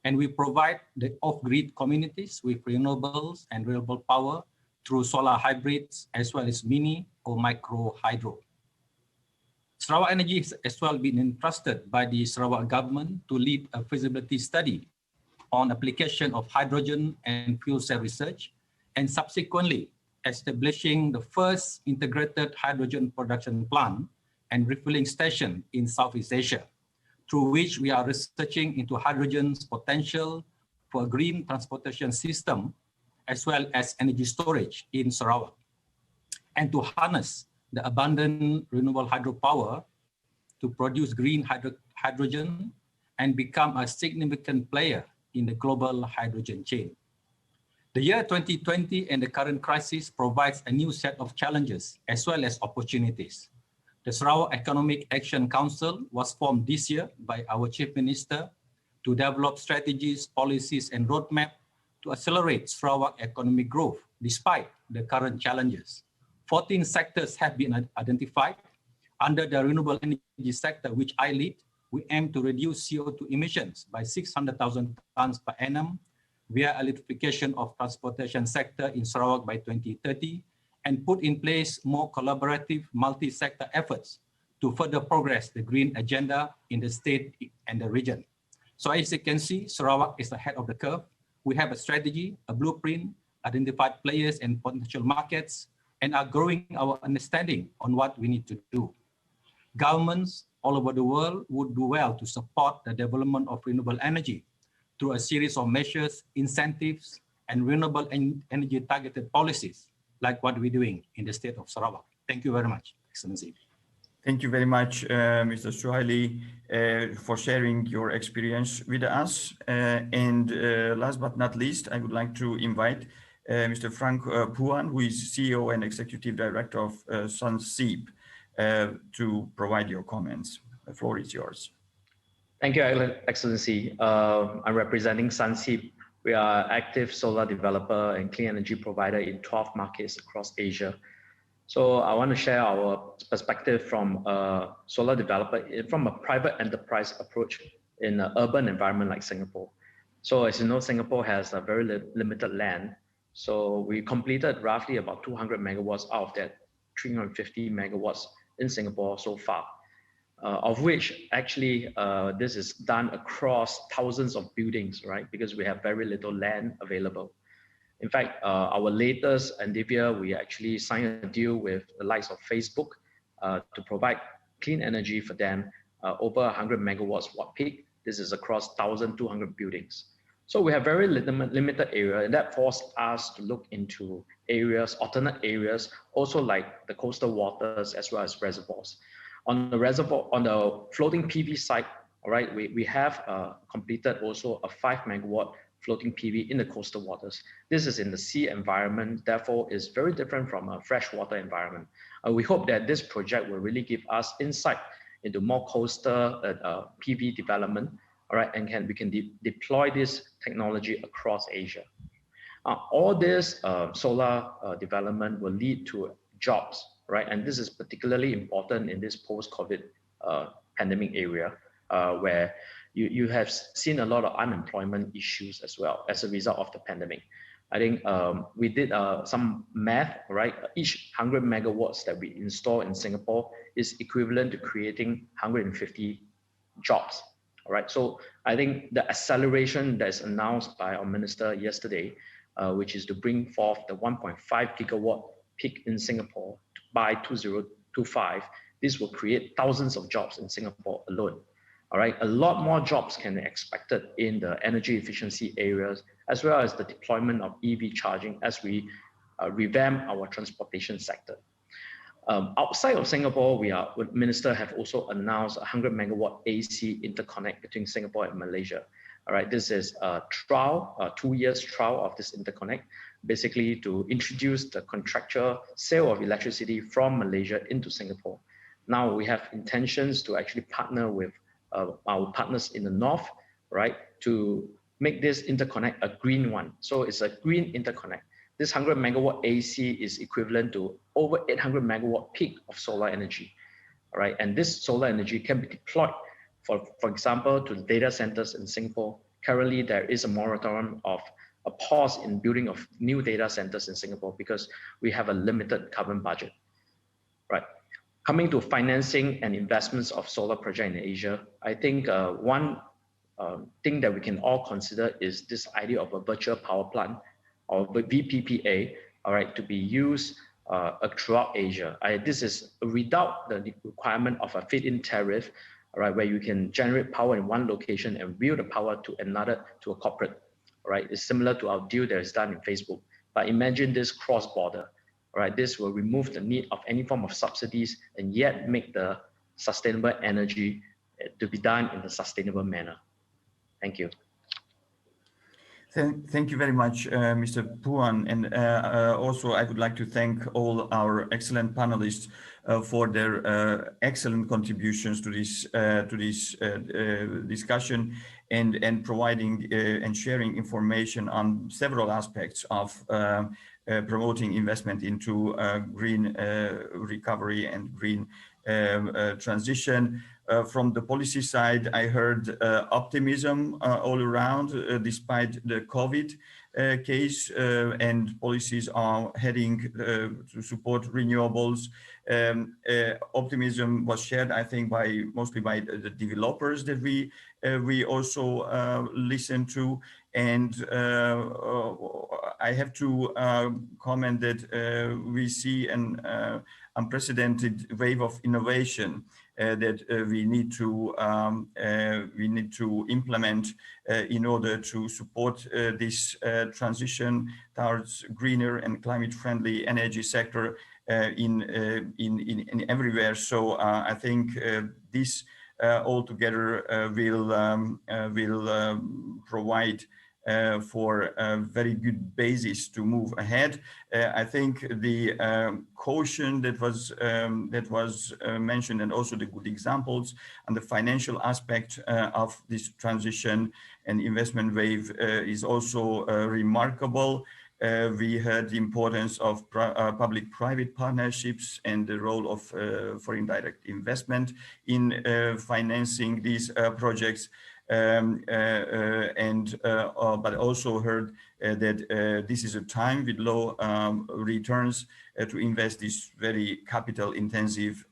And we provide the off-grid communities with renewables and renewable power through solar hybrids as well as mini or micro hydro. Sarawak Energy has as well been entrusted by the Sarawak government to lead a feasibility study on application of hydrogen and fuel cell research, and subsequently establishing the first integrated hydrogen production plant and refueling station in Southeast Asia, through which we are researching into hydrogen's potential for a green transportation system, as well as energy storage in Sarawak, and to harness the abundant renewable hydropower to produce green hydrogen and become a significant player in the global hydrogen chain. The year 2020 and the current crisis provides a new set of challenges as well as opportunities. The Sarawak Economic Action Council was formed this year by our Chief Minister to develop strategies, policies, and roadmap to accelerate Sarawak economic growth despite the current challenges. 14 sectors have been identified. Under the renewable energy sector, which I lead, we aim to reduce CO2 emissions by 600,000 tons per annum via electrification of transportation sector in Sarawak by 2030, and put in place more collaborative multi-sector efforts to further progress the green agenda in the state and the region. So as you can see, Sarawak is ahead of the curve. We have a strategy, a blueprint, identified players and potential markets, and are growing our understanding on what we need to do. Governments all over the world would do well to support the development of renewable energy through a series of measures, incentives, and renewable energy targeted policies, like what we're doing in the state of Sarawak. Thank you very much, Excellency. Thank you very much, Mr. Suhaili, for sharing your experience with us. And last but not least, I would like to invite Mr. Frank Puan, who is CEO and Executive Director of SunSeap, to provide your comments. The floor is yours. Thank you, Excellency. I'm representing SunSeap. We are active solar developer and clean energy provider in 12 markets across Asia. So I want to share our perspective from a solar developer, from a private enterprise approach in an urban environment like Singapore. So as you know, Singapore has a very limited land. So we completed roughly about 200 megawatts out of that 350 megawatts in Singapore so far, of which actually this is done across thousands of buildings, right? Because we have very little land available. In fact, our latest endeavor, we actually signed a deal with the likes of Facebook to provide clean energy for them, over 100 megawatts watt peak. This is across 1,200 buildings. So we have very limited area, and that forced us to look into areas, alternate areas, also like the coastal waters as well as reservoirs. On the reservoir, on the floating PV site, all right, we have completed also a 5 megawatt floating PV in the coastal waters. This is in the sea environment, therefore is very different from a freshwater environment. We hope that this project will really give us insight into more coastal PV development, all right, and we can deploy this technology across Asia. All this solar development will lead to jobs, right? And this is particularly important in this post-COVID pandemic area, where you have seen a lot of unemployment issues as well as a result of the pandemic. I think we did some math, right? Each 100 megawatts that we install in Singapore is equivalent to creating 150 jobs, all right? So I think the acceleration that's announced by our minister yesterday, which is to bring forth the 1.5 gigawatt peak in Singapore by 2025, this will create thousands of jobs in Singapore alone. All right, a lot more jobs can be expected in the energy efficiency areas, as well as the deployment of EV charging as we revamp our transportation sector. Outside of Singapore, the minister have also announced a 100 megawatt AC interconnect between Singapore and Malaysia. All right, this is a trial, a 2 years trial of this interconnect, basically to introduce the contractual sale of electricity from Malaysia into Singapore. Now we have intentions to actually partner with our partners in the north, right, to make this interconnect a green one. So it's a green interconnect. This 100 megawatt AC is equivalent to over 800 megawatt peak of solar energy, all right? And this solar energy can be deployed, for example, to the data centers in Singapore. Currently, there is a moratorium of a pause in building of new data centers in Singapore because we have a limited carbon budget, right? Coming to financing and investments of solar project in Asia, I think one thing that we can all consider is this idea of a virtual power plant or VPPA, all right, to be used throughout Asia. This is without the requirement of a feed-in tariff, all right, where you can generate power in one location and wheel the power to another, to a corporate, all right? It's similar to our deal that is done in Facebook. But imagine this cross-border. All right, this will remove the need of any form of subsidies and yet make the sustainable energy to be done in a sustainable manner. Thank you. Thank you very much, Mr. Puan. And also, I would like to thank all our excellent panelists for their excellent contributions to this discussion and providing and sharing information on several aspects of promoting investment into green recovery and green transition. From the policy side, I heard optimism all around despite the COVID case, and policies are heading to support renewables. Optimism was shared, I think, mostly by the developers that we also listen to. And I have to comment that we see an unprecedented wave of innovation that we need to implement in order to support this transition towards greener and climate-friendly energy sector in everywhere. So I think this altogether will provide for a very good basis to move ahead. I think the caution that was mentioned, and also the good examples and the financial aspect of this transition and investment wave is also remarkable. We heard the importance of public-private partnerships and the role of foreign direct investment in financing these projects. But also heard that this is a time with low returns to invest this very capital-intensive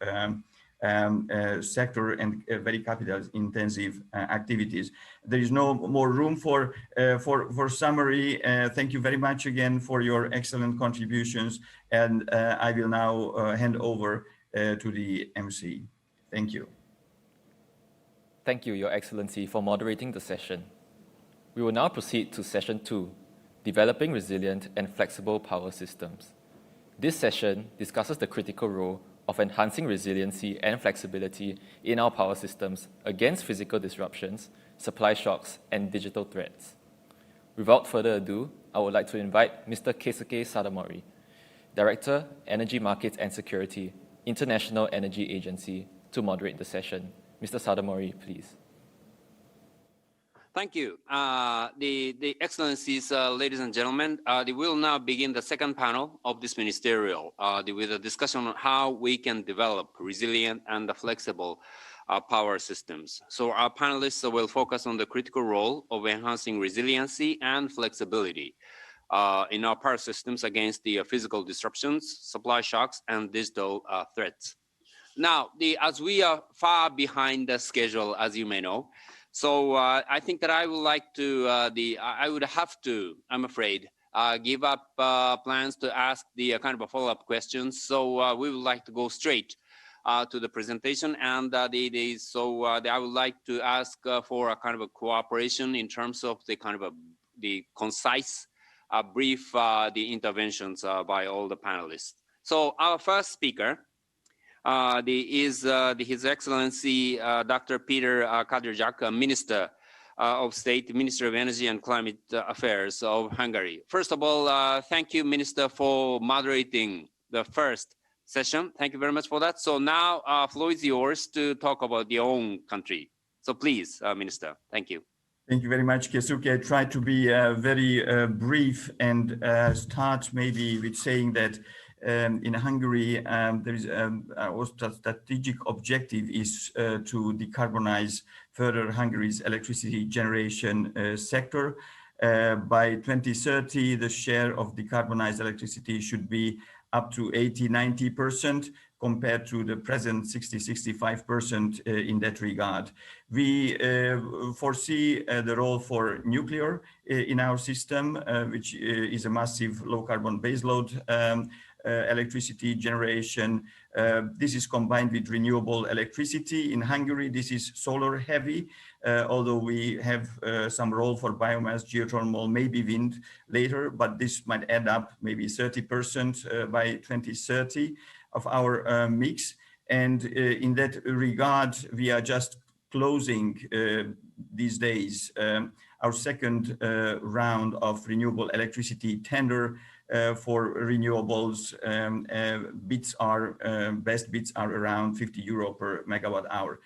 sector and very capital-intensive activities. There is no more room for summary. Thank you very much again for your excellent contributions, and I will now hand over to the MC. Thank you. Thank you, Your Excellency, for moderating the session. We will now proceed to Session 2, Developing Resilient and Flexible Power Systems. This session discusses the critical role of enhancing resiliency and flexibility in our power systems against physical disruptions, supply shocks, and digital threats. Without further ado, I would like to invite Mr. Keisuke Sadamori, Director, Energy Markets and Security, International Energy Agency, to moderate the session. Mr. Sadamori, please. Thank you. The Excellencies, ladies and gentlemen, we will now begin the second panel of this ministerial with a discussion on how we can develop resilient and flexible power systems. So our panelists will focus on the critical role of enhancing resiliency and flexibility in our power systems against the physical disruptions, supply shocks, and digital threats. Now, as we are far behind the schedule, as you may know, so I think that I would like to, I would have to, I'm afraid, give up plans to ask the kind of a follow-up questions. So we would like to go straight to the presentation, and I would like to ask for a kind of a cooperation in terms of the kind of the concise, brief, the interventions by all the panelists. So our first speaker is His Excellency Dr. Peter Kadirjak, Minister of State, Minister of Energy and Climate Affairs of Hungary. First of all, thank you, Minister, for moderating the first session. Thank you very much for that. So now, floor is yours to talk about your own country. So please, Minister, thank you. Thank you very much, Keisuke. I try to be very brief and start maybe with saying that in Hungary, there is our strategic objective is to decarbonize further Hungary's electricity generation sector. By 2030, the share of decarbonized electricity should be up to 80–90% compared to the present 60–65% in that regard. We foresee the role for nuclear in our system, which is a massive low carbon baseload electricity generation. This is combined with renewable electricity. In Hungary, this is solar heavy, although we have some role for biomass, geothermal, maybe wind later, but this might add up maybe 30% by 2030 of our mix. And in that regard, we are just closing these days our second round of renewable electricity tender for renewables. Best bids are around €50 per megawatt hour.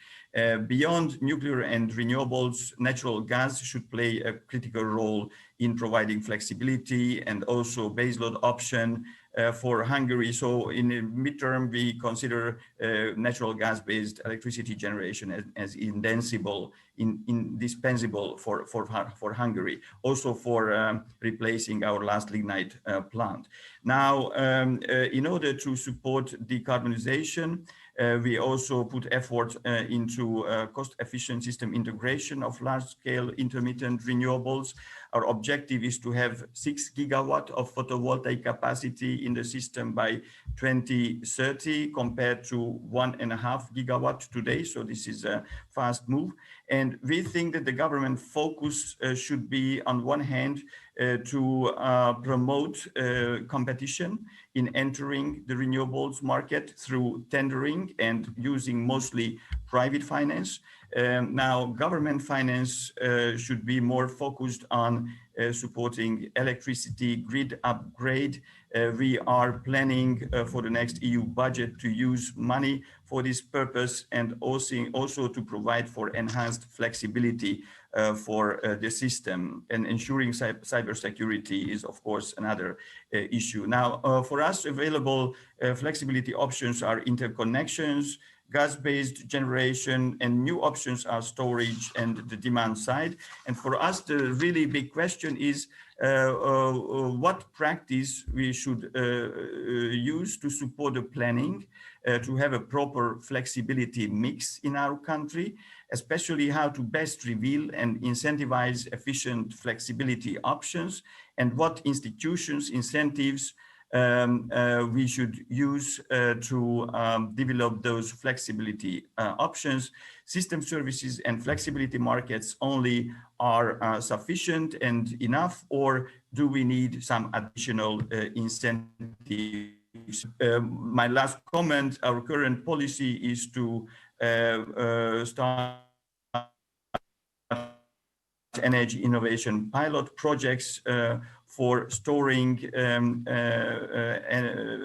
Beyond nuclear and renewables, natural gas should play a critical role in providing flexibility and also baseload option for Hungary. So in the midterm, we consider natural gas-based electricity generation as indispensable for Hungary, also for replacing our last lignite plant. Now, in order to support decarbonization, we also put effort into cost-efficient system integration of large-scale intermittent renewables. Our objective is to have 6 gigawatt of photovoltaic capacity in the system by 2030 compared to 1.5 gigawatt today. So this is a fast move. And we think that the government focus should be, on one hand, to promote competition in entering the renewables market through tendering and using mostly private finance. Now, government finance should be more focused on supporting electricity grid upgrade. We are planning for the next EU budget to use money for this purpose and also to provide for enhanced flexibility for the system, and ensuring cybersecurity is, of course, another issue. Now, for us, available flexibility options are interconnections, gas-based generation, and new options are storage and the demand side. And for us, the really big question is what practice we should use to support the planning, to have a proper flexibility mix in our country, especially how to best reveal and incentivize efficient flexibility options, and what institutions, incentives we should use to develop those flexibility options. System services and flexibility markets only are sufficient and enough, or do we need some additional incentives? My last comment, our current policy is to start energy innovation pilot projects for storing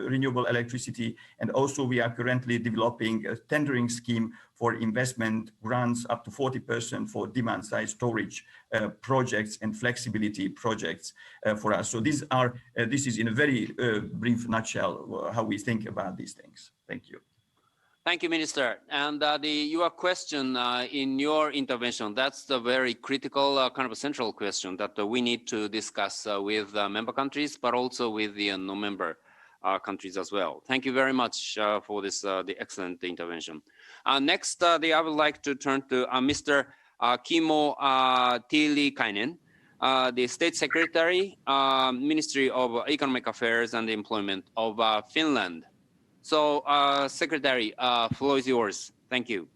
renewable electricity. And also we are currently developing a tendering scheme for investment grants up to 40% for demand side storage projects and flexibility projects for us. So these are, this is in a very brief nutshell how we think about these things. Thank you. Thank you, Minister. And your question in your intervention, that's the very critical kind of a central question that we need to discuss with member countries, but also with the non-member countries as well. Thank you very much for this the excellent intervention. Next, I would like to turn to Mr. Kimmo Tiilikainen, the State Secretary, Ministry of Economic Affairs and Employment of Finland. So, Secretary, floor is yours. Thank you.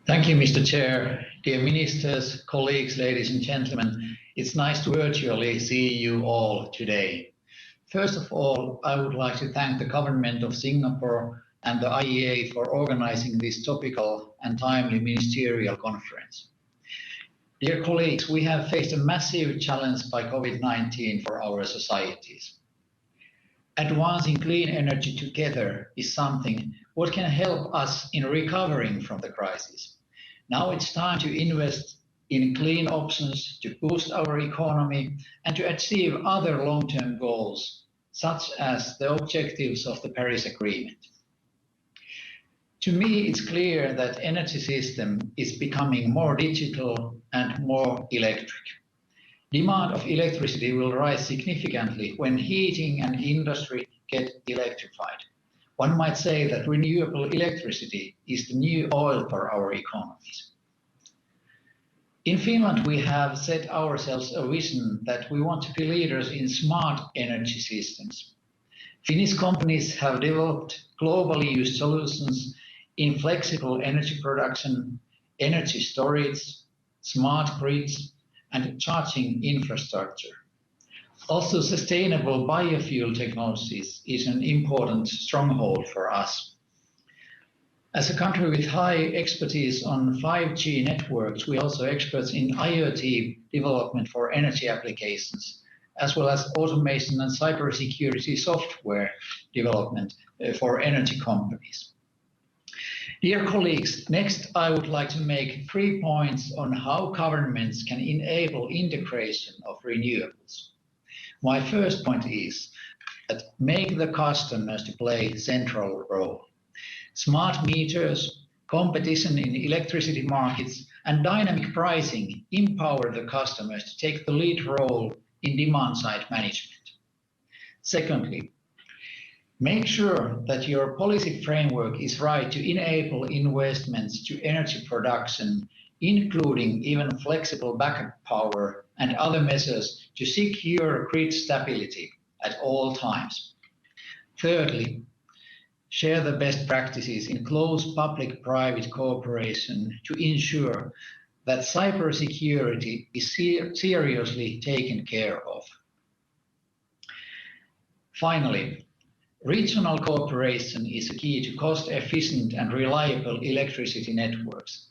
Thank you, Mr. Chair. Dear ministers, colleagues, ladies and gentlemen, it's nice to virtually see you all today. First of all, I would like to thank the government of Singapore and the IEA for organizing this topical and timely ministerial conference. Dear colleagues, we have faced a massive challenge by COVID-19 for our societies. Advancing clean energy together is something what can help us in recovering from the crisis. Now it's time to invest in clean options to boost our economy and to achieve other long-term goals, such as the objectives of the Paris Agreement. To me, it's clear that energy system is becoming more digital and more electric. Demand of electricity will rise significantly when heating and industry get electrified. One might say that renewable electricity is the new oil for our economies. In Finland, we have set ourselves a vision that we want to be leaders in smart energy systems. Finnish companies have developed globally used solutions in flexible energy production, energy storage, smart grids, and charging infrastructure. Also, sustainable biofuel technologies is an important stronghold for us. As a country with high expertise on 5G networks, we are also experts in IoT development for energy applications, as well as automation and cybersecurity software development for energy companies. Dear colleagues, next I would like to make 3 points on how governments can enable integration of renewables. My first point is that make the customers to play a central role. Smart meters, competition in electricity markets, and dynamic pricing empower the customers to take the lead role in demand-side management. Secondly, make sure that your policy framework is right to enable investments to energy production, including even flexible backup power and other measures to secure grid stability at all times. Thirdly, share the best practices in close public-private cooperation to ensure that cybersecurity is seriously taken care of. Finally, regional cooperation is a key to cost-efficient and reliable electricity networks.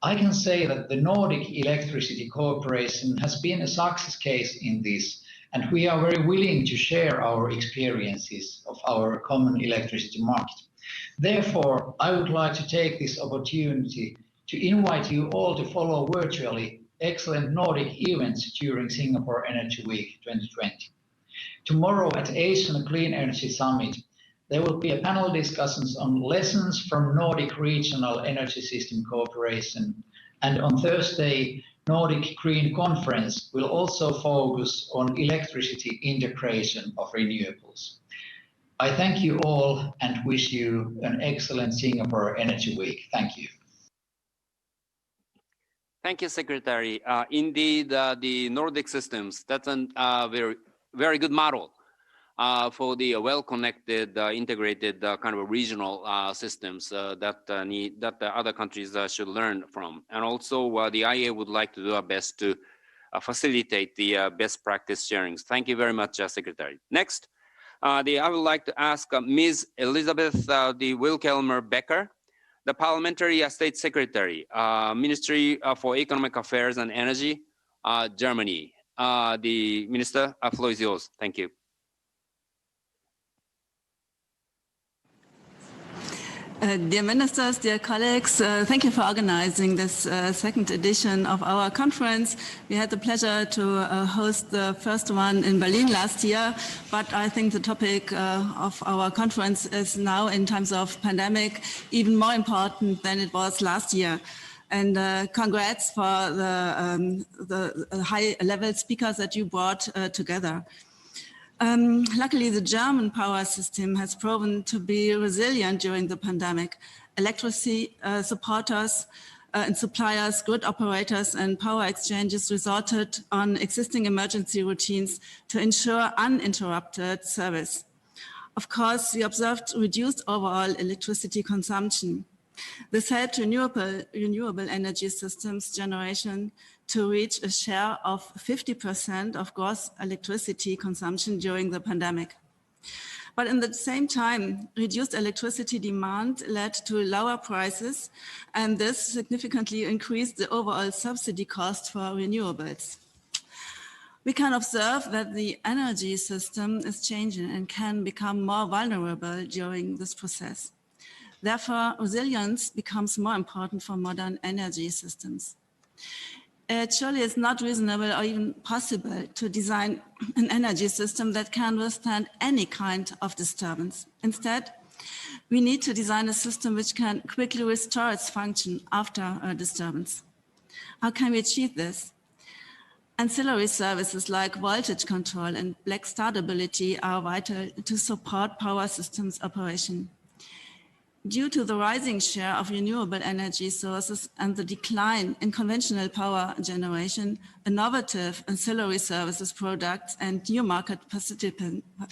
I can say that the Nordic electricity cooperation has been a success case in this, and we are very willing to share our experiences of our common electricity market. Therefore, I would like to take this opportunity to invite you all to follow virtually excellent Nordic events during Singapore Energy Week 2020. Tomorrow at ASEAN Clean Energy Summit, there will be a panel discussions on lessons from Nordic regional energy system cooperation. And on Thursday, Nordic Green Conference will also focus on electricity integration of renewables. I thank you all and wish you an excellent Singapore Energy Week. Thank you. Thank you, Secretary. Indeed, the Nordic systems, that's a very good model for the well-connected, integrated kind of regional systems that the other countries should learn from. And also, the IEA would like to do our best to facilitate the best practice sharings. Thank you very much, Secretary. Next, I would like to ask Ms. Elizabeth Wilkelmer Becker, the Parliamentary State Secretary, Ministry for Economic Affairs and Energy, Germany. The Minister, floor is yours. Thank you. Dear ministers, dear colleagues, thank you for organizing this second edition of our conference. We had the pleasure to host the first one in Berlin last year, but I think the topic of our conference is now, in times of pandemic, even more important than it was last year. And congrats for the high-level speakers that you brought together. Luckily, the German power system has proven to be resilient during the pandemic. Electricity supporters and suppliers, grid operators, and power exchanges resorted on existing emergency routines to ensure uninterrupted service. Of course, we observed reduced overall electricity consumption. This helped renewable energy systems generation to reach a share of 50% of gross electricity consumption during the pandemic. But at the same time, reduced electricity demand led to lower prices, and this significantly increased the overall subsidy cost for renewables. We can observe that the energy system is changing and can become more vulnerable during this process. Therefore, resilience becomes more important for modern energy systems. It surely is not reasonable or even possible to design an energy system that can withstand any kind of disturbance. Instead, we need to design a system which can quickly restore its function after a disturbance. How can we achieve this? Ancillary services like voltage control and black startability are vital to support power systems operation. Due to the rising share of renewable energy sources and the decline in conventional power generation, innovative ancillary services products and new market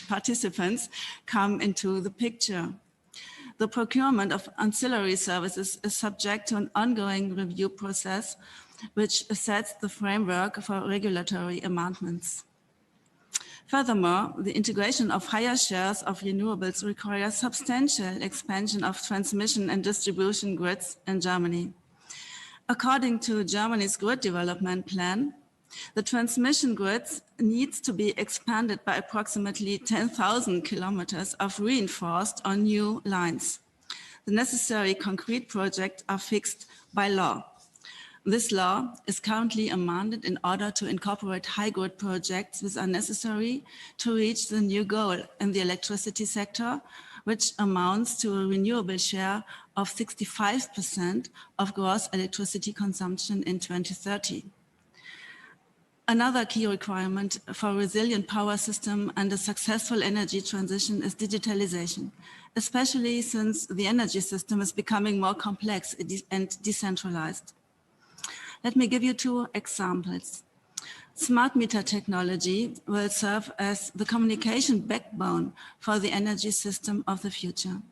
participants come into the picture. The procurement of ancillary services is subject to an ongoing review process, which sets the framework for regulatory amendments. Furthermore, the integration of higher shares of renewables requires substantial expansion of transmission and distribution grids in Germany. According to Germany's grid development plan, the transmission grids needs to be expanded by approximately 10,000 kilometers of reinforced or new lines. The necessary concrete projects are fixed by law. This law is currently amended in order to incorporate high grid projects which are necessary to reach the new goal in the electricity sector, which amounts to a renewable share of 65% of gross electricity consumption in 2030. Another key requirement for a resilient power system and a successful energy transition is digitalization, especially since the energy system is becoming more complex and decentralized. Let me give you two examples. Smart meter technology will serve as the communication backbone for the energy system of the future.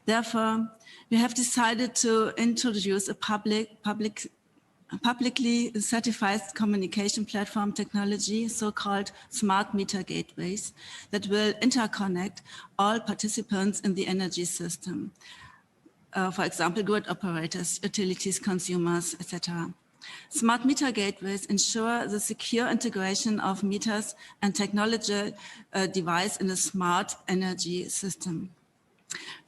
Therefore, we have decided to introduce a publicly certified communication platform technology, so-called smart meter gateways, that will interconnect all participants in the energy system. For example, grid operators, utilities, consumers, etc. Smart meter gateways ensure the secure integration of meters and technology device in a smart energy system.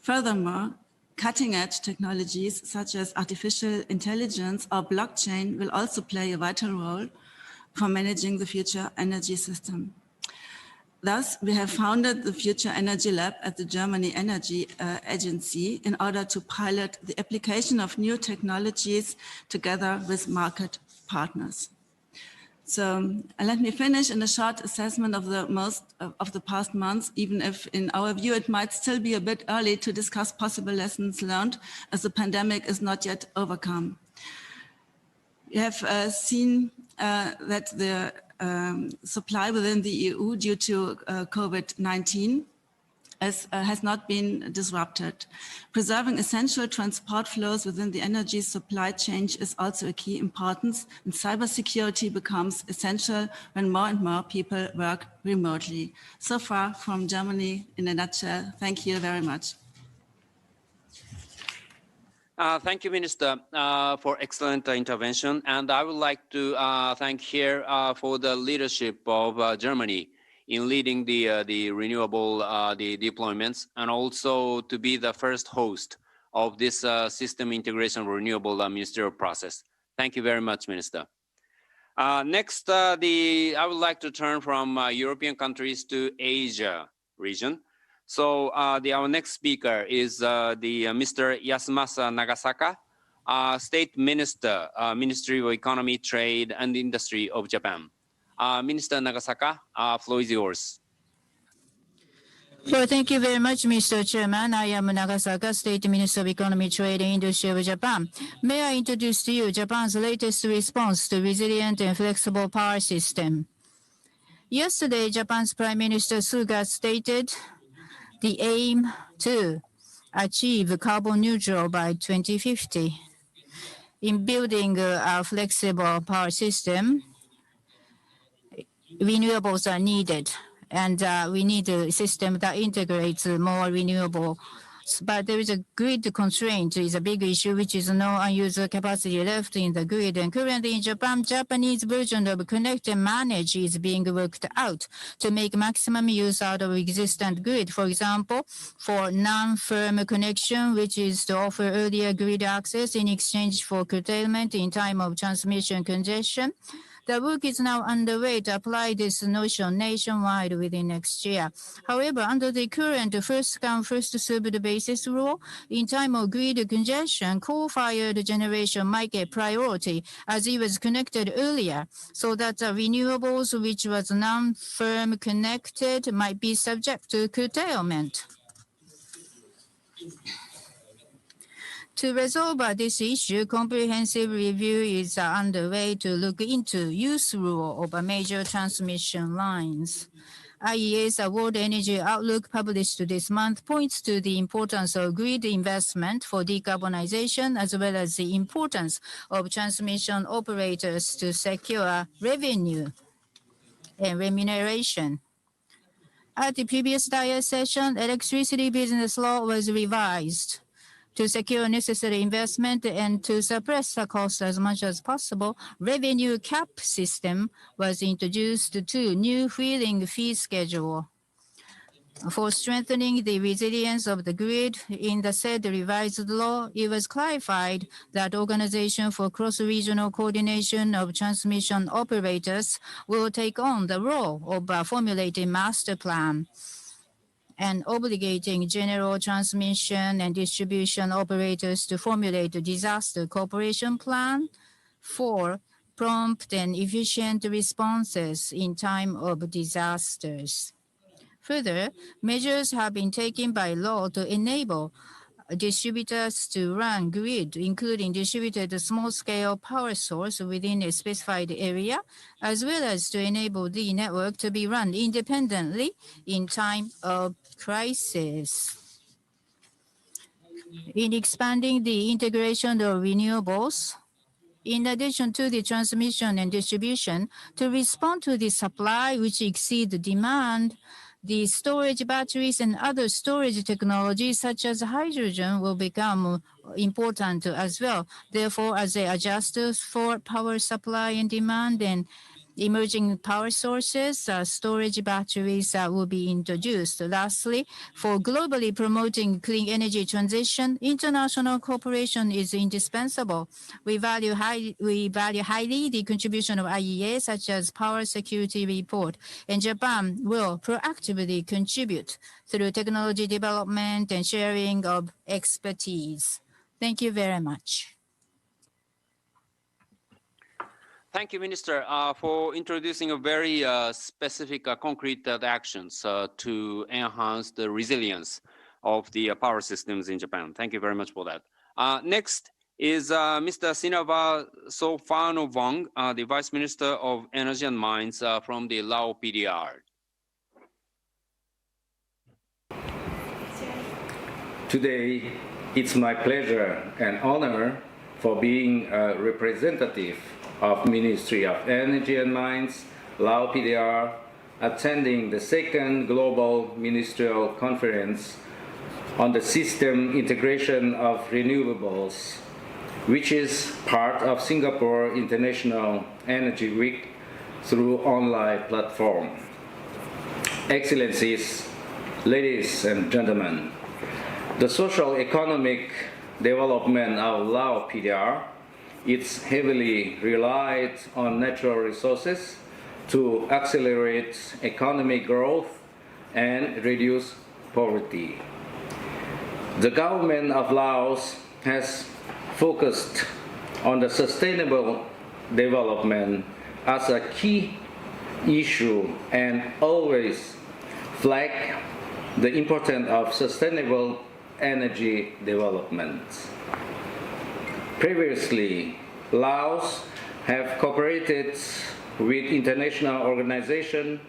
Furthermore, Cutting-edge technologies such as artificial intelligence or blockchain will also play a vital role for managing the future energy system. Thus, we have founded the Future Energy Lab at the Germany Energy Agency in order to pilot the application of new technologies together with market partners. So let me finish in a short assessment of the past months, even if in our view it might still be a bit early to discuss possible lessons learned as the pandemic is not yet overcome. We have seen that the supply within the EU due to COVID-19 has not been disrupted. Preserving essential transport flows within the energy supply chain is also a key importance, and cybersecurity becomes essential when more and more people work remotely. So far from Germany in a nutshell. Thank you very much. Thank you, Minister, for excellent intervention. And I would like to thank here for the leadership of Germany in leading the renewable the deployments, and also to be the first host of this system integration renewable ministerial process. Thank you very much, Minister. Next, I would like to turn from European countries to Asia region. So our next speaker is Mr. Yasumasa Nagasaka, State Minister, Ministry of Economy, Trade and Industry of Japan. Minister Nagasaka, floor is yours. Well, thank you very much, Mr. Chairman. I am Nagasaka, State Minister of Economy, Trade and Industry of Japan. May I introduce to you Japan's latest response to resilient and flexible power system. Yesterday, Japan's Prime Minister Suga stated the aim to achieve carbon neutral by 2050. In building a flexible power system, renewables are needed, and we need a system that integrates more renewables. But there is a grid constraint is a big issue, which is no unused capacity left in the grid. And currently in Japan, Japanese version of Connect and Manage is being worked out to make maximum use out of existing grid. For example, for non-firm connection, which is to offer earlier grid access in exchange for curtailment in time of transmission congestion. The work is now underway to apply this notion nationwide within next year. However, under the current first-come, first-served basis rule, in time of grid congestion, coal-fired generation might get priority as it was connected earlier, so that renewables which was non-firm connected might be subject to curtailment. To resolve this issue, comprehensive review is underway to look into use rule of major transmission lines. IEA's World Energy Outlook published this month points to the importance of grid investment for decarbonization, as well as the importance of transmission operators to secure revenue and remuneration. At the previous Diet session, electricity business law was revised. To secure necessary investment and to suppress the cost as much as possible, revenue cap system was introduced to new wheeling fee schedule. For strengthening the resilience of the grid in the said revised law, it was clarified that Organization for Cross-Regional Coordination of Transmission Operators will take on the role of formulating master plan and obligating general transmission and distribution operators to formulate a disaster cooperation plan for prompt and efficient responses in time of disasters. Further, measures have been taken by law to enable distributors to run grid, including distributed small-scale power source within a specified area, as well as to enable the network to be run independently in time of crisis. In expanding the integration of renewables, in addition to the transmission and distribution, to respond to the supply which exceeds the demand, the storage batteries and other storage technologies such as hydrogen will become important as well. Therefore, as they adjust for power supply and demand and emerging power sources, storage batteries will be introduced. Lastly, for globally promoting clean energy transition, international cooperation is indispensable. We value highly the contribution of IEA, such as Power Security Report, and Japan will proactively contribute through technology development and sharing of expertise. Thank you very much. Thank you, Minister, for introducing a very specific concrete actions to enhance the resilience of the power systems in Japan. Thank you very much for that. Next is Mr. Sinava Sophanovuong, the Vice Minister of Energy and Mines from the Lao PDR. Today, it's my pleasure and honor for being a representative of Ministry of Energy and Mines, Lao PDR, attending the second Global Ministerial Conference on the System Integration of Renewables, which is part of Singapore International Energy Week through online platform. Excellencies, ladies and gentlemen, the social economic development of Lao PDR is heavily relied on natural resources to accelerate economic growth and reduce poverty. The government of Laos has focused on the sustainable development as a key issue and always flagged the importance of sustainable energy development. Previously, Laos have cooperated with international organizations,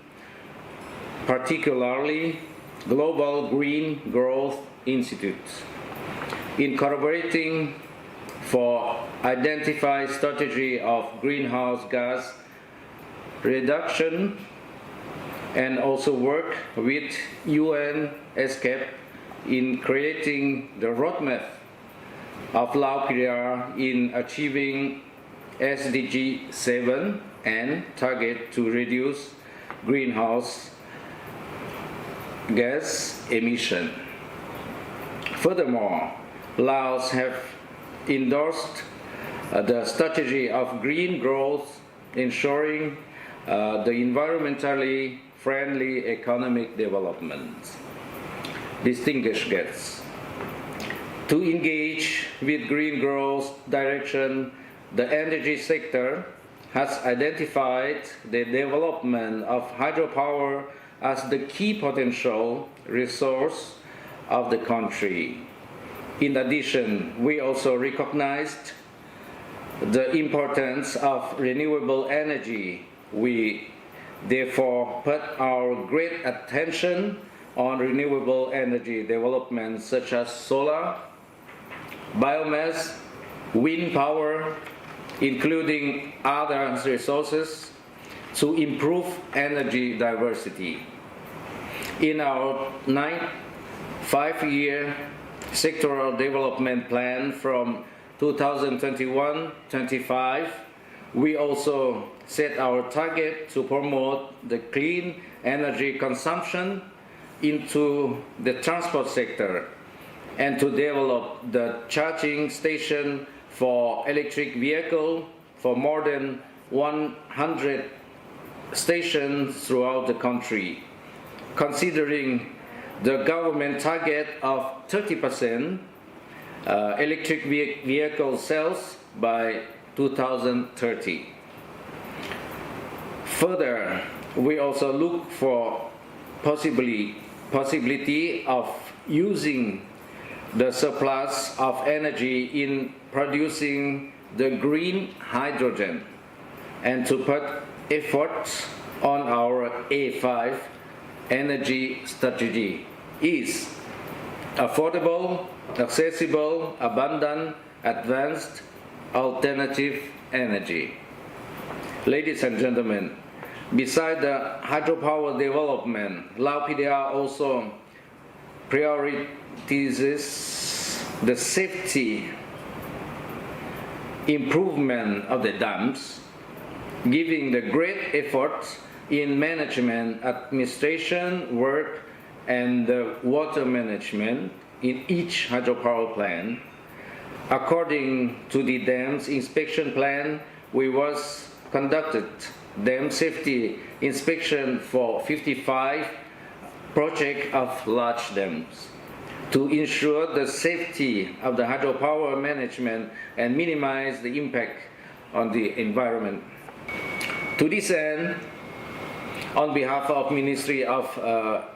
particularly Global Green Growth Institute, in collaborating for identified strategy of greenhouse gas reduction, and also work with UN ESCAPE in creating the roadmap of Lao PDR in achieving SDG 7 and target to reduce greenhouse gas emission. Furthermore, Laos have endorsed the strategy of green growth, ensuring the environmentally friendly economic development. Distinguished guests, to engage with green growth direction, the energy sector has identified the development of hydropower as the key potential resource of the country. In addition, we also recognized the importance of renewable energy. We therefore put our great attention on renewable energy development such as solar, biomass, wind power, including other resources, to improve energy diversity. In our 9th five-year sectoral development plan from 2021-25, we also set our target to promote the clean energy consumption into the transport sector and to develop the charging station for electric vehicle for more than 100 stations throughout the country. Considering the government target of 30% electric vehicle sales by 2030. Further, we also look for possibility of using the surplus of energy in producing the green hydrogen and to put efforts on our A5 energy strategy is affordable, accessible, abundant, advanced, alternative energy. Ladies and gentlemen, beside the hydropower development, Lao PDR also prioritizes the safety improvement of the dams giving the great efforts in management, administration, work, and the water management in each hydropower plant. According to the dam's inspection plan, we was conducted dam safety inspection for 55 projects of large dams to ensure the safety of the hydropower management and minimize the impact on the environment. To this end, on behalf of Ministry of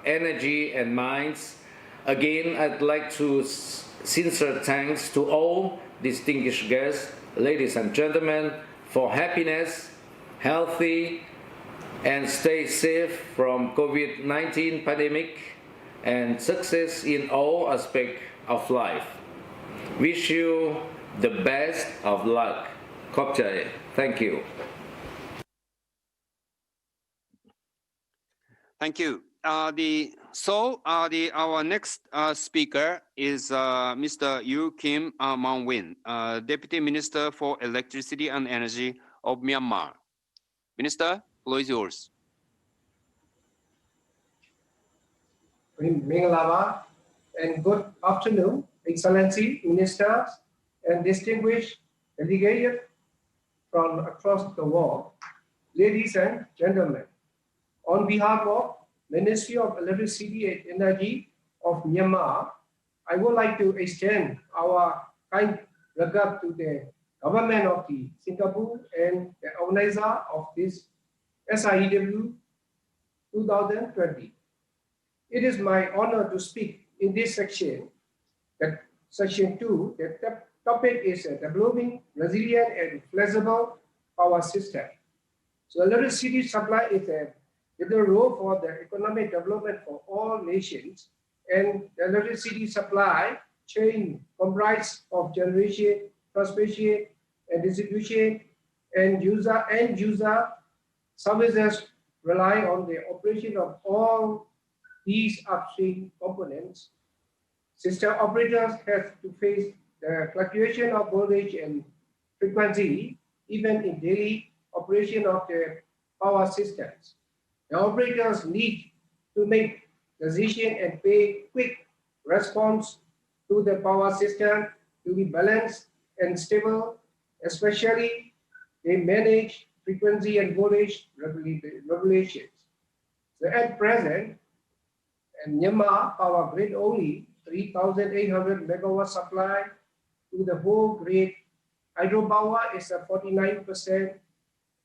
Energy and Mines, again, I'd like to sincere thanks to all distinguished guests, ladies and gentlemen, for happiness, healthy, and stay safe from COVID-19 pandemic and success in all aspects of life. Wish you the best of luck. Khop Chai. Thank you. Thank you. Our next speaker is Mr. Yu Kim Maung Win, Deputy Minister for Electricity and Energy of Myanmar. Minister, floor is yours. Mingalava, and good afternoon, Excellency, Ministers, and distinguished delegates from across the world. Ladies and gentlemen, on behalf of Ministry of Electricity and Energy of Myanmar, I would like to extend our kind regard to the government of the Singapore and the organizer of this SIEW 2020. It is my honor to speak in this section, section 2. The topic is developing resilient and flexible power system. So electricity supply is a vital role for the economic development for all nations, and the electricity supply chain comprises of generation, transmission, and distribution, and end user services rely on the operation of all these upstream components. System operators have to face the fluctuation of voltage and frequency, even in daily operation of the power systems. The operators need to make decisions and pay quick response to the power system to be balanced and stable, especially they manage frequency and voltage regulations. So at present, and Myanmar power grid only 3,800 megawatt supply to the whole grid. Hydropower is a 49%,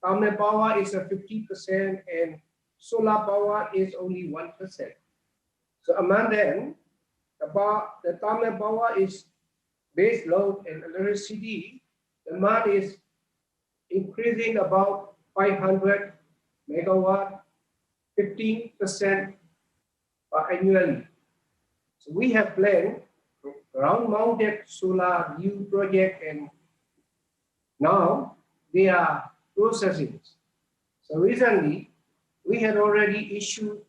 thermal power is a 50%, and solar power is only 1%. So among them, the thermal power is base load and electricity. Demand is increasing about 500 megawatt, 15% annually. So we have planned ground-mounted solar new project, and now they are processing. So recently, we had already issued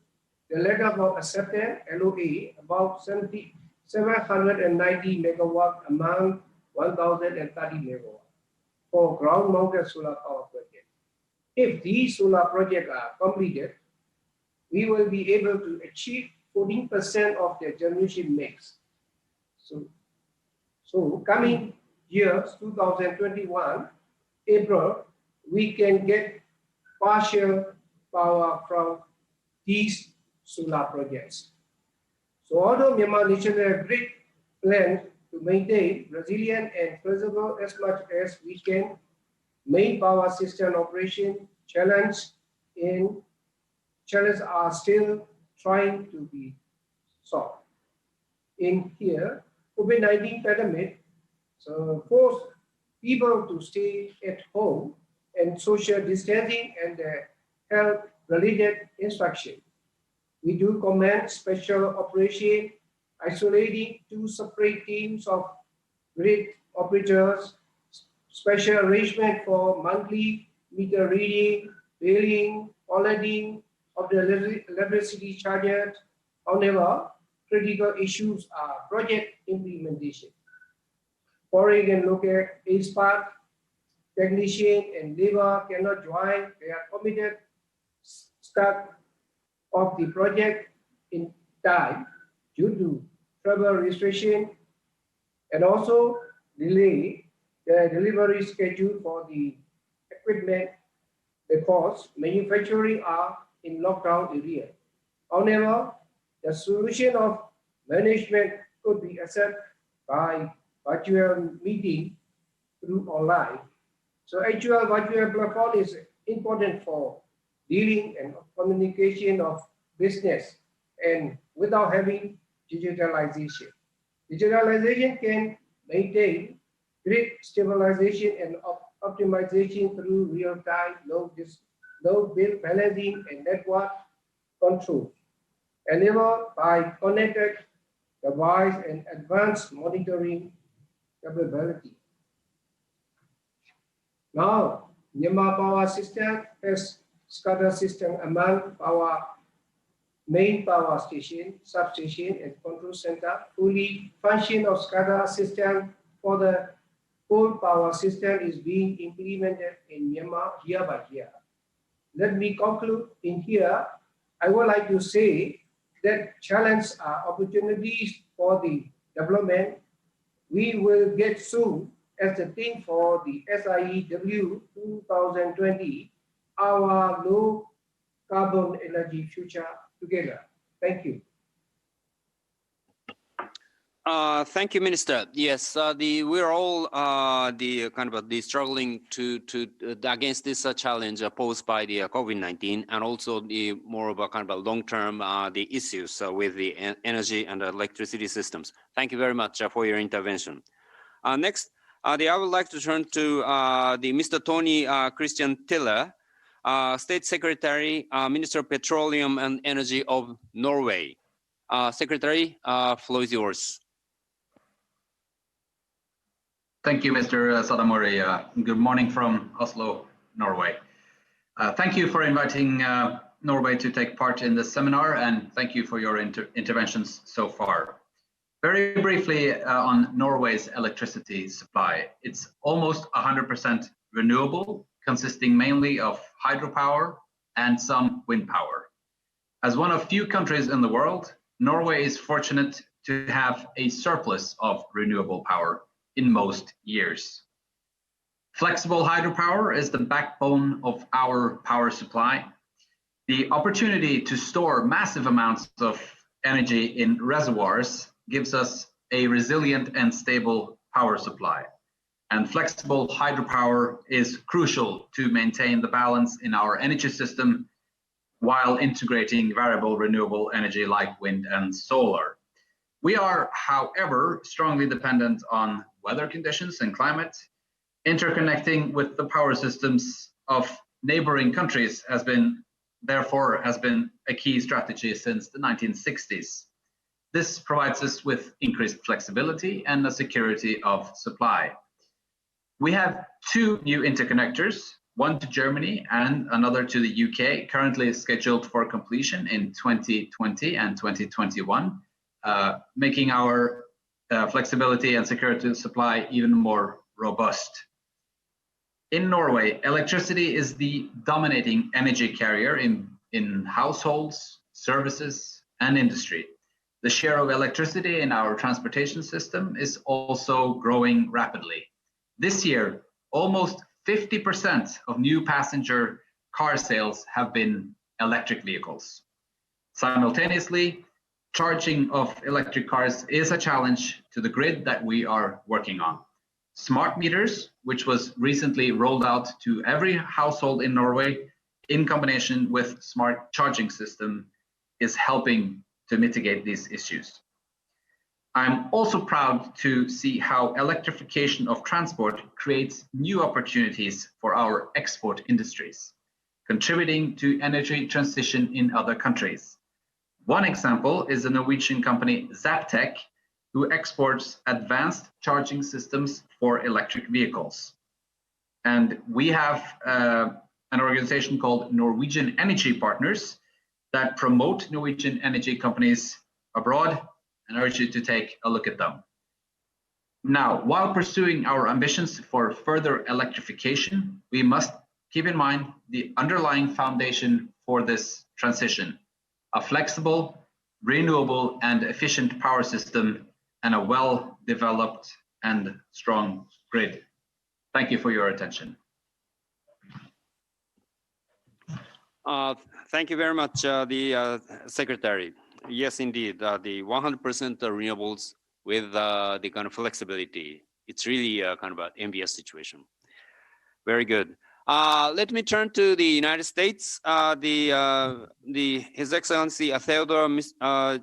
the letter of acceptance (LOA) about 790 megawatt among 1,030 megawatt for ground-mounted solar power project. If these solar projects are completed, we will be able to achieve 14% of the generation mix. So coming years, 2021, April, we can get partial power from these solar projects. So although Myanmar National Grid plans to maintain resilient and flexible as much as we can, main power system operation challenges are still trying to be solved. In here, COVID-19 pandemic forced people to stay at home, and social distancing and health-related instruction. We do commend special operation isolating 2 separate teams of grid operators, special arrangement for monthly meter reading, billing, auditing of the electricity charges. However, critical issues are project implementation. Foreign and local experts technician and labor cannot join their committed start of the project in time due to travel restriction and also delay the delivery schedule for the equipment because manufacturing are in lockdown area. However, the solution of management could be accessed by virtual meeting through online. So actual virtual platform is important for dealing and communication of business and without having digitalization. Digitalization can maintain grid stabilization and optimization through real-time load bill balancing and network control, enabled by connected device and advanced monitoring capability. Now, Myanmar power system has SCADA system among our main power station, substation, and control center. Fully function of SCADA system for the whole power system is being implemented in Myanmar year by year. Let me conclude in here. I would like to say that challenges are opportunities for the development. We will get soon as the theme for the SIEW 2020, our low carbon energy future together. Thank you. Thank you, Minister. Yes, we're all struggling to against this challenge posed by the COVID-19, and also the more of a long-term the issues with the energy and electricity systems. Thank you very much for your intervention. Next, I would like to turn to the Mr. Tony Christian Tiller, State Secretary, Minister of Petroleum and Energy of Norway. Secretary, floor is yours. Thank you, Mr. Sadamori. Good morning from Oslo, Norway. Thank you for inviting Norway to take part in this seminar, and thank you for your interventions so far. Very briefly on Norway's electricity supply. It's almost 100% renewable, consisting mainly of hydropower and some wind power. As one of few countries in the world, Norway is fortunate to have a surplus of renewable power in most years. Flexible hydropower is the backbone of our power supply. The opportunity to store massive amounts of energy in reservoirs gives us a resilient and stable power supply. And flexible hydropower is crucial to maintain the balance in our energy system while integrating variable renewable energy like wind and solar. We are, however, strongly dependent on weather conditions and climate. Interconnecting with the power systems of neighboring countries has been a key strategy since the 1960s. This provides us with increased flexibility and a security of supply. We have two new interconnectors, one to Germany and another to the UK, currently scheduled for completion in 2020 and 2021. Making our flexibility and security of supply even more robust. In Norway, electricity is the dominating energy carrier in households, services, and industry. The share of electricity in our transportation system is also growing rapidly. This year, almost 50% of new passenger car sales have been electric vehicles. Simultaneously, charging of electric cars is a challenge to the grid that we are working on. Smart meters, which was recently rolled out to every household in Norway, in combination with smart charging system, is helping to mitigate these issues. I'm also proud to see how electrification of transport creates new opportunities for our export industries, contributing to energy transition in other countries. One example is the Norwegian company Zaptec, who exports advanced charging systems for electric vehicles. And we have an organization called Norwegian Energy Partners that promote Norwegian energy companies abroad, and urge you to take a look at them. Now, while pursuing our ambitions for further electrification, we must keep in mind the underlying foundation for this transition: a flexible, renewable, and efficient power system, and a well-developed and strong grid. Thank you for your attention. Thank you very much, the Secretary. Yes, indeed, the 100% renewables with the kind of flexibility. It's really kind of an envious situation. Very good. Let me turn to the United States. His Excellency Theodore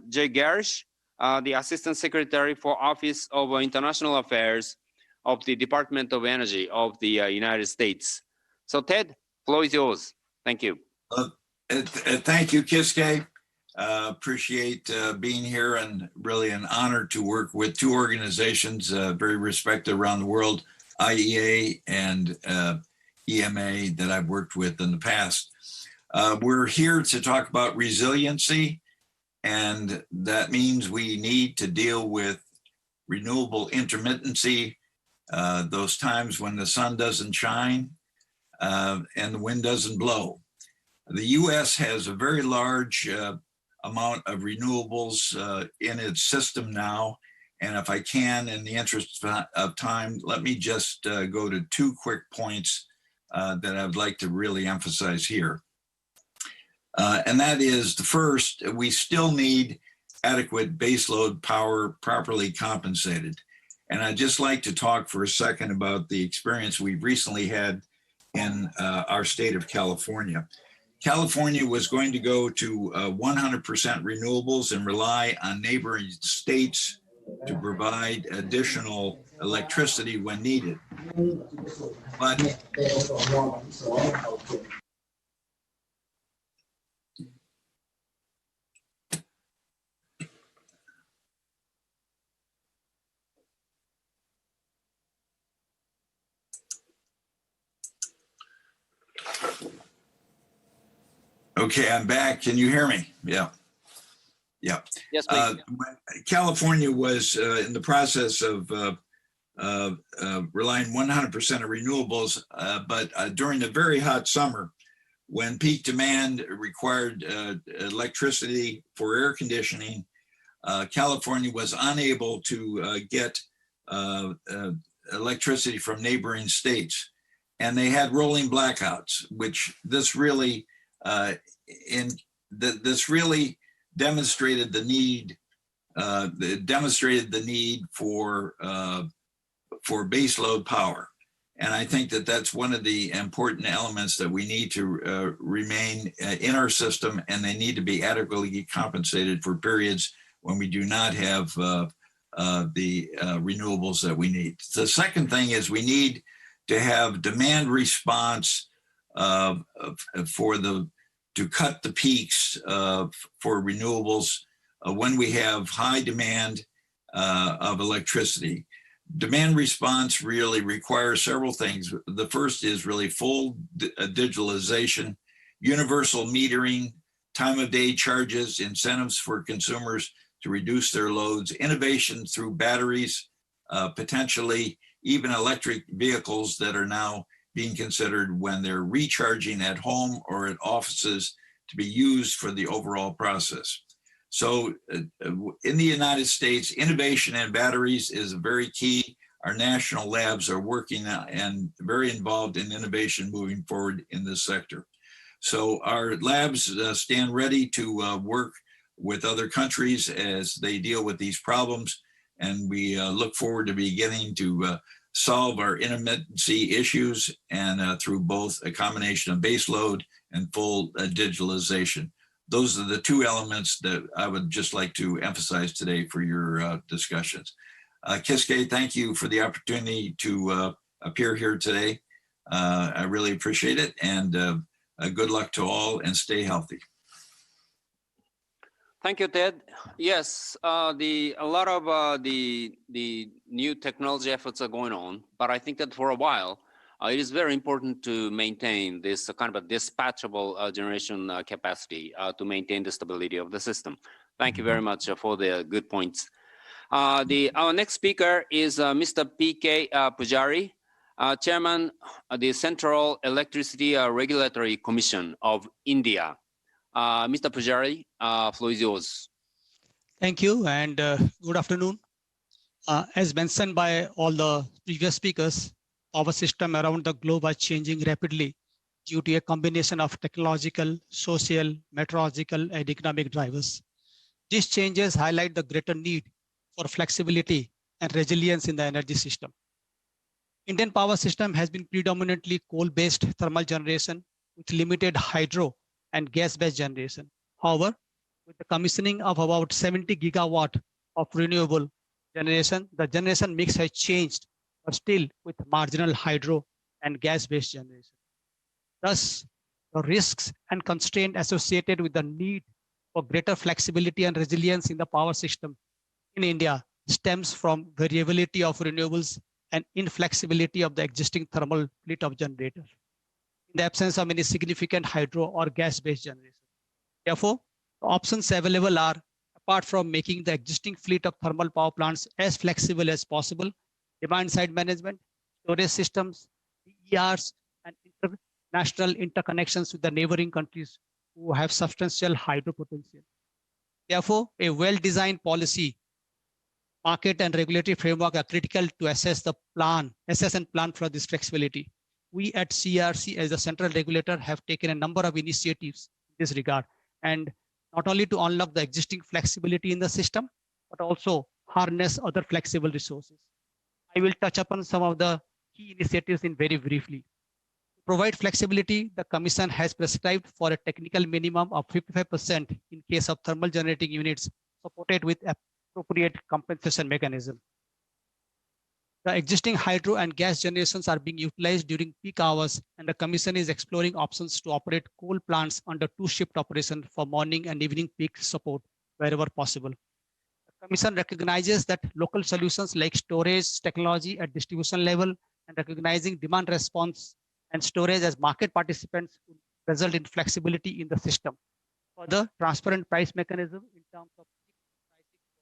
J. Garish, the Assistant Secretary for Office of International Affairs of the Department of Energy of the United States. So Ted, floor is yours. Thank you. Thank you, Kisuke. Appreciate being here, and really an honor to work with two organizations very respected around the world, IEA and EMA, that I've worked with in the past. We're here to talk about resiliency, and that means we need to deal with renewable intermittency, those times when the sun doesn't shine and the wind doesn't blow. The US has a very large amount of renewables in its system now. And if I can, in the interest of time, let me just go to two quick points that I would like to really emphasize here. And that is, the first, we still need adequate baseload power properly compensated. And I'd just like to talk for a second about the experience we've recently had in our state of California. California was going to go to 100% renewables and rely on neighboring states to provide additional electricity when needed. But okay, I'm back. Can you hear me? Yeah. Yeah. Yes, please. California was in the process of relying 100% of renewables, but during the very hot summer, when peak demand required electricity for air conditioning, California was unable to get electricity from neighboring states. And they had rolling blackouts, which this really demonstrated the need for baseload power. And I think that that's one of the important elements that we need to remain in our system, and they need to be adequately compensated for periods when we do not have the renewables that we need. The second thing is we need to have demand response to cut the peaks for renewables when we have high demand of electricity. Demand response really requires several things. The first is really full digitalization, universal metering, time of day charges, incentives for consumers to reduce their loads, innovation through batteries, potentially even electric vehicles that are now being considered when they're recharging at home or at offices to be used for the overall process. So in the United States, innovation in batteries is very key. Our national labs are working and very involved in innovation moving forward in this sector. So our labs stand ready to work with other countries as they deal with these problems. And we look forward to beginning to solve our intermittency issues, and through both a combination of baseload and full digitalization. Those are the two elements that I would just like to emphasize today for your discussions. Kisuke, thank you for the opportunity to appear here today. I really appreciate it, and good luck to all, and stay healthy. Thank you, Ted. Yes, a lot of the new technology efforts are going on, but I think that for a while, it is very important to maintain this kind of a dispatchable generation capacity to maintain the stability of the system. Thank you very much for the good points. Our next speaker is Mr. P.K. Pujari, Chairman of the Central Electricity Regulatory Commission of India. Mr. Pujari, floor is yours. Thank you and good afternoon. As mentioned by all the previous speakers, our system around the globe are changing rapidly due to a combination of technological, social, meteorological, and economic drivers. These changes highlight the greater need for flexibility and resilience in the energy system. Indian power system has been predominantly coal-based thermal generation with limited hydro and gas-based generation. However, with the commissioning of about 70 gigawatt of renewable generation, the generation mix has changed, but still with marginal hydro and gas-based generation. Thus, the risks and constraints associated with the need for greater flexibility and resilience in the power system in India stems from variability of renewables and inflexibility of the existing thermal fleet of generators in the absence of any significant hydro or gas-based generation. Therefore, the options available are, apart from making the existing fleet of thermal power plants as flexible as possible, demand-side management, storage systems, ERs, and international interconnections with the neighboring countries who have substantial hydro potential. Therefore, a well-designed policy, market and regulatory framework are critical to assess and plan for this flexibility. We at CERC as the central regulator have taken a number of initiatives in this regard, and not only to unlock the existing flexibility in the system, but also harness other flexible resources. I will touch upon some of the key initiatives in very briefly. To provide flexibility, the Commission has prescribed for a technical minimum of 55% in case of thermal generating units supported with appropriate compensation mechanism. The existing hydro and gas generations are being utilized during peak hours, and the Commission is exploring options to operate coal plants under two-shift operation for morning and evening peak support wherever possible. The Commission recognizes that local solutions like storage technology at distribution level and recognizing demand response and storage as market participants will result in flexibility in the system. Further, transparent price mechanism in terms of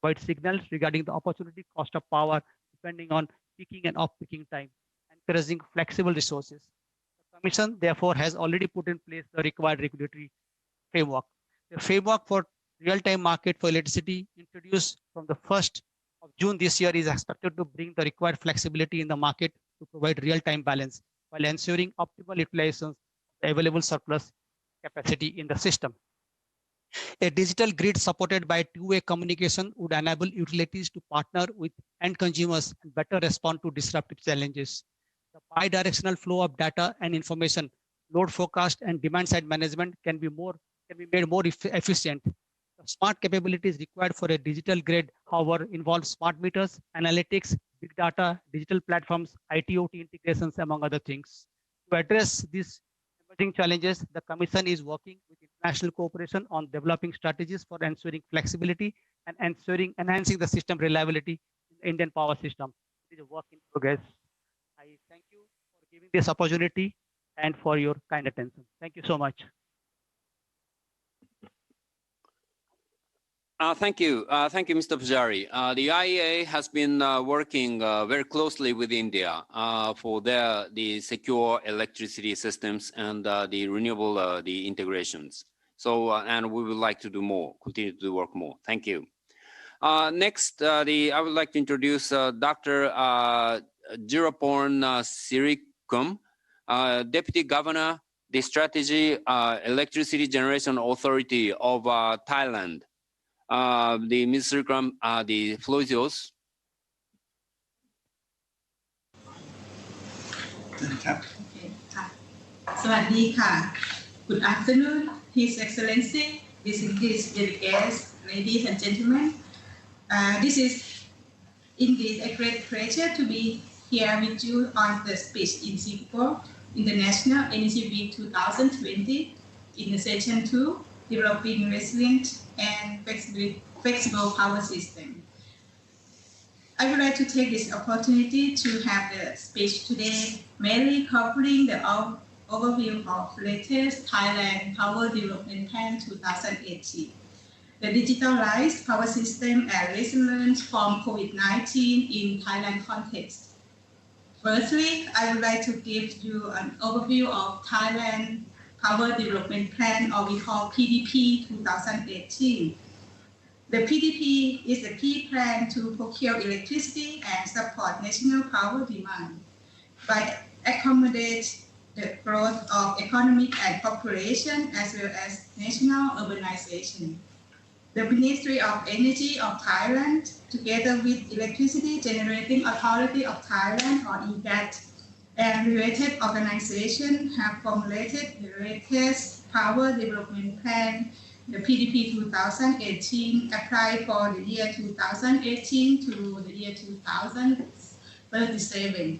provide signals regarding the opportunity cost of power depending on peaking and off-peaking time, encouraging flexible resources. The Commission, therefore, has already put in place the required regulatory framework. The framework for real-time market for electricity introduced from the 1st of June this year is expected to bring the required flexibility in the market to provide real-time balance while ensuring optimal utilization of the available surplus capacity in the system. A digital grid supported by two-way communication would enable utilities to partner with end consumers and better respond to disruptive challenges. The bi-directional flow of data and information, load forecast and demand-side management can be made more efficient. The smart capabilities required for a digital grid, however, involve smart meters, analytics, big data, digital platforms, IT/OT integrations, among other things. To address these emerging challenges, the Commission is working with international cooperation on developing strategies for ensuring flexibility and enhancing the system reliability in the Indian power system. It is a work in progress. I thank you for giving this opportunity and for your kind attention. Thank you so much. Thank you, Mr. Pujari. The IEA has been working very closely with India for the secure electricity systems and the renewable the integrations. So, and we would like to do more, continue to work more. Thank you. Next, I would like to introduce Dr. Jiraporn Sirikum, Deputy Governor, the Strategy Electricity Generation Authority of Thailand. The Mr. Sirikum, the floor is yours. Good afternoon, His Excellency, distinguished delegates, ladies and gentlemen. This is indeed a great pleasure to be here with you on the speech in Singapore International Energy Week 2020 in the session 2, Developing Resilient and Flexible Power System. I would like to take this opportunity to have the speech today mainly covering the overview of latest Thailand Power Development Plan 2018. the digitalized power system and resilience from COVID-19 in Thailand context. Firstly, I would like to give you an overview of Thailand Power Development Plan, or we call PDP 2018. The PDP is a key plan to procure electricity and support national power demand by accommodate the growth of economic and population as well as national urbanization. The Ministry of Energy of Thailand, together with Electricity Generating Authority of Thailand, or EGAT, and related organizations have formulated the latest Power Development Plan, the PDP 2018, applied for the year 2018 to the year 2037.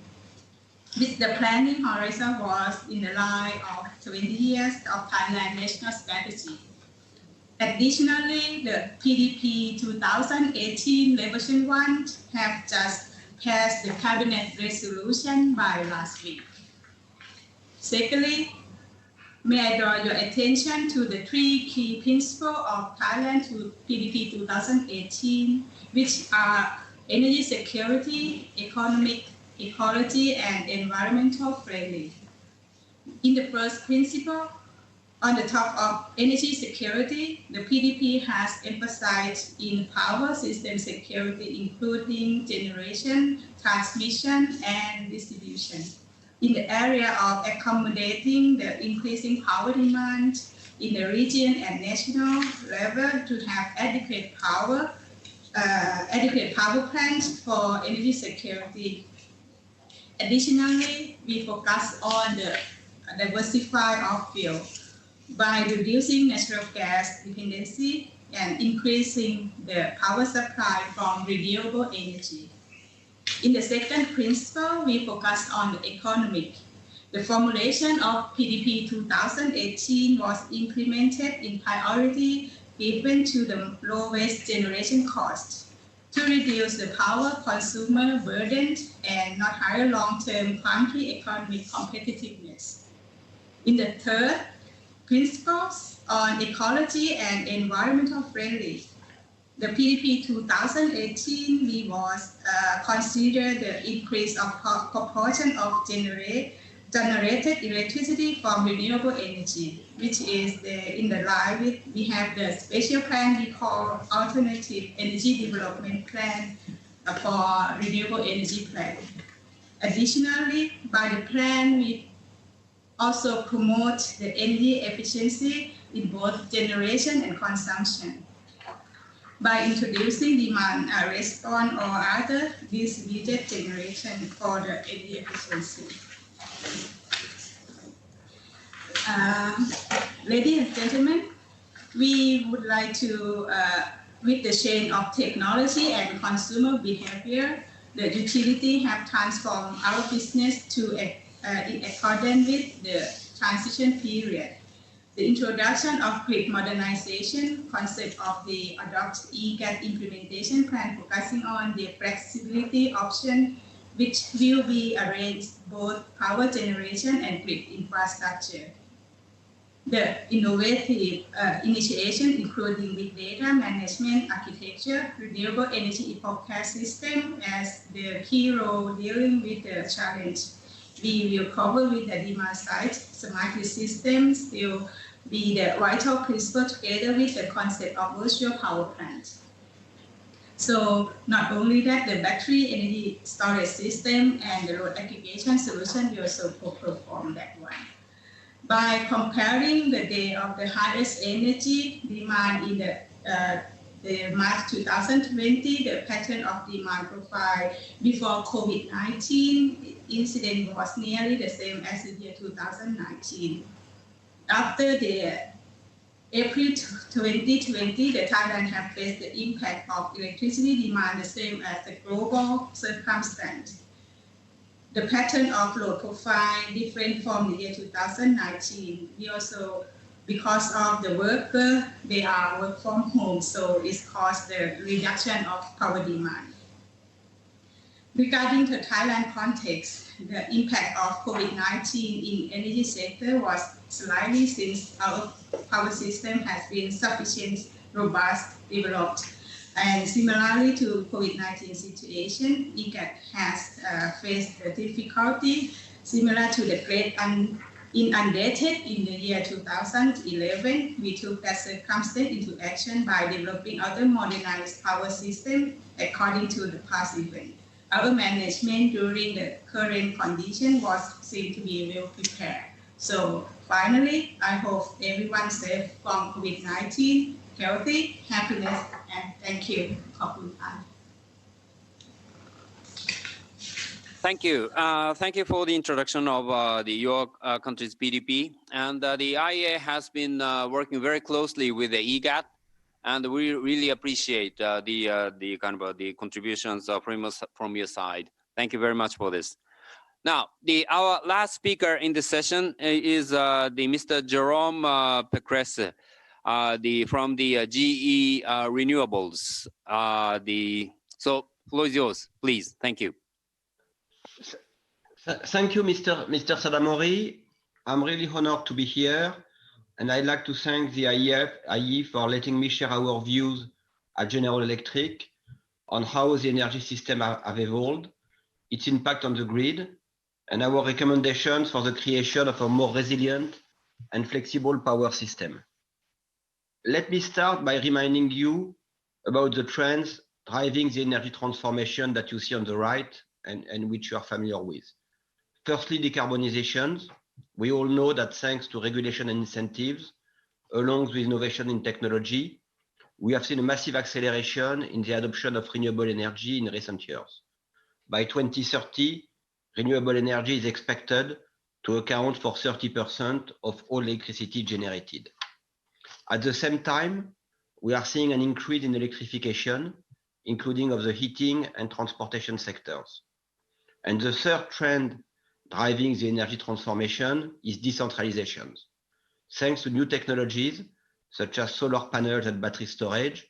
With the planning horizon was in the line of 20 years of Thailand national strategy. Additionally, the PDP 2018 Revision 1 have just passed the cabinet resolution by last week. Secondly, may I draw your attention to the three key principles of Thailand to PDP 2018, which are energy security, economic equality, and environmental friendly. In the first principle, on the top of energy security, the PDP has emphasized in power system security, including generation, transmission, and distribution. In the area of accommodating the increasing power demand in the region and national level to have adequate power plans for energy security. Additionally, we focus on the diversify of fuel by reducing natural gas dependency and increasing the power supply from renewable energy. In the second principle, we focus on the economic. The formulation of PDP 2018 was implemented in priority given to the lowest generation cost to reduce the power consumer burden and not higher long-term country economic competitiveness. In the third principles on ecology and environmental friendly, the PDP 2018 we was consider the increase of proportion of generated electricity from renewable energy, which is in the line with we have the special plan we call Alternative Energy Development Plan for renewable energy plan. Additionally, by the plan we also promote the energy efficiency in both generation and consumption by introducing demand response or other distributed generation for the energy efficiency. Ladies and gentlemen, we would like to, with the change of technology and consumer behavior, the utility have transformed our business to in accordance with the transition period. The introduction of grid modernization concept of the adopt EGAT implementation plan focusing on the flexibility option, which will be arranged both power generation and grid infrastructure. The innovative initiation, including big data management architecture, renewable energy forecast system as the key role dealing with the challenge. We will cover with the demand side. Smart grid systems will be the vital principle together with the concept of virtual power plant. So not only that, the battery energy storage system and the load aggregation solution will also perform that one. By comparing the day of the highest energy demand in the March 2020, the pattern of demand profile before COVID-19 incident was nearly the same as the year 2019. After the April 2020, the Thailand have faced the impact of electricity demand the same as the global circumstance. The pattern of load profile different from the year 2019. We also, because of the worker, they are work from home, so it's caused the reduction of power demand. Regarding the Thailand context, the impact of COVID-19 in energy sector was slightly since our power system has been sufficient, robust, developed. And similarly to COVID-19 situation, IGAT has faced a difficulty similar to the great inundated in the year 2011. We took that circumstance into action by developing other modernized power systems according to the past event. Our management during the current condition was seen to be well prepared. So finally, I hope everyone safe from COVID-19, healthy, happiness, and thank you. Thank you. Thank you for the introduction of your country's PDP. And the IEA has been working very closely with the EGAT, and we really appreciate the contributions from your side. Thank you very much for this. Now, our last speaker in this session is Mr. Jerome Pecresse, from the GE Renewables. So, floor is yours, please. Thank you. Thank you, Mr. Sadamori. I'm really honored to be here, and I'd like to thank the IEA for letting me share our views at General Electric on how the energy system have evolved, its impact on the grid, and our recommendations for the creation of a more resilient and flexible power system. Let me start by reminding you about the trends driving the energy transformation that you see on the right and which you are familiar with. Firstly, decarbonization. We all know that thanks to regulation and incentives, along with innovation in technology, we have seen a massive acceleration in the adoption of renewable energy in recent years. By 2030, renewable energy is expected to account for 30% of all electricity generated. At the same time, we are seeing an increase in electrification, including of the heating and transportation sectors. And the third trend driving the energy transformation is decentralization. Thanks to new technologies, such as solar panels and battery storage,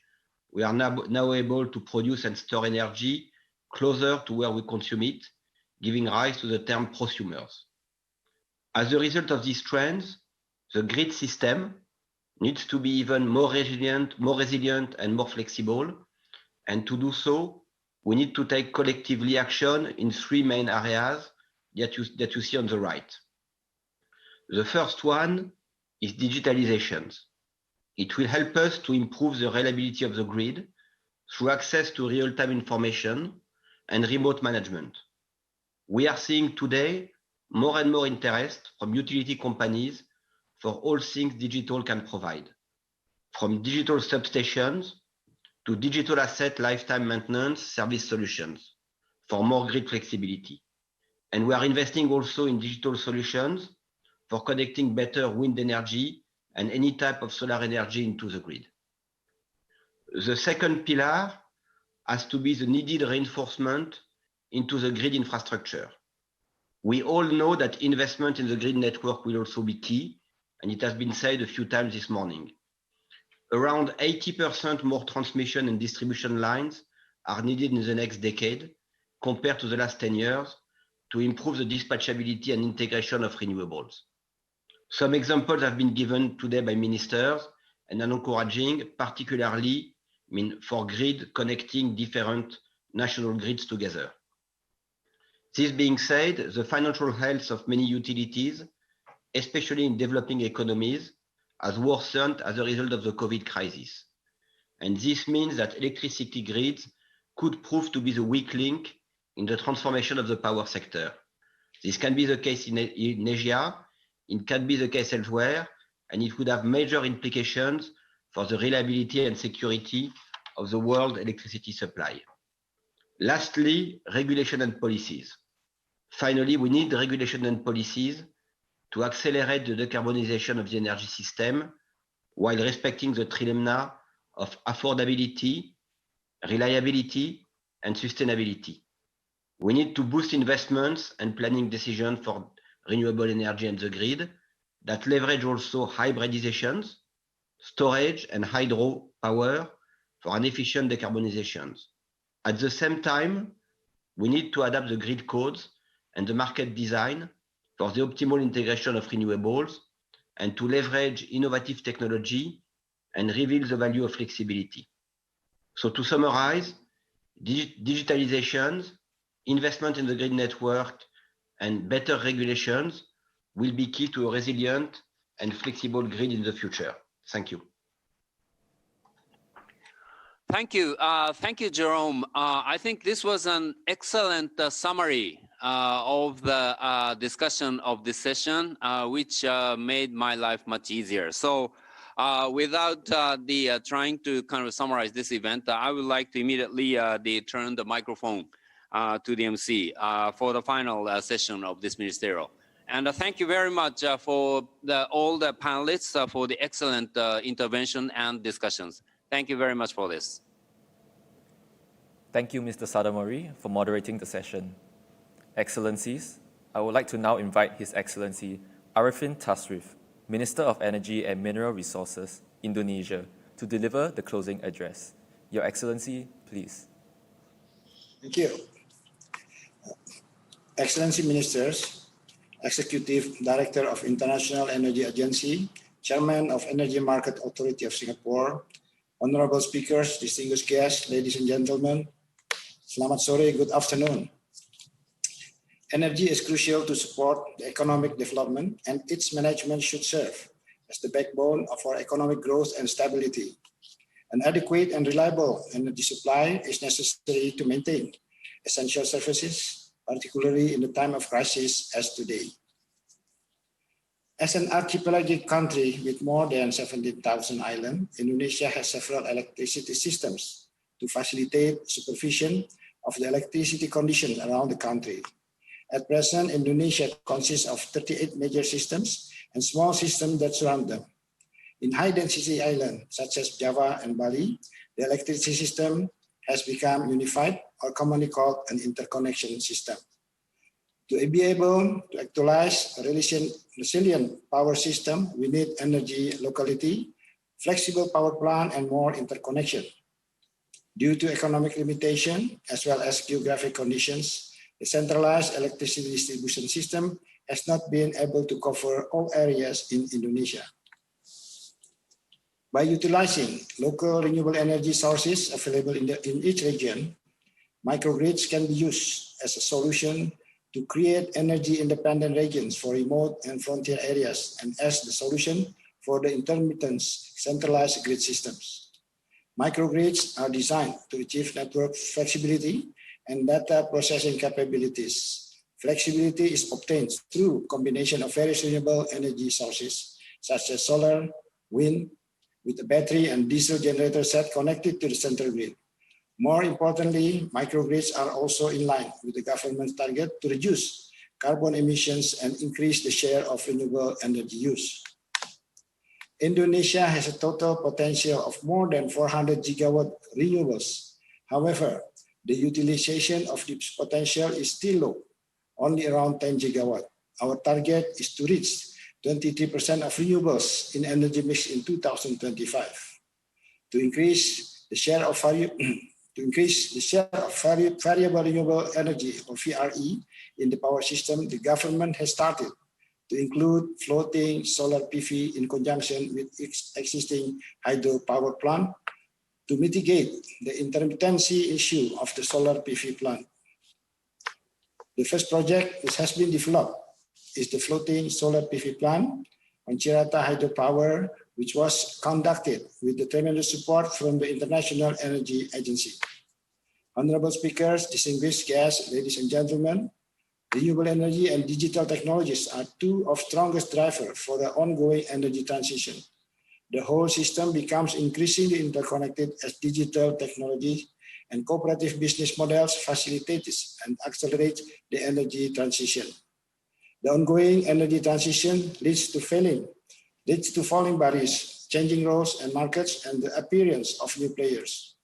we are now able to produce and store energy closer to where we consume it, giving rise to the term prosumers. As a result of these trends, the grid system needs to be even more resilient and more flexible. And to do so, we need to take collectively action in three main areas that you see on the right. The first one is digitalization. It will help us to improve the reliability of the grid through access to real-time information and remote management. We are seeing today more and more interest from utility companies for all things digital can provide, from digital substations to digital asset lifetime maintenance service solutions for more grid flexibility. And we are investing also in digital solutions for connecting better wind energy and any type of solar energy into the grid. The second pillar has to be the needed reinforcement into the grid infrastructure. We all know that investment in the grid network will also be key, and it has been said a few times this morning. Around 80% more transmission and distribution lines are needed in the next decade compared to the last 10 years to improve the dispatchability and integration of renewables. Some examples have been given today by ministers and are encouraging, particularly for grid connecting different national grids together. This being said, the financial health of many utilities, especially in developing economies, has worsened as a result of the COVID crisis. And this means that electricity grids could prove to be the weak link in the transformation of the power sector. This can be the case in Asia, it can be the case elsewhere, and it would have major implications for the reliability and security of the world electricity supply. Lastly, regulation and policies. Finally, we need regulation and policies to accelerate the decarbonization of the energy system while respecting the trilemma of affordability, reliability, and sustainability. We need to boost investments and planning decisions for renewable energy and the grid that leverage also hybridizations, storage, and hydro power for an efficient decarbonization. At the same time, We need to adapt the grid codes and the market design for the optimal integration of renewables and to leverage innovative technology and reveal the value of flexibility. So to summarize, digitalizations, investment in the grid network, and better regulations will be key to a resilient and flexible grid in the future. Thank you. Thank you. Thank you, Jerome. I think this was an excellent summary of the discussion of this session, which made my life much easier. So without trying to kind of summarize this event, I would like to immediately turn the microphone to the MC for the final session of this ministerial. And thank you very much for all the panelists for the excellent intervention and discussions. Thank you very much for this. Thank you, Mr. Sadamori, for moderating the session. Excellencies, I would like to now invite His Excellency Arifin Tasrif, Minister of Energy and Mineral Resources, Indonesia, to deliver the closing address. Your Excellency, please. Thank you. Excellency Ministers, Executive Director of International Energy Agency, Chairman of Energy Market Authority of Singapore, honorable speakers, distinguished guests, ladies and gentlemen, selamat sore, good afternoon. Energy is crucial to support the economic development, and its management should serve as the backbone of our economic growth and stability. An adequate and reliable energy supply is necessary to maintain essential services, particularly in the time of crisis as today. As an archipelagic country with more than 17,000 islands, Indonesia has several electricity systems to facilitate supervision of the electricity condition around the country. At present, Indonesia consists of 38 major systems and small systems that surround them. In high-density islands such as Java and Bali, the electricity system has become unified, or commonly called an interconnection system. To be able to actualize a resilient power system, we need energy locality, flexible power plant, and more interconnection. Due to economic limitation, as well as geographic conditions, the centralized electricity distribution system has not been able to cover all areas in Indonesia. By utilizing local renewable energy sources available in each region, microgrids can be used as a solution to create energy-independent regions for remote and frontier areas, and as the solution for the intermittent centralized grid systems. Microgrids are designed to achieve network flexibility and data processing capabilities. Flexibility is obtained through combination of various renewable energy sources, such as solar, wind, with a battery and diesel generator set connected to the central grid. More importantly, microgrids are also in line with the government's target to reduce carbon emissions and increase the share of renewable energy use. Indonesia has a total potential of more than 400 gigawatt renewables. However, the utilization of this potential is still low, only around 10 gigawatt. Our target is to reach 23% of renewables in energy mix in 2025. To increase the share of variable renewable energy, or VRE, in the power system, the government has started to include floating solar PV in conjunction with existing hydropower plant to mitigate the intermittency issue of the solar PV plant. The first project that has been developed is the floating solar PV plant on Cirata Hydropower, which was conducted with the tremendous support from the International Energy Agency. Honorable speakers, distinguished guests, ladies and gentlemen, renewable energy and digital technologies are two of strongest drivers for the ongoing energy transition. The whole system becomes increasingly interconnected as digital technology and cooperative business models facilitate and accelerate the energy transition. The ongoing energy transition leads to falling barriers, changing roles and markets, and the appearance of new players.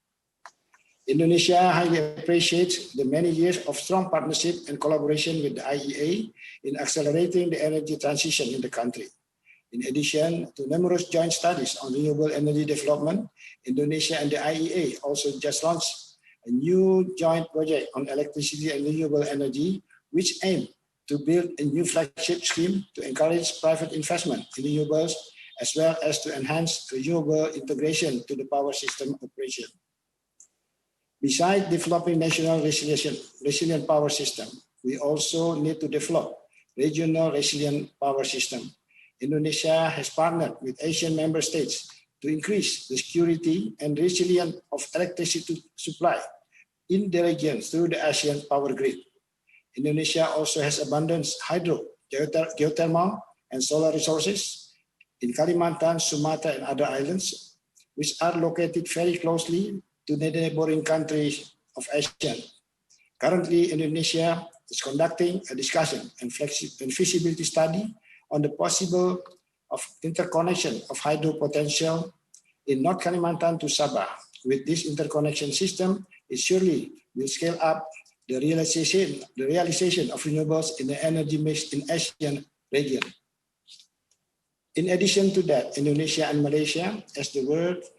Indonesia highly appreciates the many years of strong partnership and collaboration with the IEA in accelerating the energy transition in the country. In addition to numerous joint studies on renewable energy development, Indonesia and the IEA also just launched a new joint project on electricity and renewable energy, which aim to build a new flagship scheme to encourage private investment in renewables, as well as to enhance renewable integration to the power system operation. Besides developing national resilient power system, we also need to develop regional resilient power system. Indonesia has partnered with ASEAN member states to increase the security and resilience of electricity supply in the region through the ASEAN power grid. Indonesia also has abundant hydro, geothermal, and solar resources in Kalimantan, Sumatra, and other islands, which are located very closely to the neighboring countries of ASEAN. Currently, Indonesia is conducting a discussion and feasibility study on the possible of interconnection of hydro potential in North Kalimantan to Sabah. With this interconnection system, it surely will scale up the realization of renewables in the energy mix in ASEAN region. In addition to that, Indonesia and Malaysia, as the world's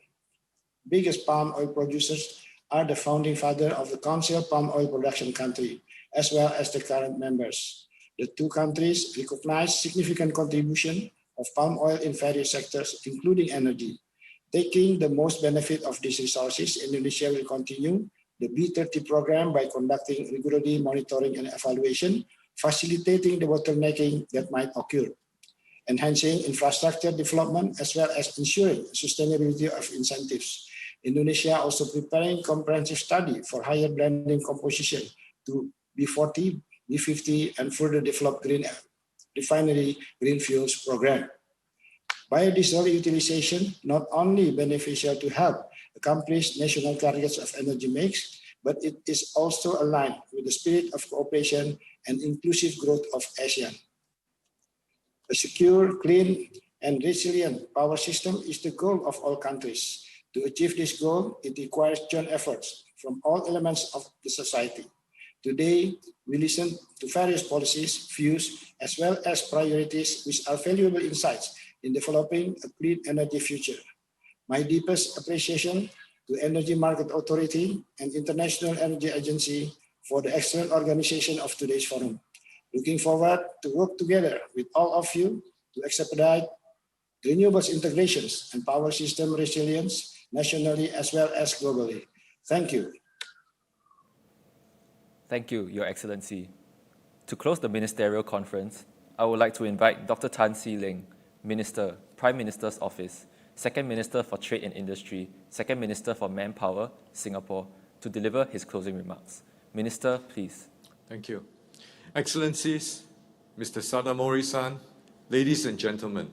biggest palm oil producers, are the founding father of the Council Palm Oil Production Country, as well as the current members. The two countries recognize significant contribution of palm oil in various sectors, including energy. Taking the most benefit of these resources, Indonesia will continue the B30 program by conducting regularly monitoring and evaluation, facilitating the bottlenecking that might occur, enhancing infrastructure development, as well as ensuring sustainability of incentives. Indonesia also preparing comprehensive study for higher blending composition to B40, B50, and further develop green refinery green fuels program. Biodiesel utilization not only beneficial to help accomplish national targets of energy mix, but it is also aligned with the spirit of cooperation and inclusive growth of ASEAN. A secure, clean, and resilient power system is the goal of all countries. To achieve this goal, it requires joint efforts from all elements of the society. Today, we listen to various policies, views, as well as priorities, which are valuable insights in developing a clean energy future. My deepest appreciation to Energy Market Authority and International Energy Agency for the excellent organization of today's forum. Looking forward to work together with all of you to expedite renewables integrations and power system resilience nationally as well as globally. Thank you. Thank you, Your Excellency. To close the Ministerial Conference, I would like to invite Dr. Tan See Leng, Minister, Prime Minister's Office, Second Minister for Trade and Industry, Second Minister for Manpower, Singapore, to deliver his closing remarks. Minister, please. Thank you. Excellencies, Mr. Sadamori-san, ladies and gentlemen,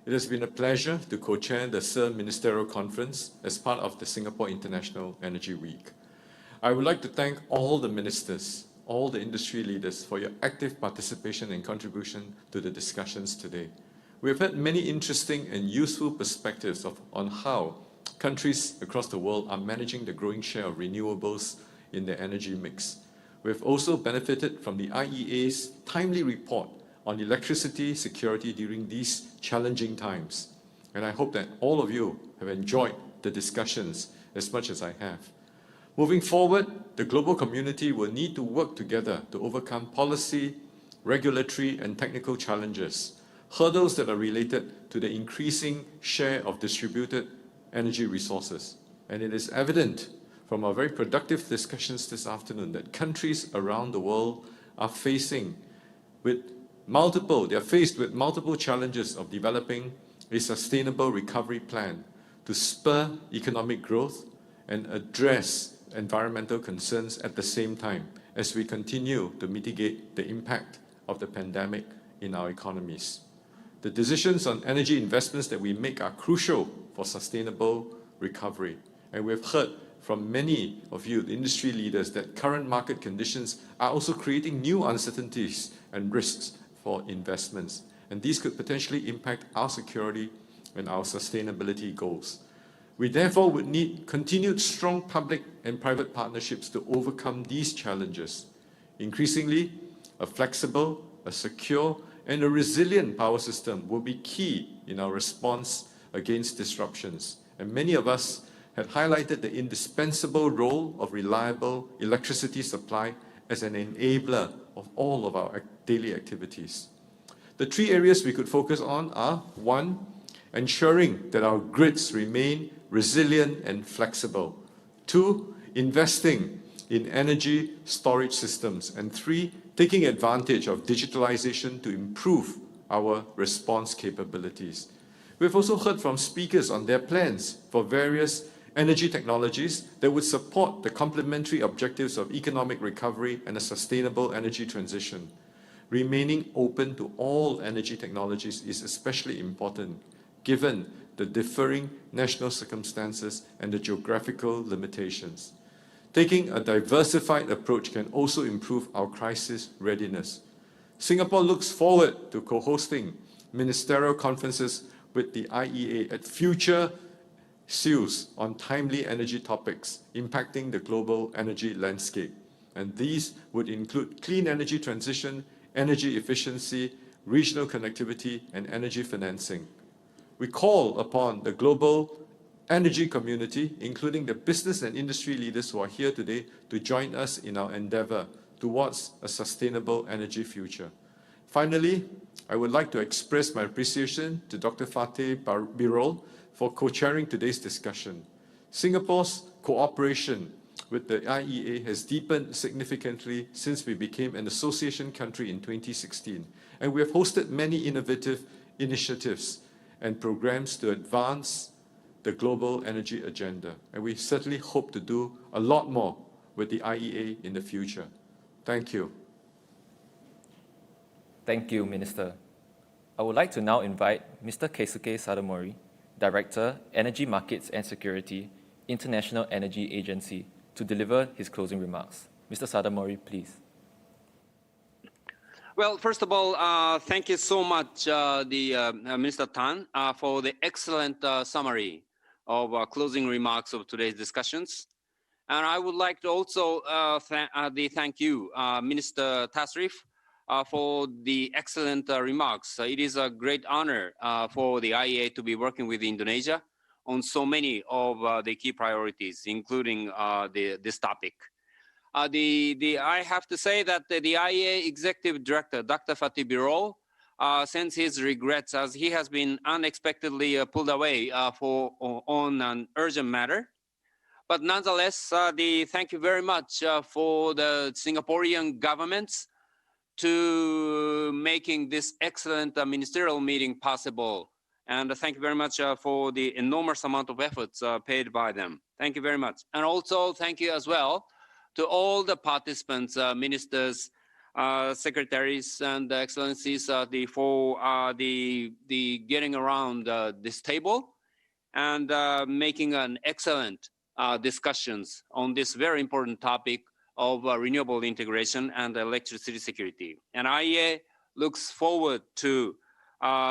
it has been a pleasure to co-chair the third Ministerial Conference as part of the Singapore International Energy Week. I would like to thank all the ministers, all the industry leaders for your active participation and contribution to the discussions today. We have had many interesting and useful perspectives on how countries across the world are managing the growing share of renewables in their energy mix. We have also benefited from the IEA's timely report on electricity security during these challenging times. And I hope that all of you have enjoyed the discussions as much as I have. Moving forward, the global community will need to work together to overcome policy, regulatory, and technical challenges, hurdles that are related to the increasing share of distributed energy resources. And it is evident from our very productive discussions this afternoon that countries around the world are faced with multiple challenges of developing a sustainable recovery plan to spur economic growth and address environmental concerns at the same time as we continue to mitigate the impact of the pandemic in our economies. The decisions on energy investments that we make are crucial for sustainable recovery. And we've heard from many of you, the industry leaders, that current market conditions are also creating new uncertainties and risks for investments. And these could potentially impact our security and our sustainability goals. We therefore would need continued strong public and private partnerships to overcome these challenges. Increasingly, a flexible, a secure, and a resilient power system will be key in our response against disruptions. And many of us had highlighted the indispensable role of reliable electricity supply as an enabler of all of our daily activities. The three areas we could focus on are: 1, ensuring that our grids remain resilient and flexible; 2, investing in energy storage systems; and 3, taking advantage of digitalization to improve our response capabilities. We've also heard from speakers on their plans for various energy technologies that would support the complementary objectives of economic recovery and a sustainable energy transition. Remaining open to all energy technologies is especially important, given the differing national circumstances and the geographical limitations. Taking a diversified approach can also improve our crisis readiness. Singapore looks forward to co-hosting ministerial conferences with the IEA at future SEALs on timely energy topics impacting the global energy landscape. And these would include clean energy transition, energy efficiency, regional connectivity, and energy financing. We call upon the global energy community, including the business and industry leaders who are here today, to join us in our endeavor towards a sustainable energy future. Finally, I would like to express my appreciation to Dr. Fateh Birol for co-chairing today's discussion. Singapore's cooperation with the IEA has deepened significantly since we became an association country in 2016, and we have hosted many innovative initiatives and programs to advance the global energy agenda. And we certainly hope to do a lot more with the IEA in the future. Thank you. Thank you, Minister. I would like to now invite Mr. Keisuke Sadamori, Director, Energy Markets and Security, International Energy Agency, to deliver his closing remarks. Mr. Sadamori, please. Well, first of all, thank you so much, Minister Tan, for the excellent summary of closing remarks of today's discussions. And I would like to also thank you, Minister Tasrif, for the excellent remarks. It is a great honor for the IEA to be working with Indonesia on so many of the key priorities, including this topic. I have to say that the IEA Executive Director, Dr. Fateh Birol, sends his regrets as he has been unexpectedly pulled away on an urgent matter. But nonetheless, thank you very much for the Singaporean governments to making this excellent ministerial meeting possible. And thank you very much for the enormous amount of efforts paid by them. Thank you very much. And also thank you as well to all the participants, ministers, secretaries, and excellencies for the getting around this table and making an excellent discussions on this very important topic of renewable integration and electricity security. And IEA looks forward to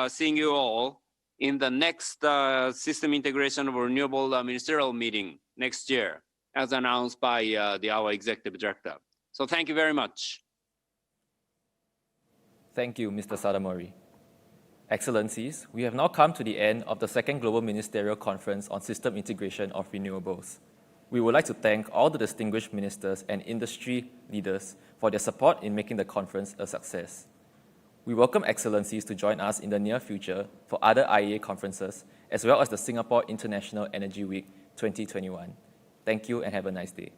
seeing you all in the next system integration of renewable ministerial meeting next year, as announced by our executive director. So thank you very much. Thank you, Mr. Sadamori. Excellencies, we have now come to the end of the second Global Ministerial Conference on System Integration of Renewables. We would like to thank all the distinguished ministers and industry leaders for their support in making the conference a success. We welcome Excellencies to join us in the near future for other IEA conferences, as well as the Singapore International Energy Week 2021. Thank you and have a nice day.